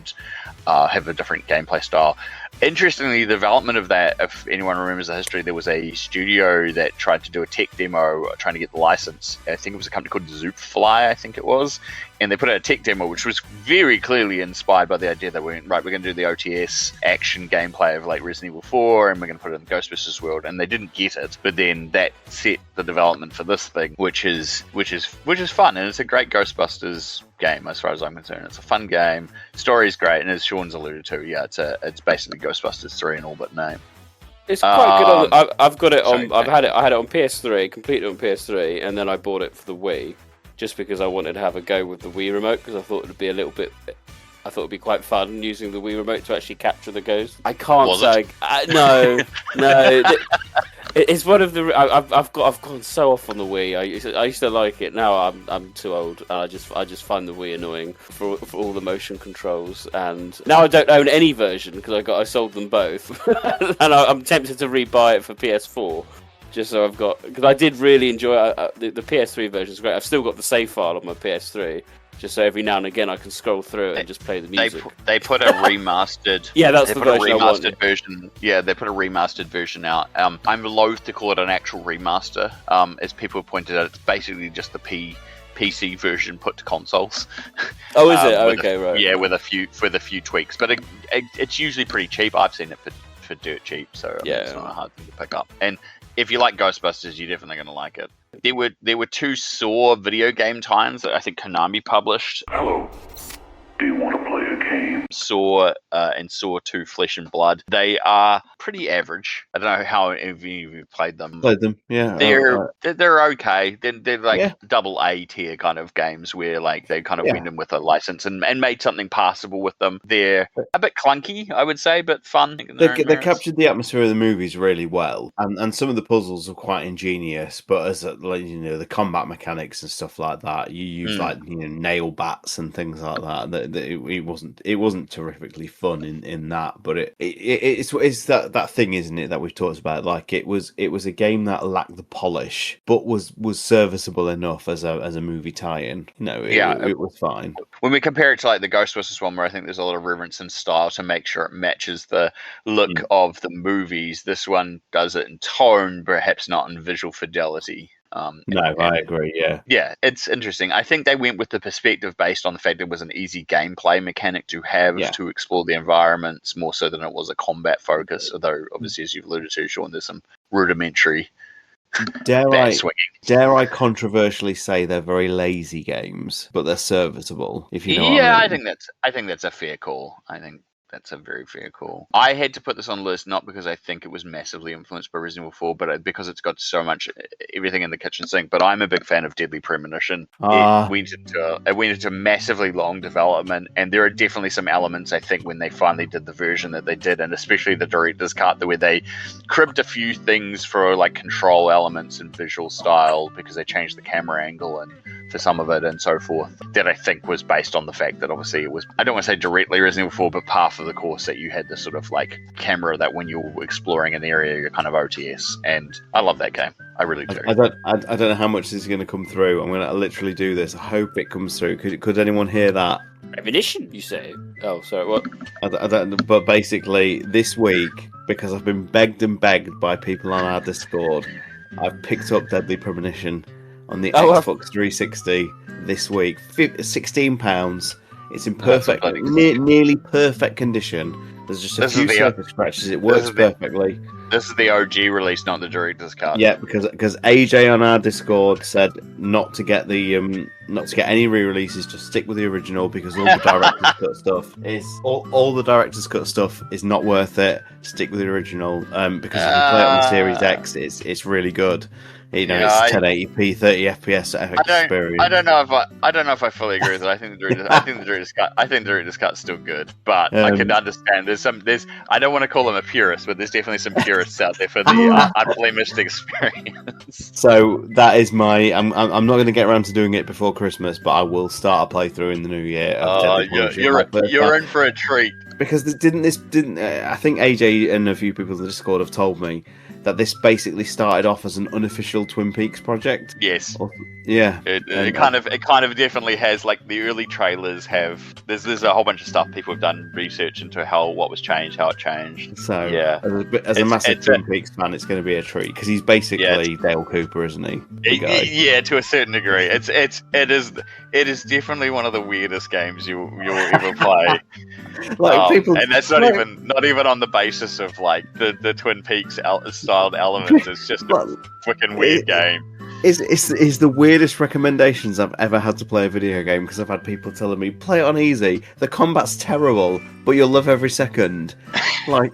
have a different gameplay style. Interestingly, the development of that, if anyone remembers the history, there was a studio that tried to do a tech demo trying to get the license. I think it was a company called Zoopfly, I think it was. And they put out a tech demo, which was very clearly inspired by the idea that we're going to do the OTS action gameplay of like Resident Evil 4, and we're going to put it in the Ghostbusters world. And they didn't get it, but then that set the development for this thing, which is fun, and it's a great Ghostbusters game as far as I'm concerned. It's a fun game, story's great, and as Sean's alluded to, it's basically Ghostbusters 3 in all but name. It's quite good. I've got it on. I had it on PS3, completely on PS3, and then I bought it for the Wii, just because I wanted to have a go with the Wii remote, because I thought it'd be it'd be quite fun using the Wii remote to actually capture the ghost. I can't say no. It's one of the. I've gone so off on the Wii. I used to like it. Now I'm too old, and I just find the Wii annoying for all the motion controls. And now I don't own any version because I sold them both, and I'm tempted to rebuy it for PS4. Just so I've got, because I did really enjoy the PS3 version is great. I've still got the save file on my PS3. Just so every now and again I can scroll through it and just play the music. They put a remastered. Yeah, that's the version I want. Version. Yeah, they put a remastered version out. I'm loath to call it an actual remaster. As people have pointed out, it's basically just the PC version put to consoles. Oh, is it? Okay, right. Yeah, with a few tweaks, but it's usually pretty cheap. I've seen it for dirt cheap, so it's not a hard thing to pick up. And if you like Ghostbusters, you're definitely going to like it. There were two Saw video game tie-ins that I think Konami published. Hello. Do you want to play a game? Saw and Saw 2 Flesh and Blood. They are pretty average. I don't know how any of you played them. Played them, yeah. They're okay. They're like double A tier kind of games where like they kind of went in with a license and made something passable with them. They're a bit clunky, I would say, but fun. They captured the atmosphere of the movies really well, and some of the puzzles are quite ingenious. But as the combat mechanics and stuff like that, you use nail bats and things like that. It wasn't terrifically fun in that, but it's that thing, isn't it, that we've talked about? Like it was a game that lacked the polish, but was serviceable enough as a movie tie-in. It was fine. When we compare it to like the Ghostbusters one, where I think there's a lot of reverence and style to make sure it matches the look of the movies, this one does it in tone, perhaps not in visual fidelity. I agree, yeah, it's interesting. I think they went with the perspective based on the fact it was an easy gameplay mechanic to have to explore the environments more so than it was a combat focus, although obviously, as you've alluded to, Sean, there's some rudimentary dare I controversially say they're very lazy games, but they're serviceable, if you know what I mean. I think that's a fair call. I think That's a very fair call. I had to put this on the list not because I think it was massively influenced by Resident Evil 4, but because it's got so much everything in the kitchen sink. But I'm a big fan of Deadly Premonition. It went into massively long development, and there are definitely some elements, I think, when they finally did the version that they did, and especially the director's cut, where they cribbed a few things for like control elements and visual style because they changed the camera angle and for some of it and so forth, that I think was based on the fact that obviously it was, I don't want to say directly Resident Evil 4, but part of the course that you had this sort of like camera that when you're exploring an area, you're kind of OTS, and I love that game. I really do. I don't know how much this is going to come through. I'm going to literally do this. I hope it comes through. Could anyone hear that? Premonition, you say? Oh, sorry, what? I don't, but basically, this week, because I've been begged and begged by people on our Discord, I've picked up Deadly Premonition on the Xbox 360 this week. £16. It's in perfect, nearly perfect condition. There's just a few surface scratches. It works perfectly. This is the OG release, not the director's cut. Yeah, because AJ on our Discord said not to get the not to get any re-releases, just stick with the original because all the director's cut stuff is all the director's cut stuff is not worth it. Stick with the original because if you play it on the Series X, it's really good. You know, it's 1080p, 30 FPS experience. I don't know if I fully agree with it. I think the director's cut's still good, but I can understand. I don't want to call them a purist, but there's definitely some purists out there for the unblemished experience. So that is my. I'm not going to get around to doing it before Christmas, but I will start a playthrough in the new year. You're in for a treat. Because I think AJ and a few people in the Discord have told me that this basically started off as an unofficial Twin Peaks project. Yes. Yeah. It kind of definitely has, like, the early trailers have. There's a whole bunch of stuff people have done research into what was changed, how it changed. So yeah, as a massive Twin Peaks fan, it's going to be a treat because he's basically Dale Cooper, isn't he? Yeah, to a certain degree. It is definitely one of the weirdest games you'll ever play. And that's not even on the basis of like the Twin Peaks styled elements. It's just a freaking weird game. It's the weirdest recommendations I've ever had to play a video game because I've had people telling me play it on easy. The combat's terrible, but you'll love every second. Like,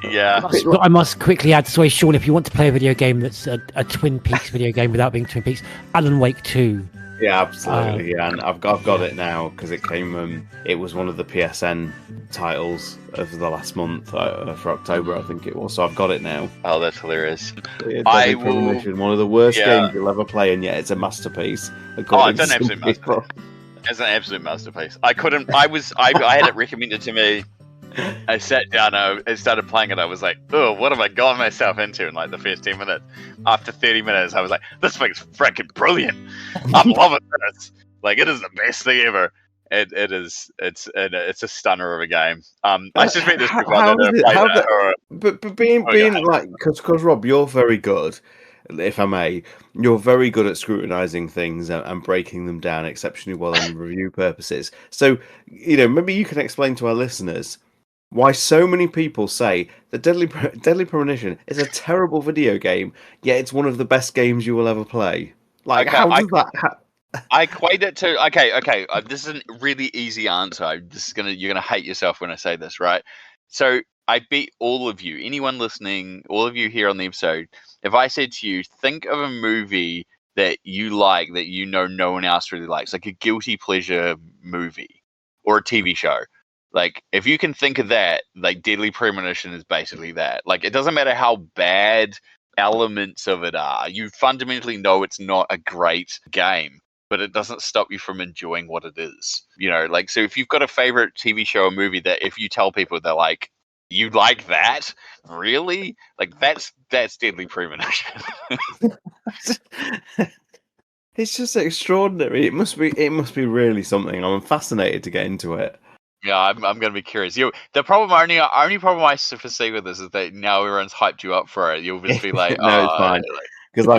yeah. I must quickly add. Sorry, Sean. If you want to play a video game that's a Twin Peaks video game without being Twin Peaks, Alan Wake 2. Yeah, absolutely. Yeah, and I've got it now because it came. It was one of the PSN titles of the last month for October, I think it was. So I've got it now. Oh, that's hilarious! One of the worst games you'll ever play, and yet it's a masterpiece. It's an absolute masterpiece. It's an absolute masterpiece. I had it recommended to me. I sat down, I started playing it. I was like, "Oh, what have I gotten myself into?" In like the first 10 minutes. After 30 minutes, I was like, "This thing's freaking brilliant! I'm loving this. Like, it is the best thing ever." It's a stunner of a game. I just made this. But being like, because Rob, you're very good. If I may, you're very good at scrutinizing things and breaking them down exceptionally well in review purposes. So, maybe you can explain to our listeners why so many people say that Deadly Premonition is a terrible video game, yet it's one of the best games you will ever play. Like, how does that? I equate it to okay. This is a really easy answer. You're gonna hate yourself when I say this, right? So I bet all of you, anyone listening, all of you here on the episode, if I said to you, think of a movie that you like that no one else really likes, like a guilty pleasure movie or a TV show. Like, if you can think of that, like, Deadly Premonition is basically that. Like, it doesn't matter how bad elements of it are. You fundamentally know it's not a great game, but it doesn't stop you from enjoying what it is. Like, so if you've got a favorite TV show or movie that if you tell people, they're like, "You like that? Really?" Like, that's Deadly Premonition. It's just extraordinary. It must be really something. I'm fascinated to get into it. Yeah, I'm going to be curious. The only problem I foresee with this is that now everyone's hyped you up for it. You'll just be like, no, it's fine. Because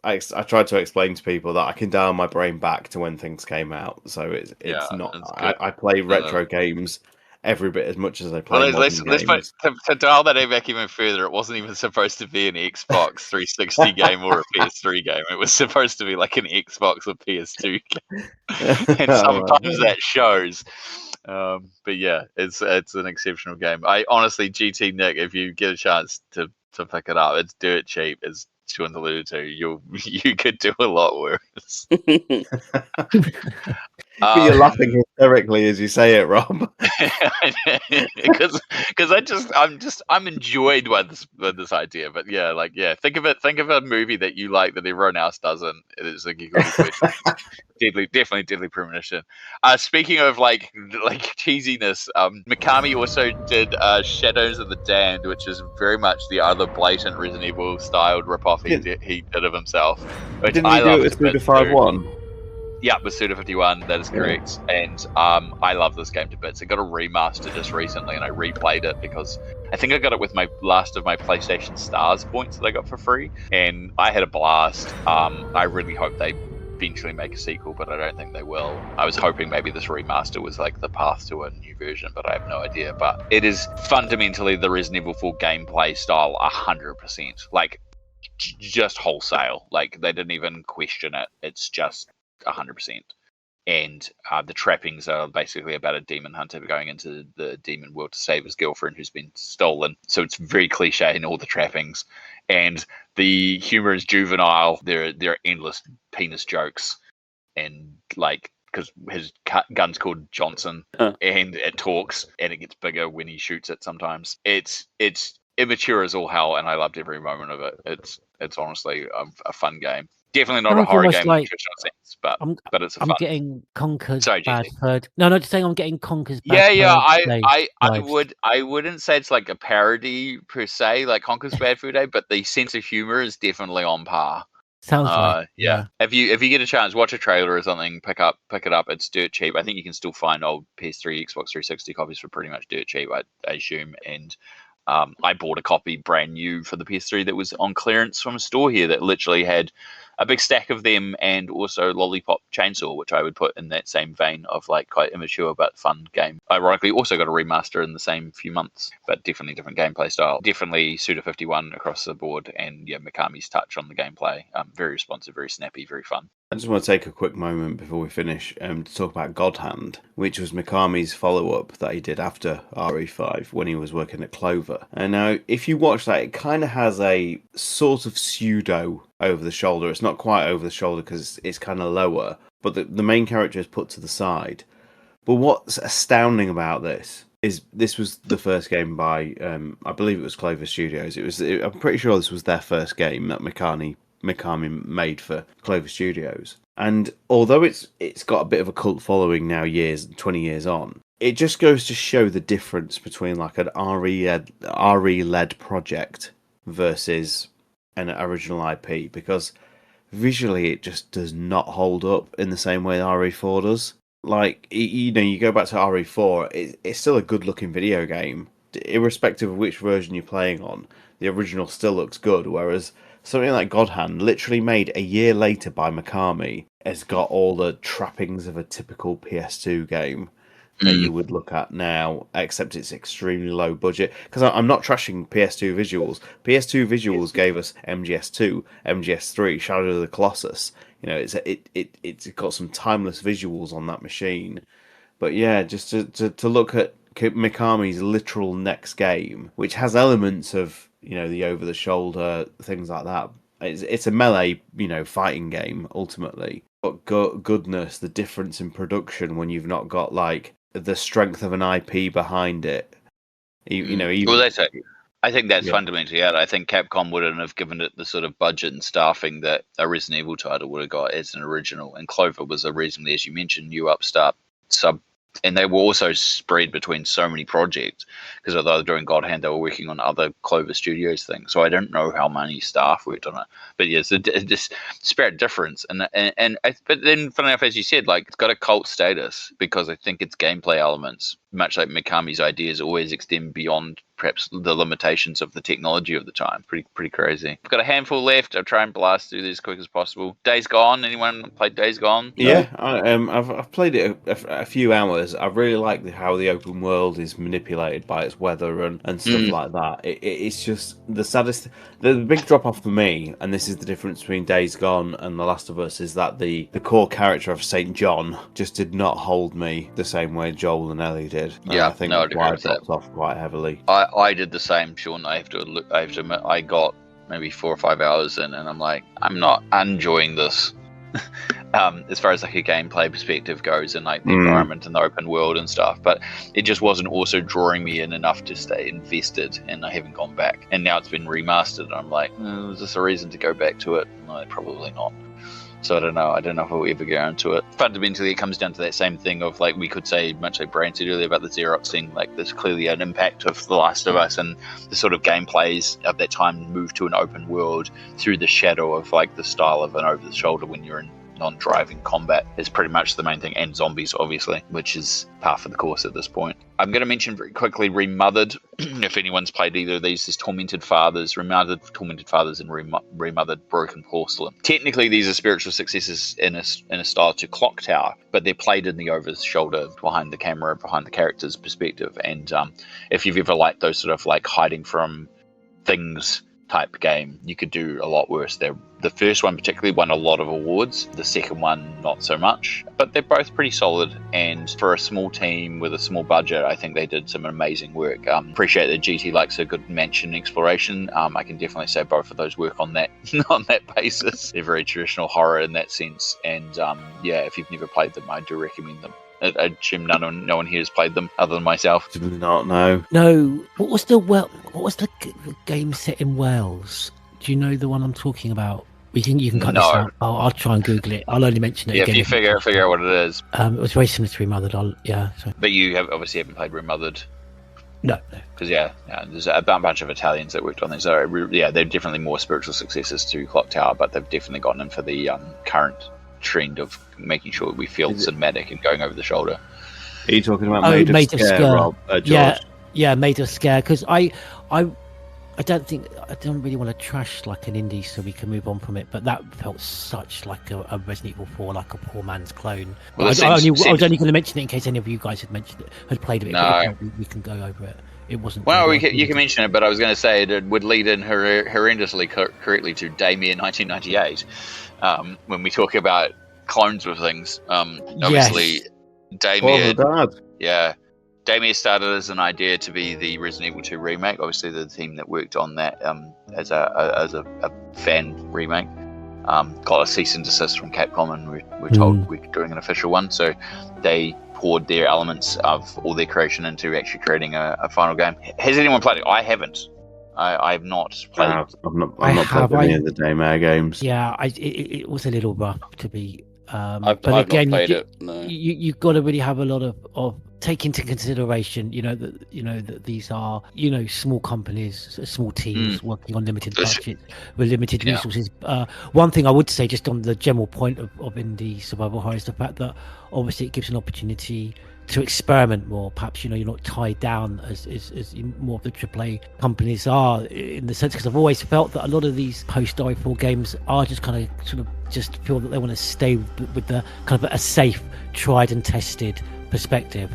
I tried to explain to people that I can dial my brain back to when things came out. So it's not. I play retro games every bit as much as they play Well, modern let's put games. to dial that back even further. It wasn't even supposed to be an Xbox 360 game or a PS3 game. It was supposed to be like an Xbox or PS2 game, and sometimes that shows. But yeah, it's an exceptional game. I honestly, GT Nick, if you get a chance to pick it up, it's dirt cheap. As Sean's alluded to, you could do a lot worse. But you're laughing hysterically as you say it, Rob. Because I'm enjoyed by this idea. But yeah, think of a movie that you like that everyone else doesn't. It's a giggly question. Definitely deadly premonition. Speaking of like cheesiness, Mikami also did Shadows of the Damned, which is very much the other blatant Resident Evil styled ripoff he did of himself. Which Didn't I he do love it with Suda 5-1? Yeah, with Suda 51, that is correct. And I love this game to bits. It got a remaster just recently, and I replayed it because I think I got it with my last of my PlayStation Stars points that I got for free, and I had a blast. I really hope they eventually make a sequel, but I don't think they will. I was hoping maybe this remaster was like the path to a new version, but I have no idea. But it is fundamentally the Resident Evil 4 gameplay style 100%. Like, just wholesale. Like, they didn't even question it. It's just 100%. And the trappings are basically about a demon hunter going into the demon world to save his girlfriend who's been stolen. So it's very cliche in all the trappings. And the humor is juvenile. There are endless penis jokes. And like, because his gun's called Johnson, and it talks, and it gets bigger when he shoots it sometimes. It's immature as all hell, and I loved every moment of it. It's honestly a fun game. Definitely not a horror game in the traditional sense, but it's a fun. I'm getting Conker's Sorry, Bad GT. Third. No, just saying I'm getting Conker's Bad Yeah. Third. I wouldn't say it's like a parody per se, like Conker's Bad Fur Day, but the sense of humor is definitely on par. Sounds like yeah. If you get a chance, watch a trailer or something, pick it up. It's dirt cheap. I think you can still find old PS3, Xbox 360 copies for pretty much dirt cheap, I assume. And I bought a copy brand new for the PS3 that was on clearance from a store here that literally had a big stack of them and also Lollipop Chainsaw, which I would put in that same vein of like quite immature but fun game. Ironically, also got a remaster in the same few months, but definitely different gameplay style. Definitely Suda 51 across the board, and yeah, Mikami's touch on the gameplay. Very responsive, very snappy, very fun. I just want to take a quick moment before we finish to talk about God Hand, which was Mikami's follow-up that he did after RE5 when he was working at Clover. And now, if you watch that, it kind of has a sort of pseudo over-the-shoulder. It's not quite over-the-shoulder because it's kind of lower, but the main character is put to the side. But what's astounding about this is this was the first game by, I believe it was Clover Studios. I'm pretty sure this was their first game that Mikami made for Clover Studios, and although it's got a bit of a cult following now, 20 years on, it just goes to show the difference between like an RE-led project versus an original IP, because visually it just does not hold up in the same way RE4 does. Like, you go back to RE4, it's still a good looking video game, irrespective of which version you're playing on. The original still looks good, whereas something like God Hand, literally made a year later by Mikami, has got all the trappings of a typical PS2 game that you would look at now, except it's extremely low budget. Because I'm not trashing PS2 visuals. PS2 visuals gave us MGS2, MGS3, Shadow of the Colossus. It's got some timeless visuals on that machine. But yeah, just to look at Mikami's literal next game, which has elements of the over-the-shoulder, things like that. It's a melee, fighting game, ultimately. But goodness, the difference in production when you've not got, like, the strength of an IP behind it. Well, that's it. I think that's fundamentally it. I think Capcom wouldn't have given it the sort of budget and staffing that a Resident Evil title would have got as an original. And Clover was a reasonably, as you mentioned, new upstart sub. And they were also spread between so many projects, because although they were doing God Hand, they were working on other Clover Studios things. So I don't know how many staff worked on it, but yes, this disparate difference. But then, funny enough, as you said, like, it's got a cult status because I think its gameplay elements, much like Mikami's ideas, always extend beyond perhaps the limitations of the technology of the time. Pretty crazy. I've got a handful left. I'll try and blast through these as quick as possible. Days Gone. Anyone played Days Gone? Yeah, I've played it a few hours. I really like how the open world is manipulated by its weather and stuff like that. It's just the saddest. The big drop off for me, and this is the difference between Days Gone and The Last of Us, is that the core character of St. John just did not hold me the same way Joel and Ellie did. Yeah, I think no, that's why I dropped off quite heavily. I did the same, Sean. I have to admit, I got maybe 4 or 5 hours in, and I'm like, I'm not enjoying this. As far as like a gameplay perspective goes, and like the environment and the open world and stuff, but it just wasn't also drawing me in enough to stay invested, and I haven't gone back. And now it's been remastered, and I'm like, is this a reason to go back to it? No, probably not. So I don't know if I'll ever go into it. Fundamentally, it comes down to that same thing of, like, we could say, much like Brandon said earlier about the Xerox thing, like there's clearly an impact of The Last of Us, and the sort of gameplays of that time moved to an open world through the shadow of like the style of an over the shoulder when you're in non-driving combat is pretty much the main thing, and zombies obviously, which is par for the course at this point. I'm going to mention very quickly Remothered. If anyone's played either of these, there's Tormented Fathers, Tormented Fathers, and Remothered Broken Porcelain. Technically, these are spiritual successors in a style to Clock Tower, but they're played in the over the shoulder, behind the camera, behind the character's perspective. And if you've ever liked those sort of like hiding from things type game, you could do a lot worse. The first one particularly won a lot of awards, the second one not so much, but they're both pretty solid, and for a small team with a small budget, I think they did some amazing work. Appreciate that GT likes a good mansion exploration. I can definitely say both of those work on that on that basis. They're very traditional horror in that sense, and if you've never played them, I do recommend them. I assume no one here has played them other than myself. Did not know. No. What was the game set in Wales? Do you know the one I'm talking about? You can cut this out. I'll try and Google it. I'll only mention it again. If you figure out what it is. It was very similar to Remothered. But you obviously haven't played Remothered. No. Because there's a bunch of Italians that worked on this. So they're definitely more spiritual successors to Clock Tower, but they've definitely gotten in for the current trend of making sure we feel cinematic and going over the shoulder. Are you talking about Made of Scare, Rob, George? Yeah, Made of Scare. Because I don't really want to trash like an indie, so we can move on from it. But that felt such like a Resident Evil 4, like a poor man's clone. Well, I was only going to mention it in case any of you guys had played it. No, we can go over it. It wasn't. Well, you can mention it, but I was going to say it would lead in horrendously correctly to Damien 1998 when we talk about clones of things. Obviously, Damien. Damien started as an idea to be the Resident Evil 2 remake. Obviously, the team that worked on that as a fan remake got a cease and desist from Capcom, and we're told we're doing an official one. So they poured their elements of all their creation into actually creating a final game. Has anyone played it? I haven't. I've not played. I've not played any of the Daymare games. Yeah, it was a little rough to be. I've not played it. No. You've got to really have a lot of take into consideration, that these are, small companies, small teams working on limited budgets with limited resources. One thing I would say, just on the general point of indie survival horror, is the fact that obviously it gives an opportunity to experiment more. Perhaps you're not tied down as more of the AAA companies are, in the sense, because I've always felt that a lot of these post-i4 games are just kind of sort of just feel that they want to stay with the kind of a safe, tried and tested perspective.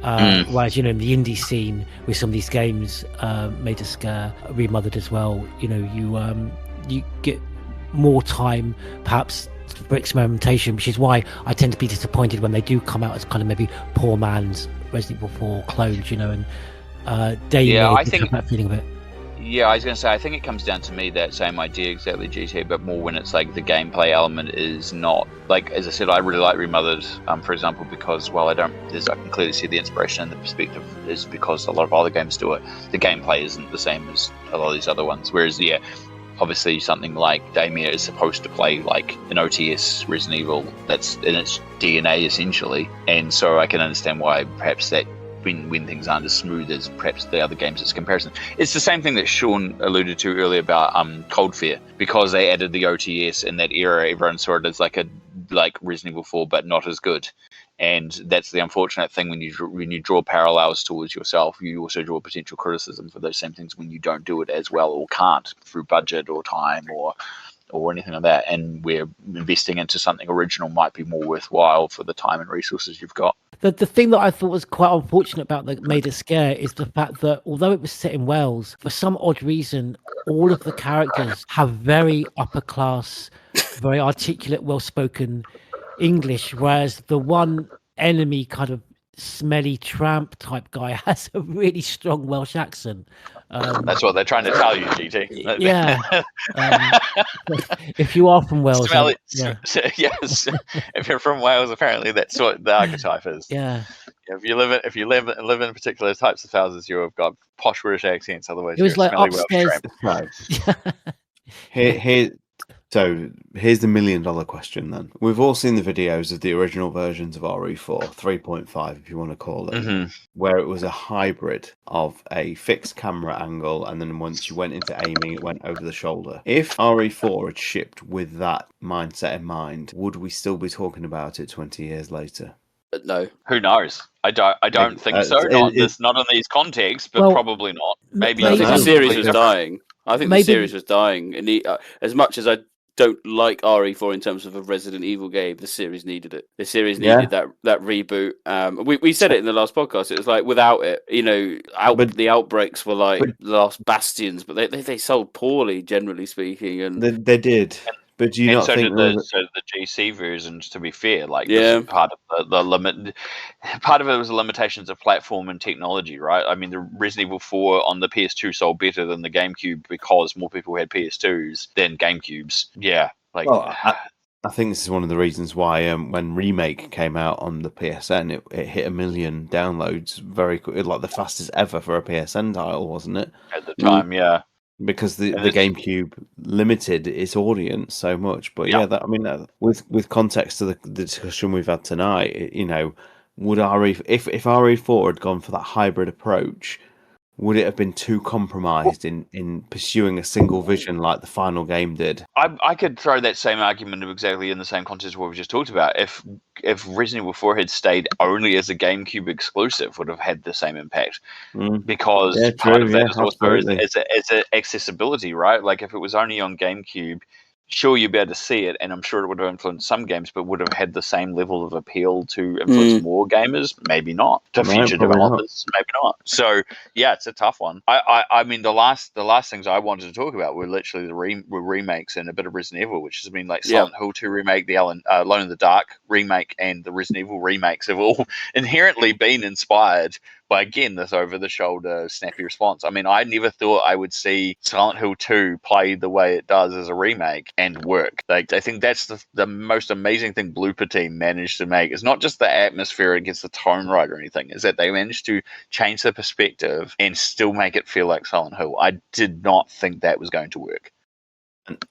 Whereas in the indie scene with some of these games, Made of Scare, Remothered as well, you get more time perhaps for experimentation, which is why I tend to be disappointed when they do come out as kind of maybe poor man's Resident Evil 4 clones, and I think that feeling of it. Yeah, I was going to say, I think it comes down to me, that same idea exactly, GT, but more when it's like the gameplay element is not, like, as I said, I really like Remothered, for example, because while I can clearly see the inspiration and the perspective is because a lot of other games do it, the gameplay isn't the same as a lot of these other ones, whereas, obviously something like Damien is supposed to play like an OTS Resident Evil that's in its DNA essentially, and so I can understand why perhaps that when things aren't as smooth as perhaps the other games as comparison. It's the same thing that Sean alluded to earlier about Cold Fear, because they added the OTS in that era. Everyone saw it as like like Resident Evil 4, but not as good. And that's the unfortunate thing when you draw parallels towards yourself. You also draw potential criticism for those same things when you don't do it as well or can't through budget or time or anything like that. And where investing into something original might be more worthwhile for the time and resources you've got. The thing that I thought was quite unfortunate about that made it scare is the fact that although it was set in Wales, for some odd reason, all of the characters have very upper class, very articulate, well-spoken English, whereas the one enemy kind of smelly tramp type guy has a really strong Welsh accent. That's what they're trying to tell you, GT. Yeah. If you are from Wales, yes. If you're from Wales, apparently that's what the archetype is. Yeah. If you live in particular types of houses, you have got posh British accents. Otherwise, it was you're like upstairs. So here's the $1 million question then. We've all seen the videos of the original versions of RE4, 3.5 if you want to call it, where it was a hybrid of a fixed camera angle, and then once you went into aiming, it went over the shoulder. If RE4 had shipped with that mindset in mind, would we still be talking about it 20 years later? No. Who knows? I don't think so. Not in these contexts, but probably not. Maybe I think the series was dying. I think the series was dying, and as much as I don't like RE4 in terms of a Resident Evil game, the series needed it. The series needed that reboot. We said it in the last podcast. It was like without it, the outbreaks were like the last bastions, but they sold poorly, generally speaking. And they did. But do you not think so the GC versions, to be fair, this is part of the limit. Part of it was the limitations of platform and technology, right? I mean, the Resident Evil 4 on the PS2 sold better than the GameCube because more people had PS2s than GameCubes. Yeah, I think this is one of the reasons why when Remake came out on the PSN, it hit 1 million downloads very quickly, like the fastest ever for a PSN title, wasn't it? At the time, yeah. Because the GameCube limited its audience so much, but with context to the discussion we've had tonight, would if RE4 had gone for that hybrid approach, would it have been too compromised in pursuing a single vision like the final game did? I could throw that same argument exactly in the same context of what we just talked about. If Resident Evil 4 had stayed only as a GameCube exclusive, would have had the same impact. Because part of that is also as accessibility, right? Like if it was only on GameCube, sure, you'd be able to see it, and I'm sure it would have influenced some games, but would have had the same level of appeal to influence more gamers? Maybe not. To future developers? Maybe not. So, yeah, it's a tough one. I mean, the last things I wanted to talk about were literally the remakes and a bit of Resident Evil, which has been like Silent Hill 2 remake, the Alone in the Dark remake, and the Resident Evil remakes have all inherently been inspired by, again, this over-the-shoulder snappy response. I mean, I never thought I would see Silent Hill 2 play the way it does as a remake and work. Like, I think that's the most amazing thing Blooper Team managed to make. It's not just the atmosphere, it gets the tone right or anything. Is that they managed to change the perspective and still make it feel like Silent Hill. I did not think that was going to work.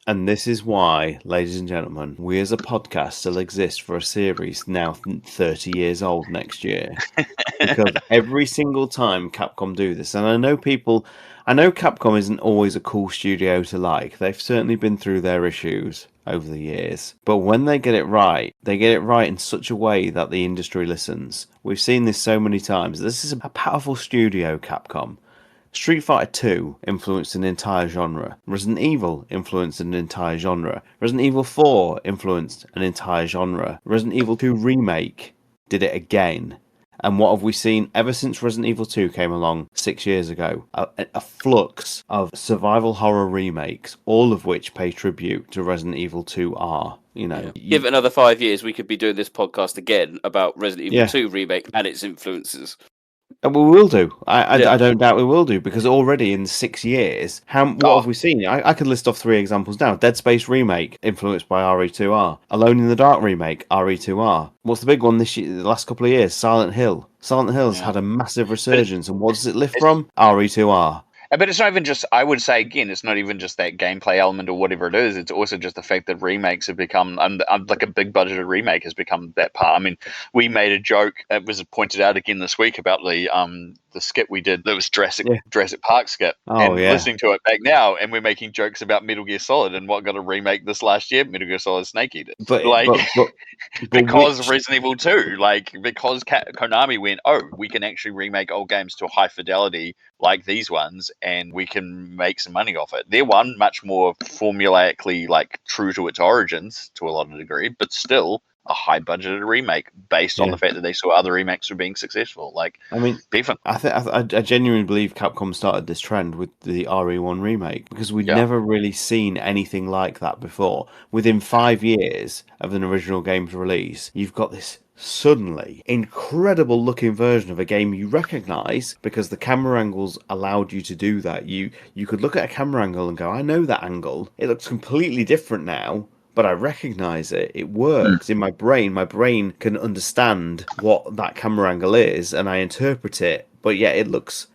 And this is why, ladies and gentlemen, we as a podcast still exist for a series now 30 years old next year. Because every single time Capcom do this, and I know Capcom isn't always a cool studio to like. They've certainly been through their issues over the years. But when they get it right in such a way that the industry listens. We've seen this so many times. This is a powerful studio, Capcom. Street Fighter 2 influenced an entire genre. Resident Evil influenced an entire genre. Resident Evil 4 influenced an entire genre. Resident Evil 2 Remake did it again. And what have we seen ever since Resident Evil 2 came along 6 years ago? A flux of survival horror remakes, all of which pay tribute to Resident Evil 2R. Give it another 5 years, we could be doing this podcast again about Resident Evil 2 Remake and its influences. And we will do. I don't doubt we will do, because already in 6 years, what have we seen? I could list off 3 examples now. Dead Space Remake, influenced by RE2R. Alone in the Dark Remake, RE2R. What's the big one this year, the last couple of years? Silent Hill. Silent Hill's had a massive resurgence, and what does it lift from? RE2R. But it's not even just, I would say again, it's not even just that gameplay element or whatever it is. It's also just the fact that remakes have become, like a big budgeted remake has become that part. I mean, we made a joke, it was pointed out again this week about the skit we did that was Jurassic Park skit, and listening to it back now, and we're making jokes about Metal Gear Solid and what got a remake this last year, Metal Gear Solid Snake Eater. But because Resident Evil 2, because Konami went, we can actually remake old games to a high fidelity like these ones, and we can make some money off it. They're one much more formulaically true to its origins to a lot of degree, but still a high budgeted remake based on the fact that they saw other remakes were being successful. I genuinely believe Capcom started this trend with the RE1 remake, because we'd never really seen anything like that before. Within 5 years of an original game's release, you've got this suddenly incredible looking version of a game you recognize, because the camera angles allowed you to do that. You could look at a camera angle and go, I know that angle. It looks completely different now, but I recognize it. It works in my brain. My brain can understand what that camera angle is, and I interpret it. But yeah, it looks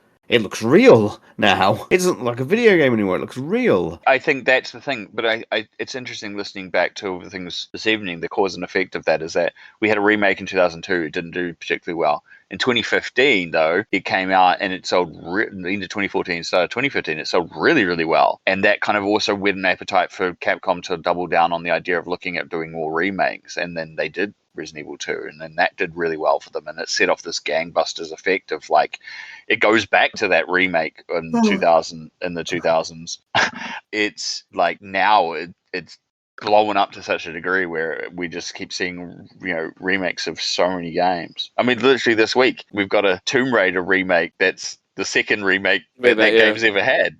real now. It doesn't look like a video game anymore. It looks real. I think that's the thing. But it's interesting listening back to the things this evening. The cause and effect of that is that we had a remake in 2002. It didn't do particularly well. In 2015, though, it came out and it sold into 2014, started 2015. It sold really, really well. And that kind of also whet an appetite for Capcom to double down on the idea of looking at doing more remakes. And then they did Resident Evil 2, and then that did really well for them, and it set off this gangbusters effect of it goes back to that remake in the 2000s. It's now it's blowing up to such a degree where we just keep seeing remakes of so many games. I mean, literally this week we've got a Tomb Raider remake that's the second remake that game's ever had.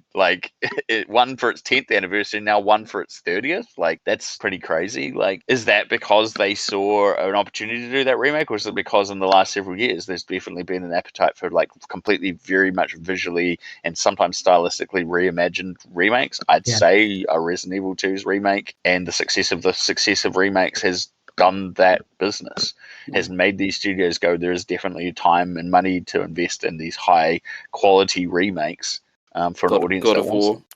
It one for its 10th anniversary, now one for its 30th. That's pretty crazy. Is that because they saw an opportunity to do that remake, or is it because in the last several years there's definitely been an appetite for completely very much visually and sometimes stylistically reimagined remakes? I'd say a Resident Evil 2's remake and the success of remakes has done that business, has made these studios go, there is definitely time and money to invest in these high quality remakes for an audience.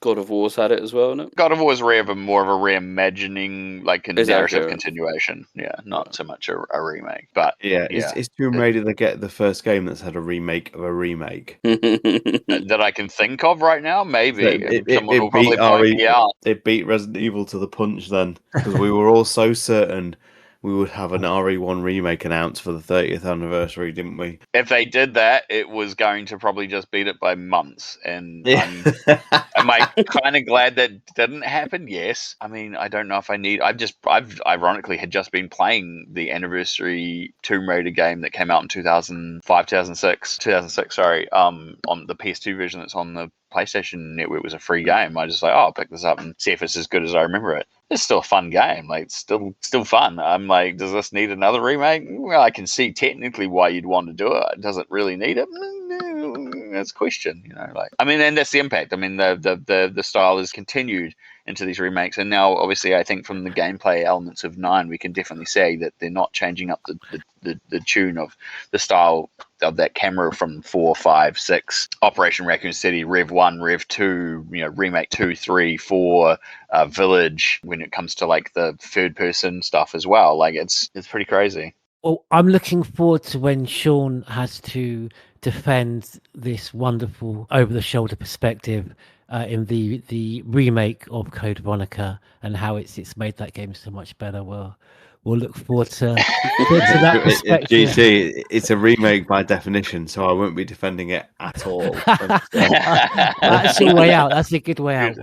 God of War's had it as well, isn't it? God of War is more of a reimagining, a narrative continuation. Yeah, not so much a remake. But is Tomb Raider the first game that's had a remake of a remake that I can think of right now? Maybe someone will probably point me out. It beat Resident Evil to the punch then, because we were all so certain we would have an RE1 remake announced for the 30th anniversary, didn't we? If they did that, it was going to probably just beat it by months. And am I kind of glad that didn't happen? Yes. I mean, I don't know if I need... I've ironically had just been playing the anniversary Tomb Raider game that came out in 2006, on the PS2 version that's on the PlayStation Network. Was a free game. I just I'll pick this up and see if it's as good as I remember it. It's still a fun game. It's still fun. I'm does this need another remake? Well, I can see technically why you'd want to do it. Does it really need it? That's a question, and that's the impact. I mean, the style has continued into these remakes, and now obviously I think from the gameplay elements of 9, we can definitely say that they're not changing up the tune of the style of that camera from 4, 5, 6, Operation Raccoon City, Rev 1, Rev 2, remake 2, 3, 4, Village, when it comes to the third person stuff as well. It's pretty crazy. Well, I'm looking forward to when Sean has to defend this wonderful over-the-shoulder perspective in the remake of Code Veronica and how it's made that game so much better. We'll look forward to that perspective. GT, it's a remake by definition, so I won't be defending it at all. That's your way out. That's a good way out.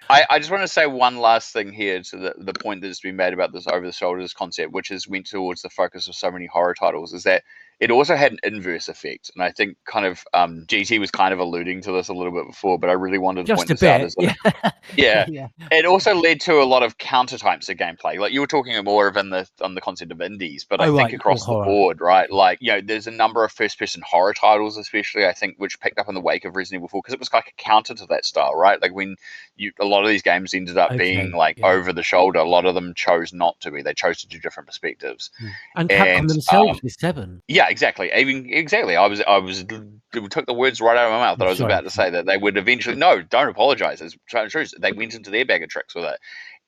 I just want to say one last thing here to the point that's been made about this over-the-shoulders concept, which is went towards the focus of so many horror titles, is that it also had an inverse effect. And I think kind of GT was kind of alluding to this a little bit before, but I really wanted to point this out. It also led to a lot of counter types of gameplay. You were talking more of on the concept of indies, but I think across the board, right? There's a number of first-person horror titles, especially, I think, which picked up in the wake of Resident Evil 4, because it was like a counter to that style, right? When a lot of these games ended up being over the shoulder, a lot of them chose not to be. They chose to do different perspectives. And Capcom themselves with 7. Yeah, exactly. Exactly. I took the words right out of my mouth that I was about to say, that they would eventually. No, don't apologize. It's true. They went into their bag of tricks with it,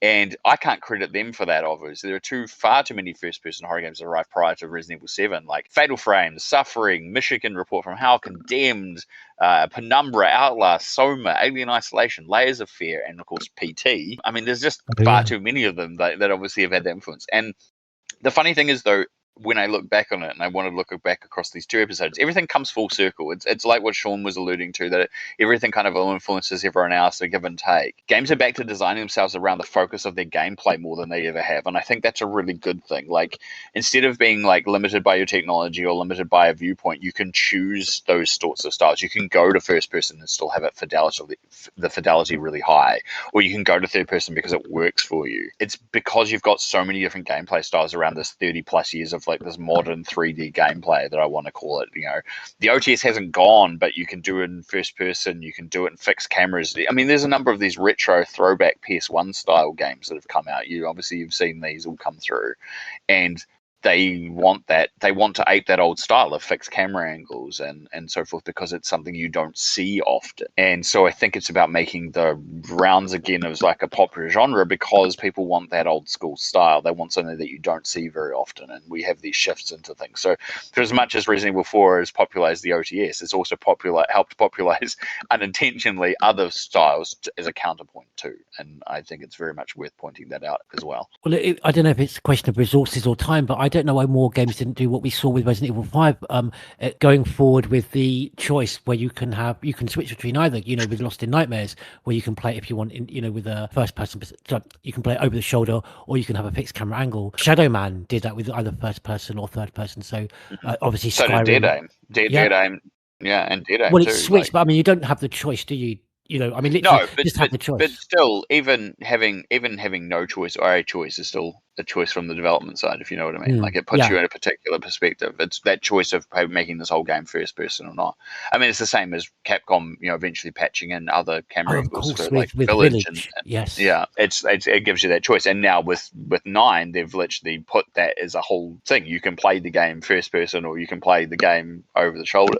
And I can't credit them for that, obviously. There are far too many first-person horror games that arrived prior to Resident Evil 7, like Fatal Frame, Suffering, Michigan Report from Hell, Condemned, Penumbra, Outlast, Soma, Alien Isolation, Layers of Fear, and of course PT. I mean, there's just far too many of them that obviously have had that influence. And the funny thing is, though, when I look back on it, and I want to look back across these 2 episodes, everything comes full circle. It's like what Sean was alluding to, that everything kind of influences everyone else, a give and take. Games are back to designing themselves around the focus of their gameplay more than they ever have, and I think that's a really good thing. Like, instead of being like limited by your technology or limited by a viewpoint, you can choose those sorts of styles. You can go to first person and still have the fidelity really high, or you can go to third person because it works for you. It's because you've got so many different gameplay styles around this 30 plus years of like this modern 3D gameplay that I want to call it. You know, the OTS hasn't gone, but you can do it in first person, you can do it in fixed cameras. I mean, there's a number of these retro throwback PS1 style games that have come out. You've seen these all come through, and they want to ape that old style of fixed camera angles and so forth, because it's something you don't see often. And so I think it's about making the rounds again as like a popular genre, because people want that old school style. They want something that you don't see very often, and we have these shifts into things. So for as much as Resident Evil 4 has popularized the OTS, it's also helped popularize unintentionally other styles as a counterpoint too. And I think it's very much worth pointing that out as well. Well, I don't know if it's a question of resources or time, but I don't know why more games didn't do what we saw with Resident Evil 5, going forward with the choice where you can switch between either, you know, with Lost in Nightmares, where you can play if you want, you know, with a first person, you can play it over the shoulder, or you can have a fixed camera angle. Shadow Man did that with either first person or third person. So obviously, so Skyrim, did Dead Aim, Dead Aim, yeah, and Dead Aim. Well, it's switched, but I mean, you don't have the choice, do you? You know, I mean, literally, just have the choice. But still, even having no choice or a choice is still a choice from the development side, if you know what I mean. Like, it puts you in a particular perspective. It's that choice of making this whole game first person or not. I mean, it's the same as Capcom, you know, eventually patching in other camera angles for like Village. And, yes, yeah, it gives you that choice. And now with 9, they've literally put that as a whole thing. You can play the game first person, or you can play the game over the shoulder,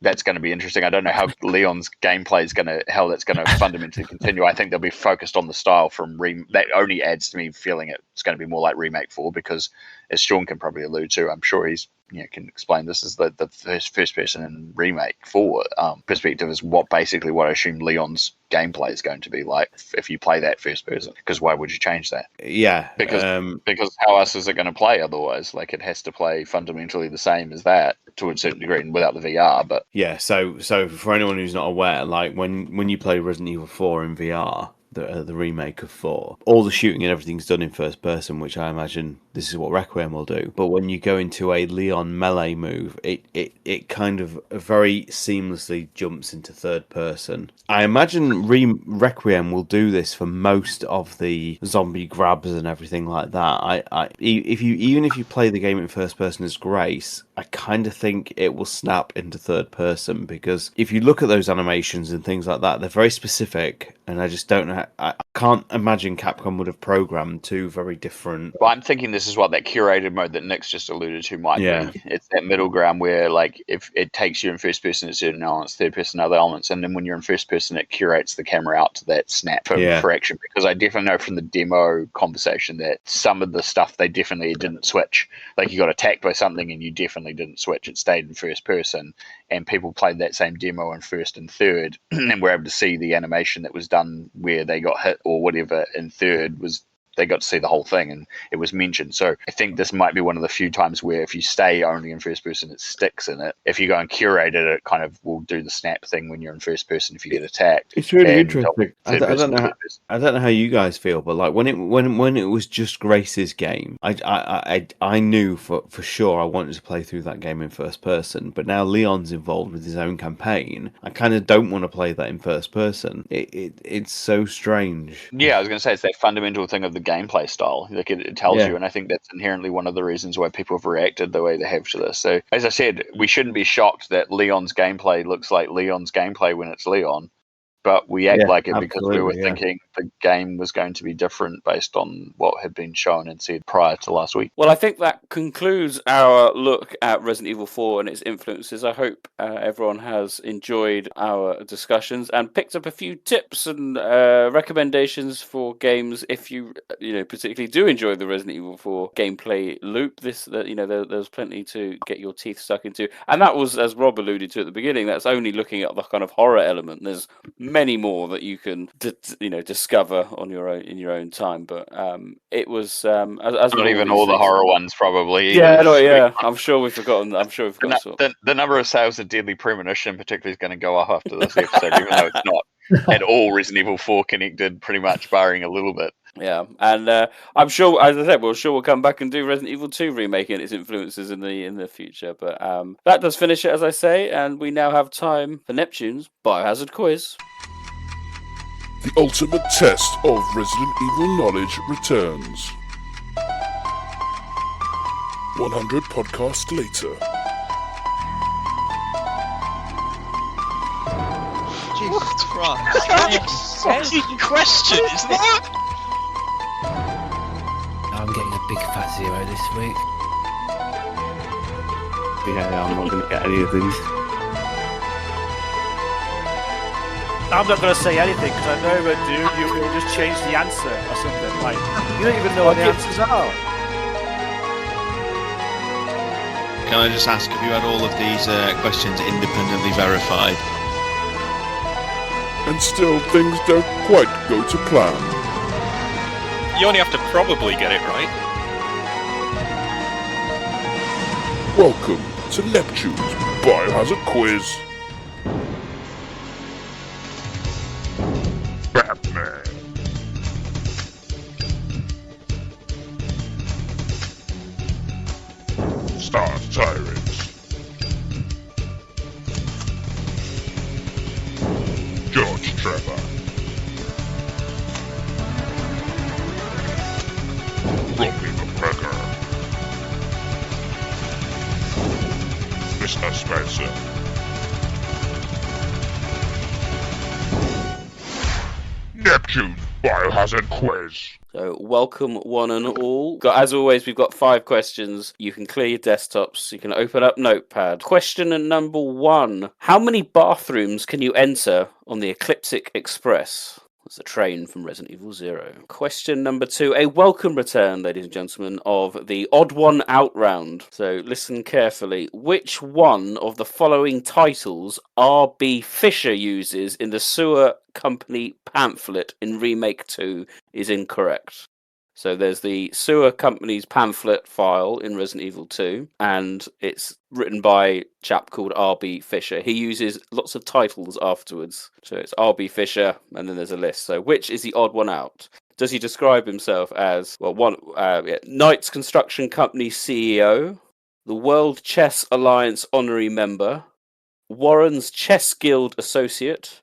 that's going to be interesting. I don't know how Leon's gameplay is how that's going to fundamentally continue. I think they'll be focused on the style that only adds to me feeling it's going to be more like Remake 4, because as Sean can probably allude to, I'm sure he's can explain, this is the first person in Remake 4 perspective is what I assume Leon's gameplay is going to be like if you play that first person, because why would you change that? Yeah, because how else is it going to play otherwise? Like, it has to play fundamentally the same as that to a certain degree, and without the VR. But yeah, so for anyone who's not aware, like when you play Resident Evil 4 in VR, the remake of 4, all the shooting and everything's done in first person, which I imagine this is what Requiem will do. But when you go into a Leon melee move, it kind of very seamlessly jumps into third person. I imagine Requiem will do this for most of the zombie grabs and everything like that. Even if you play the game in first person as Grace, I kind of think it will snap into third person, because if you look at those animations and things like that, they're very specific, and I just don't know. I can't imagine Capcom would have programmed 2 very different. Well, I'm thinking this is what that curated mode that Nick's just alluded to might be. It's that middle ground where, like, if it takes you in first person at certain elements, third person other elements, and then when you're in first person, it curates the camera out to that snap for action. Because I definitely know from the demo conversation that some of the stuff they definitely didn't switch. Like, you got attacked by something and you definitely didn't switch. It stayed in first person, and people played that same demo in first and third, and were able to see the animation that was done where they got hit or whatever in third they got to see the whole thing, and it was mentioned. So I think this might be one of the few times where if you stay only in first person, it sticks in it. If you go and curate it, it kind of will do the snap thing when you're in first person if you get attacked. It's really interesting. I don't know how you guys feel, but like when it was just Grace's game, I knew for sure I wanted to play through that game in first person. But now Leon's involved with his own campaign, I kind of don't want to play that in first person. It's so strange. Yeah, I was going to say, it's that fundamental thing of the gameplay style. Like, it tells you, and I think that's inherently one of the reasons why people have reacted the way they have to this. So, as I said, we shouldn't be shocked that Leon's gameplay looks like Leon's gameplay when it's Leon. but we act Yeah, like it because we were absolutely, yeah. thinking the game was going to be different based on what had been shown and said prior to last week. Well, I think that concludes our look at Resident Evil 4 and its influences. I hope everyone has enjoyed our discussions and picked up a few tips and recommendations for games if you particularly do enjoy the Resident Evil 4 gameplay loop. There's plenty to get your teeth stuck into, and that was, as Rob alluded to at the beginning, that's only looking at the kind of horror element. There's many more that you can discover on your own in your own time, but it was as Not even all the horror ones, probably. Yeah, I'm sure we've forgotten. The number of sales of Deadly Premonition, particularly, is going to go up after this episode, even though it's not at all Resident Evil 4 connected, pretty much, barring a little bit. Yeah, and I'm sure, as I said, we'll come back and do Resident Evil 2 remake and its influences in the future. But that does finish it, as I say, and we now have time for Neptune's Biohazard quiz. The ultimate test of Resident Evil knowledge returns. 100 podcasts later. Jesus Christ. What fucking question is that? I'm getting a big fat 0 this week. Yeah, I'm not going to get any of these. I'm not going to say anything because I know that you'll just change the answer or something. Like, you don't even know what the answers are. Can I just ask, have you had all of these questions independently verified? And still things don't quite go to plan. You only have to probably get it right. Welcome to Neptune's Biohazard quiz. Batman. Stars TyranT. George Trevor. Rombie the Wrecker. Mr. Spencer. Neptune's Biohazard quiz. So, welcome one and all. As always, we've got 5 questions. You can clear your desktops. You can open up Notepad. Question number 1. How many bathrooms can you enter on the Ecliptic Express? That's a train from Resident Evil 0. Question number 2. A welcome return, ladies and gentlemen, of the Odd One Out round. So, listen carefully. Which one of the following titles R.B. Fisher uses in the Sewer Company pamphlet in Remake 2 is incorrect? So there's the Sewer Company's pamphlet file in Resident Evil 2, and it's written by a chap called R.B. Fisher. He uses lots of titles afterwards. So it's R.B. Fisher, and then there's a list. So which is the odd one out? Does he describe himself as, Knights Construction Company CEO, the World Chess Alliance honorary member, Warren's Chess Guild associate,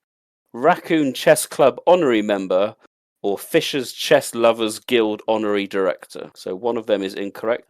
Raccoon Chess Club honorary member, or Fisher's Chess Lovers Guild honorary director? So one of them is incorrect.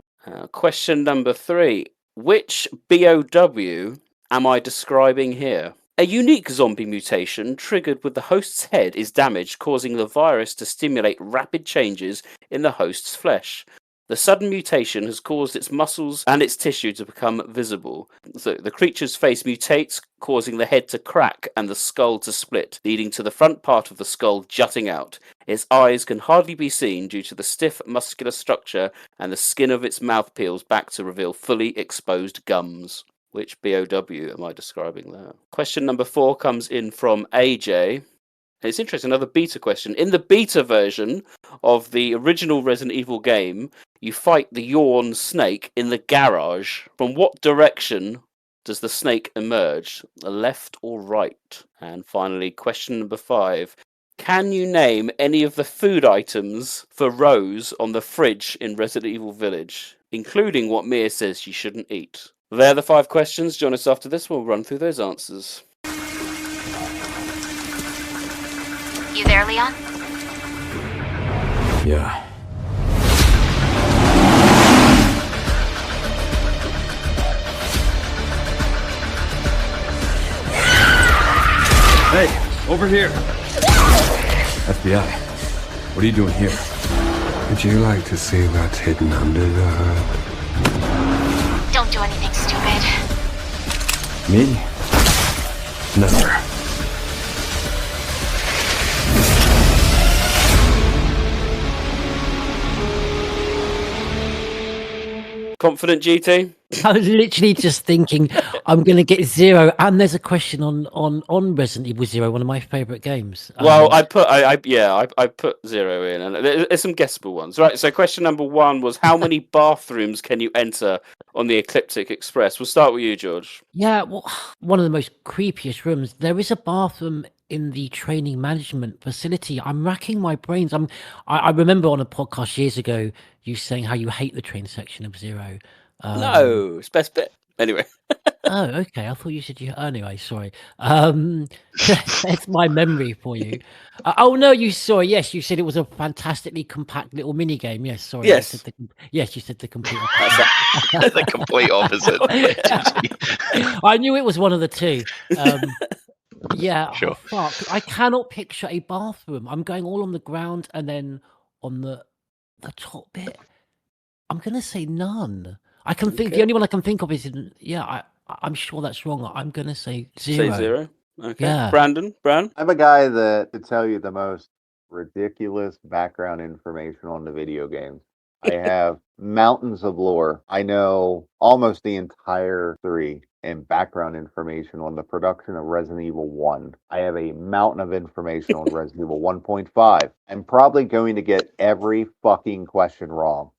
Question number 3. Which BOW am I describing here? A unique zombie mutation triggered with the host's head is damaged, causing the virus to stimulate rapid changes in the host's flesh. The sudden mutation has caused its muscles and its tissue to become visible. So the creature's face mutates, causing the head to crack and the skull to split, leading to the front part of the skull jutting out. Its eyes can hardly be seen due to the stiff muscular structure, and the skin of its mouth peels back to reveal fully exposed gums. Which BOW am I describing there? Question number 4 comes in from AJ. It's interesting, another beta question. In the beta version of the original Resident Evil game, you fight the Yawn snake in the garage. From what direction does the snake emerge? The left or right? And finally, question number 5. Can you name any of the food items for Rose on the fridge in Resident Evil Village, including what Mia says she shouldn't eat? They're the 5 questions. Join us after this. We'll run through those answers. You there, Leon? Yeah. Hey, Over here. FBI, what are you doing here? Would you like to see what's hidden under the hood? Don't do anything stupid. Me? Never. Confident, GT? I was literally just thinking I'm going to get 0, and there's a question on Resident Evil 0, one of my favourite games. Well, I put 0 in, and there's some guessable ones. Right, so question number 1 was how many bathrooms can you enter on the Ecliptic Express? We'll start with you, George. Yeah, well, one of the most creepiest rooms. There is a bathroom in the training management facility. I'm racking my brains. I remember on a podcast years ago you saying how you hate the train section of 0. No, it's best bit. Anyway. Oh, okay. I thought you said you. Anyway, sorry. That's my memory for you. Oh no, you saw. Yes, you said it was a fantastically compact little mini game. Yes, sorry. Yes. Yes, you said the complete. The complete opposite. I knew it was one of the two. Yeah. Sure. Oh, fuck. I cannot picture a bathroom. I'm going all on the ground and then on the top bit. I'm gonna say none. I can think the only one I can think of is I'm sure that's wrong. I'm gonna say 0. Say 0. Okay. Yeah. Brandon? I'm a guy that could tell you the most ridiculous background information on the video games. I have mountains of lore. I know almost the entire 3 and background information on the production of Resident Evil 1. I have a mountain of information on Resident Evil 1.5. I'm probably going to get every fucking question wrong.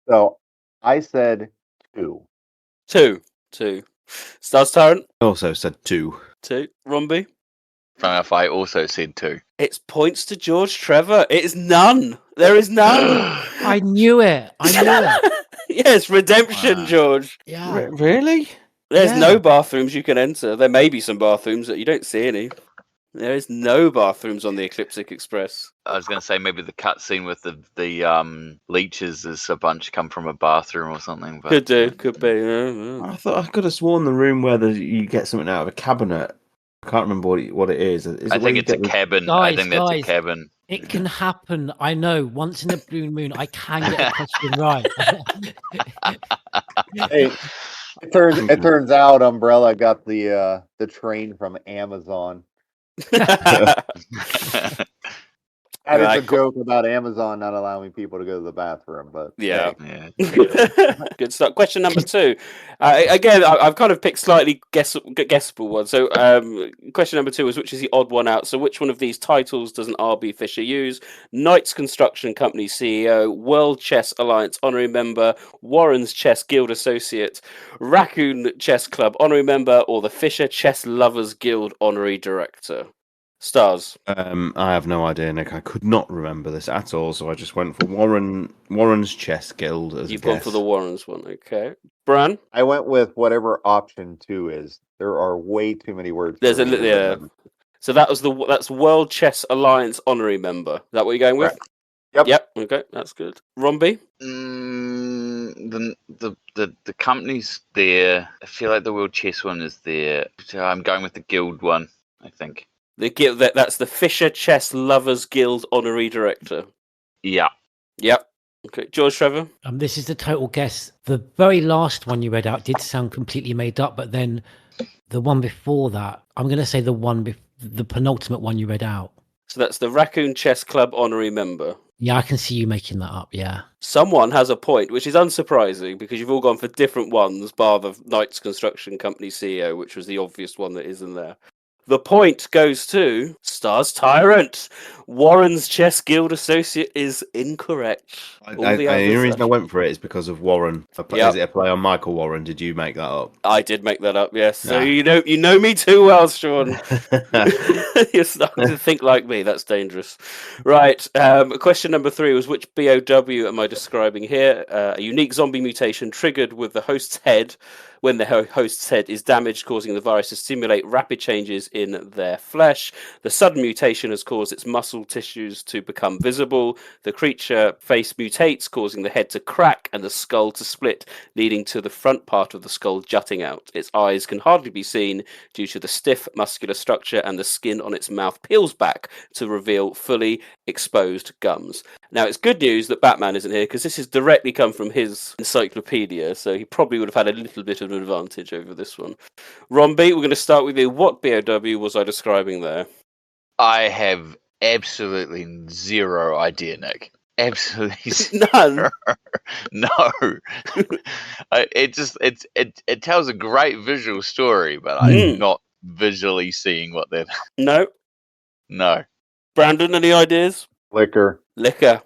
So I said 2. 2. Stars TyranT? I also said 2. 2. Rombie? Fair enough, I also said 2. It's points to George Trevor. It is none. There is none. I knew it. Yes, redemption, George. Yeah. Really? There's no bathrooms you can enter. There may be some bathrooms that you don't see any. There is no bathrooms on the Ecliptic Express. I was going to say maybe the cutscene with the leeches is a bunch come from a bathroom or something. But Could be. Yeah. I thought I could have sworn the room where you get something out of a cabinet. I can't remember what it is. I think it's a cabin. I think that's a cabin. It can happen. I know. Once in a blue moon, I can get a question right. Hey, it turns out Umbrella got the train from Amazon. That is a joke about Amazon not allowing people to go to the bathroom, but yeah. Hey. Good stuff. Question number 2. Again, I've kind of picked slightly guessable ones. So, question number 2 is which is the odd one out. So, which one of these titles doesn't R.B. Fisher use? Knights Construction Company CEO, World Chess Alliance honorary member, Warren's Chess Guild associate, Raccoon Chess Club honorary member, or the Fisher Chess Lovers Guild honorary director? Stars. I have no idea, Nick. I could not remember this at all, so I just went for Warren's Chess Guild as You've a gone guess. for the Warrens one, okay. Bran? I went with whatever option 2 is. There are way too many words. There's So that's World Chess Alliance honorary member. Is that what you're going with? Right. Yep. Okay, that's good. Rombie? The company's there. I feel like the World Chess one is there. So I'm going with the Guild one, I think. That's the Fisher Chess Lovers Guild honorary director. Yeah. Yep. Okay, George Trevor? This is the total guess. The very last one you read out did sound completely made up, but then the one before that, I'm going to say the penultimate one you read out. So that's the Raccoon Chess Club honorary member. Yeah, I can see you making that up, yeah. Someone has a point, which is unsurprising because you've all gone for different ones, bar the Knights Construction Company CEO, which was the obvious one that isn't there. The point goes to Stars TyranT. Warren's Chess Guild associate is incorrect. The reason I went for it is because of Warren. Is it a play on Michael Warren? Did you make that up? I did make that up, yes. So you know me too well, Sean. You're starting to think like me. That's dangerous. Right. Question number 3 was which BOW am I describing here? A unique zombie mutation triggered with the host's head. When the host's head is damaged, causing the virus to simulate rapid changes in their flesh. The sudden mutation has caused its muscle tissues to become visible. The creature face mutates, causing the head to crack and the skull to split, leading to the front part of the skull jutting out. Its eyes can hardly be seen due to the stiff muscular structure, and the skin on its mouth peels back to reveal fully exposed gums. Now, it's good news that Batman isn't here, because this has directly come from his encyclopedia, so he probably would have had a little bit of an advantage over this one. Rombie, we're going to start with you. What BOW was I describing there? I have absolutely zero idea, Nick. Absolutely none. No. It tells a great visual story, but I'm not visually seeing what they're. No. No. Brandon, any ideas? Liquor.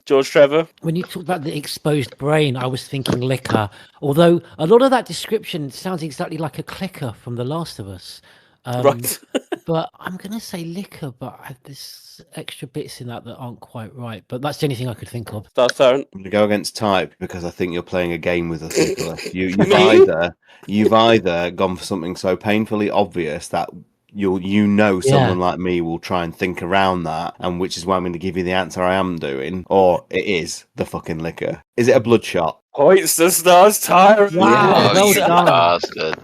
George Trevor? When you talk about the exposed brain, I was thinking liquor. Although a lot of that description sounds exactly like a clicker from The Last of Us. Right. But I'm going to say liquor, but there's extra bits in that aren't quite right. But that's the only thing I could think of. That's TyranT. I'm going to go against type because I think you're playing a game with us, Nicholas. You've either gone for something so painfully obvious that someone like me will try and think around that, and which is why I'm going to give you the answer I am doing, or it is the fucking liquor. Is it a bloodshot? Points to Stars TyranT. Wow, well done. Bastard.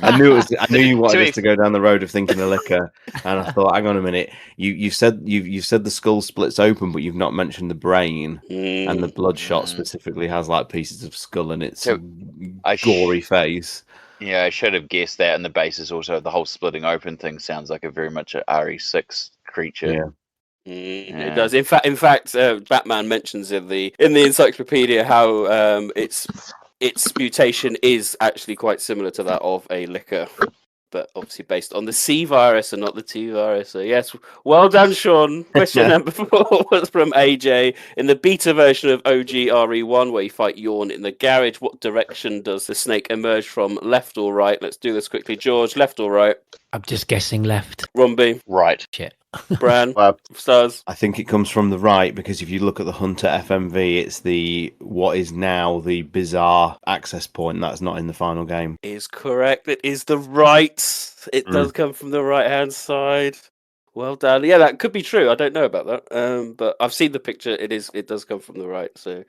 I knew you wanted us to go down the road of thinking of liquor, and I thought, hang on a minute. You said the skull splits open, but you've not mentioned the brain, and the bloodshot specifically has like pieces of skull in its gory face. Yeah, I should have guessed that, and the basis also the whole splitting open thing sounds like a very much a RE6 creature. Yeah. It does. In fact, Batman mentions in the encyclopedia how its mutation is actually quite similar to that of a liquor, but obviously based on the C virus and not the T virus. So yes, well done, Sean. Question number 4 was from AJ. In the beta version of OGRE1, where you fight Yawn in the garage, what direction does the snake emerge from? Left or right? Let's do this quickly. George, left or right? I'm just guessing left. Rombie? Right. Shit. Bran? Stars? I think it comes from the right, because if you look at the Hunter FMV, it's what is now the bizarre access point that's not in the final game. Is correct. It is the right. It does come from the right-hand side. Well done. Yeah, that could be true. I don't know about that. But I've seen the picture. It does come from the right. So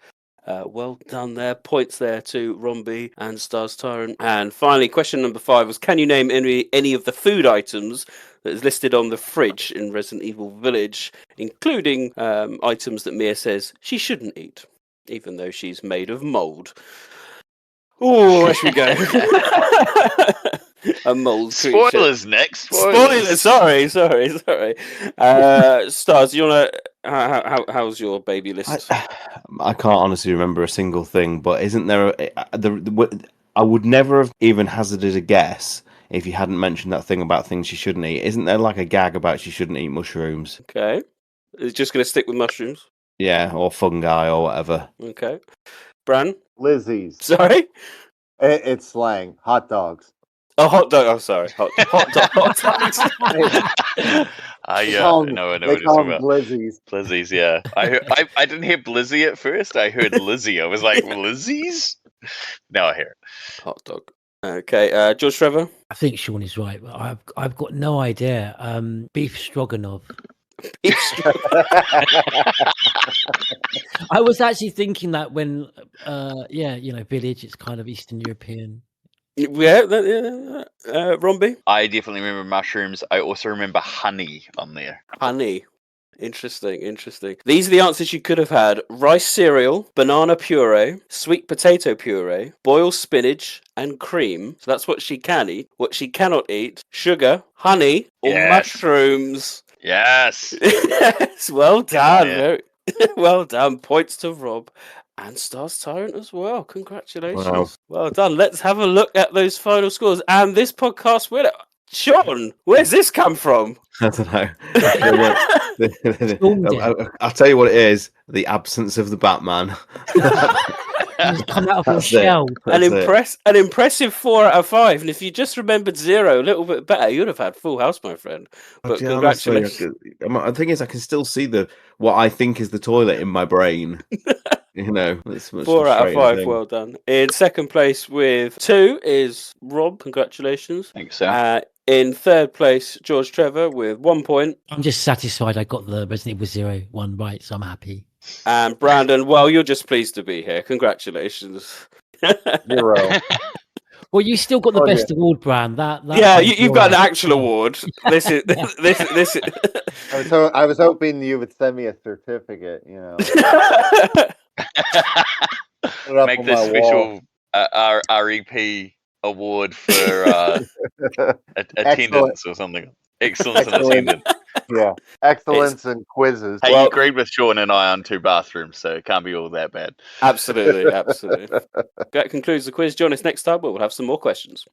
well done there. Points there to Rombie and Stars TyranT. And finally, question number 5 was, can you name any of the food items that is listed on the fridge in Resident Evil Village, including items that Mia says she shouldn't eat, even though she's made of mold? Oh, where should we go? A mold creature. Spoilers next. Spoilers. Sorry. Stars, you wanna? How's your baby list? I can't honestly remember a single thing, but isn't there? I would never have even hazarded a guess if you hadn't mentioned that thing about things she shouldn't eat. Isn't there like a gag about she shouldn't eat mushrooms? Okay, it's just going to stick with mushrooms. Yeah, or fungi or whatever. Okay, Bran. Lizzies. Sorry, it's slang. Hot dogs. Oh, hot dog. I'm sorry. Hot dogs. I know what you're talking about. Blizzies. Blizzies, yeah. I didn't hear Blizzy at first. I heard Lizzie. I was like, Lizzies? Now I hear it. Hot dog. Okay, George Trevor. I think Sean is right, but I've got no idea. Beef stroganoff. I was actually thinking that when, Village, it's kind of Eastern European. Yeah, Rombie? I definitely remember mushrooms. I also remember honey on there. Honey. Interesting. These are the answers you could have had. Rice cereal, banana puree, sweet potato puree, boiled spinach, and cream. So that's what she can eat. What she cannot eat, sugar, honey, or mushrooms. Yes. Yes, well done. Yeah. Well done. Points to Rob. And Stars TyranT as well. Congratulations. Wow. Well done. Let's have a look at those final scores. And this podcast winner, Sean, where's this come from? I don't know. I'll tell you what it is. The absence of the Batman. He's come out of a shell. An impressive 4 out of 5. And if you just remembered 0 a little bit better, you'd have had full house, my friend. But congratulations. The thing is, I can still see what I think is the toilet in my brain. It's 4 out of 5. Well done. In second place with 2 is Rob. Congratulations. Thanks, sir. In third place, George Trevor with 1 point. I'm just satisfied I got the Resident Evil 0 one right, so I'm happy. And Brandon, well, you're just pleased to be here. Congratulations. 0. Well, you still got the best award, Brand. You've got an actual award. This is this. I was hoping you would send me a certificate. Make this special REP award for attendance or something. Excellence in attendance. Yeah, excellence in quizzes. Hey, you agreed with Sean and I on 2 bathrooms, so it can't be all that bad. Absolutely. That concludes the quiz. Join us next time where we'll have some more questions.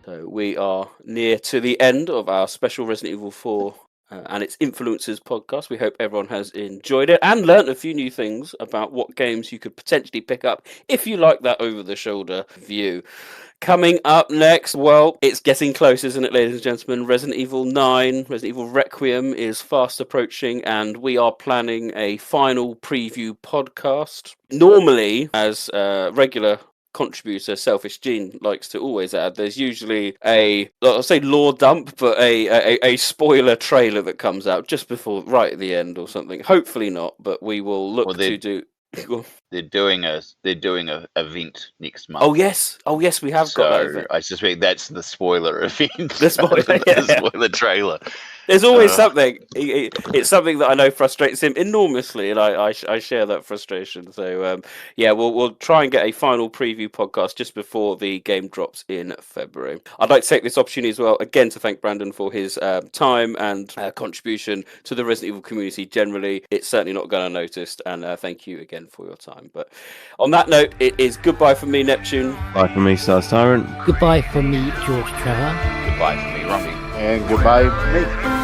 So we are near to the end of our special Resident Evil 4 and its influences podcast. We hope everyone has enjoyed it and learnt a few new things about what games you could potentially pick up if you like that over-the-shoulder view. Coming up next, well, it's getting close, isn't it, ladies and gentlemen? Resident Evil 9, Resident Evil Requiem is fast approaching, and we are planning a final preview podcast. Normally, as regular contributor Selfish Gene likes to always add, there's usually I'll say lore dump, but a spoiler trailer that comes out just before, right at the end or something. Hopefully not, but we will look to do. They're doing a event next month. Oh yes, we have got that event. I suspect that's the spoiler event. The spoiler trailer. There's always something. It's something that I know frustrates him enormously, and I share that frustration. So we'll try and get a final preview podcast just before the game drops in February. I'd like to take this opportunity as well again to thank Brandon for his time and contribution to the Resident Evil community generally. It's certainly not going unnoticed, and thank you again for your time. But on that note, it is goodbye from me, Neptune. Bye from me, Stars TyranT. Goodbye from me, George Trevor. Goodbye from me, Rombie. And goodbye from me.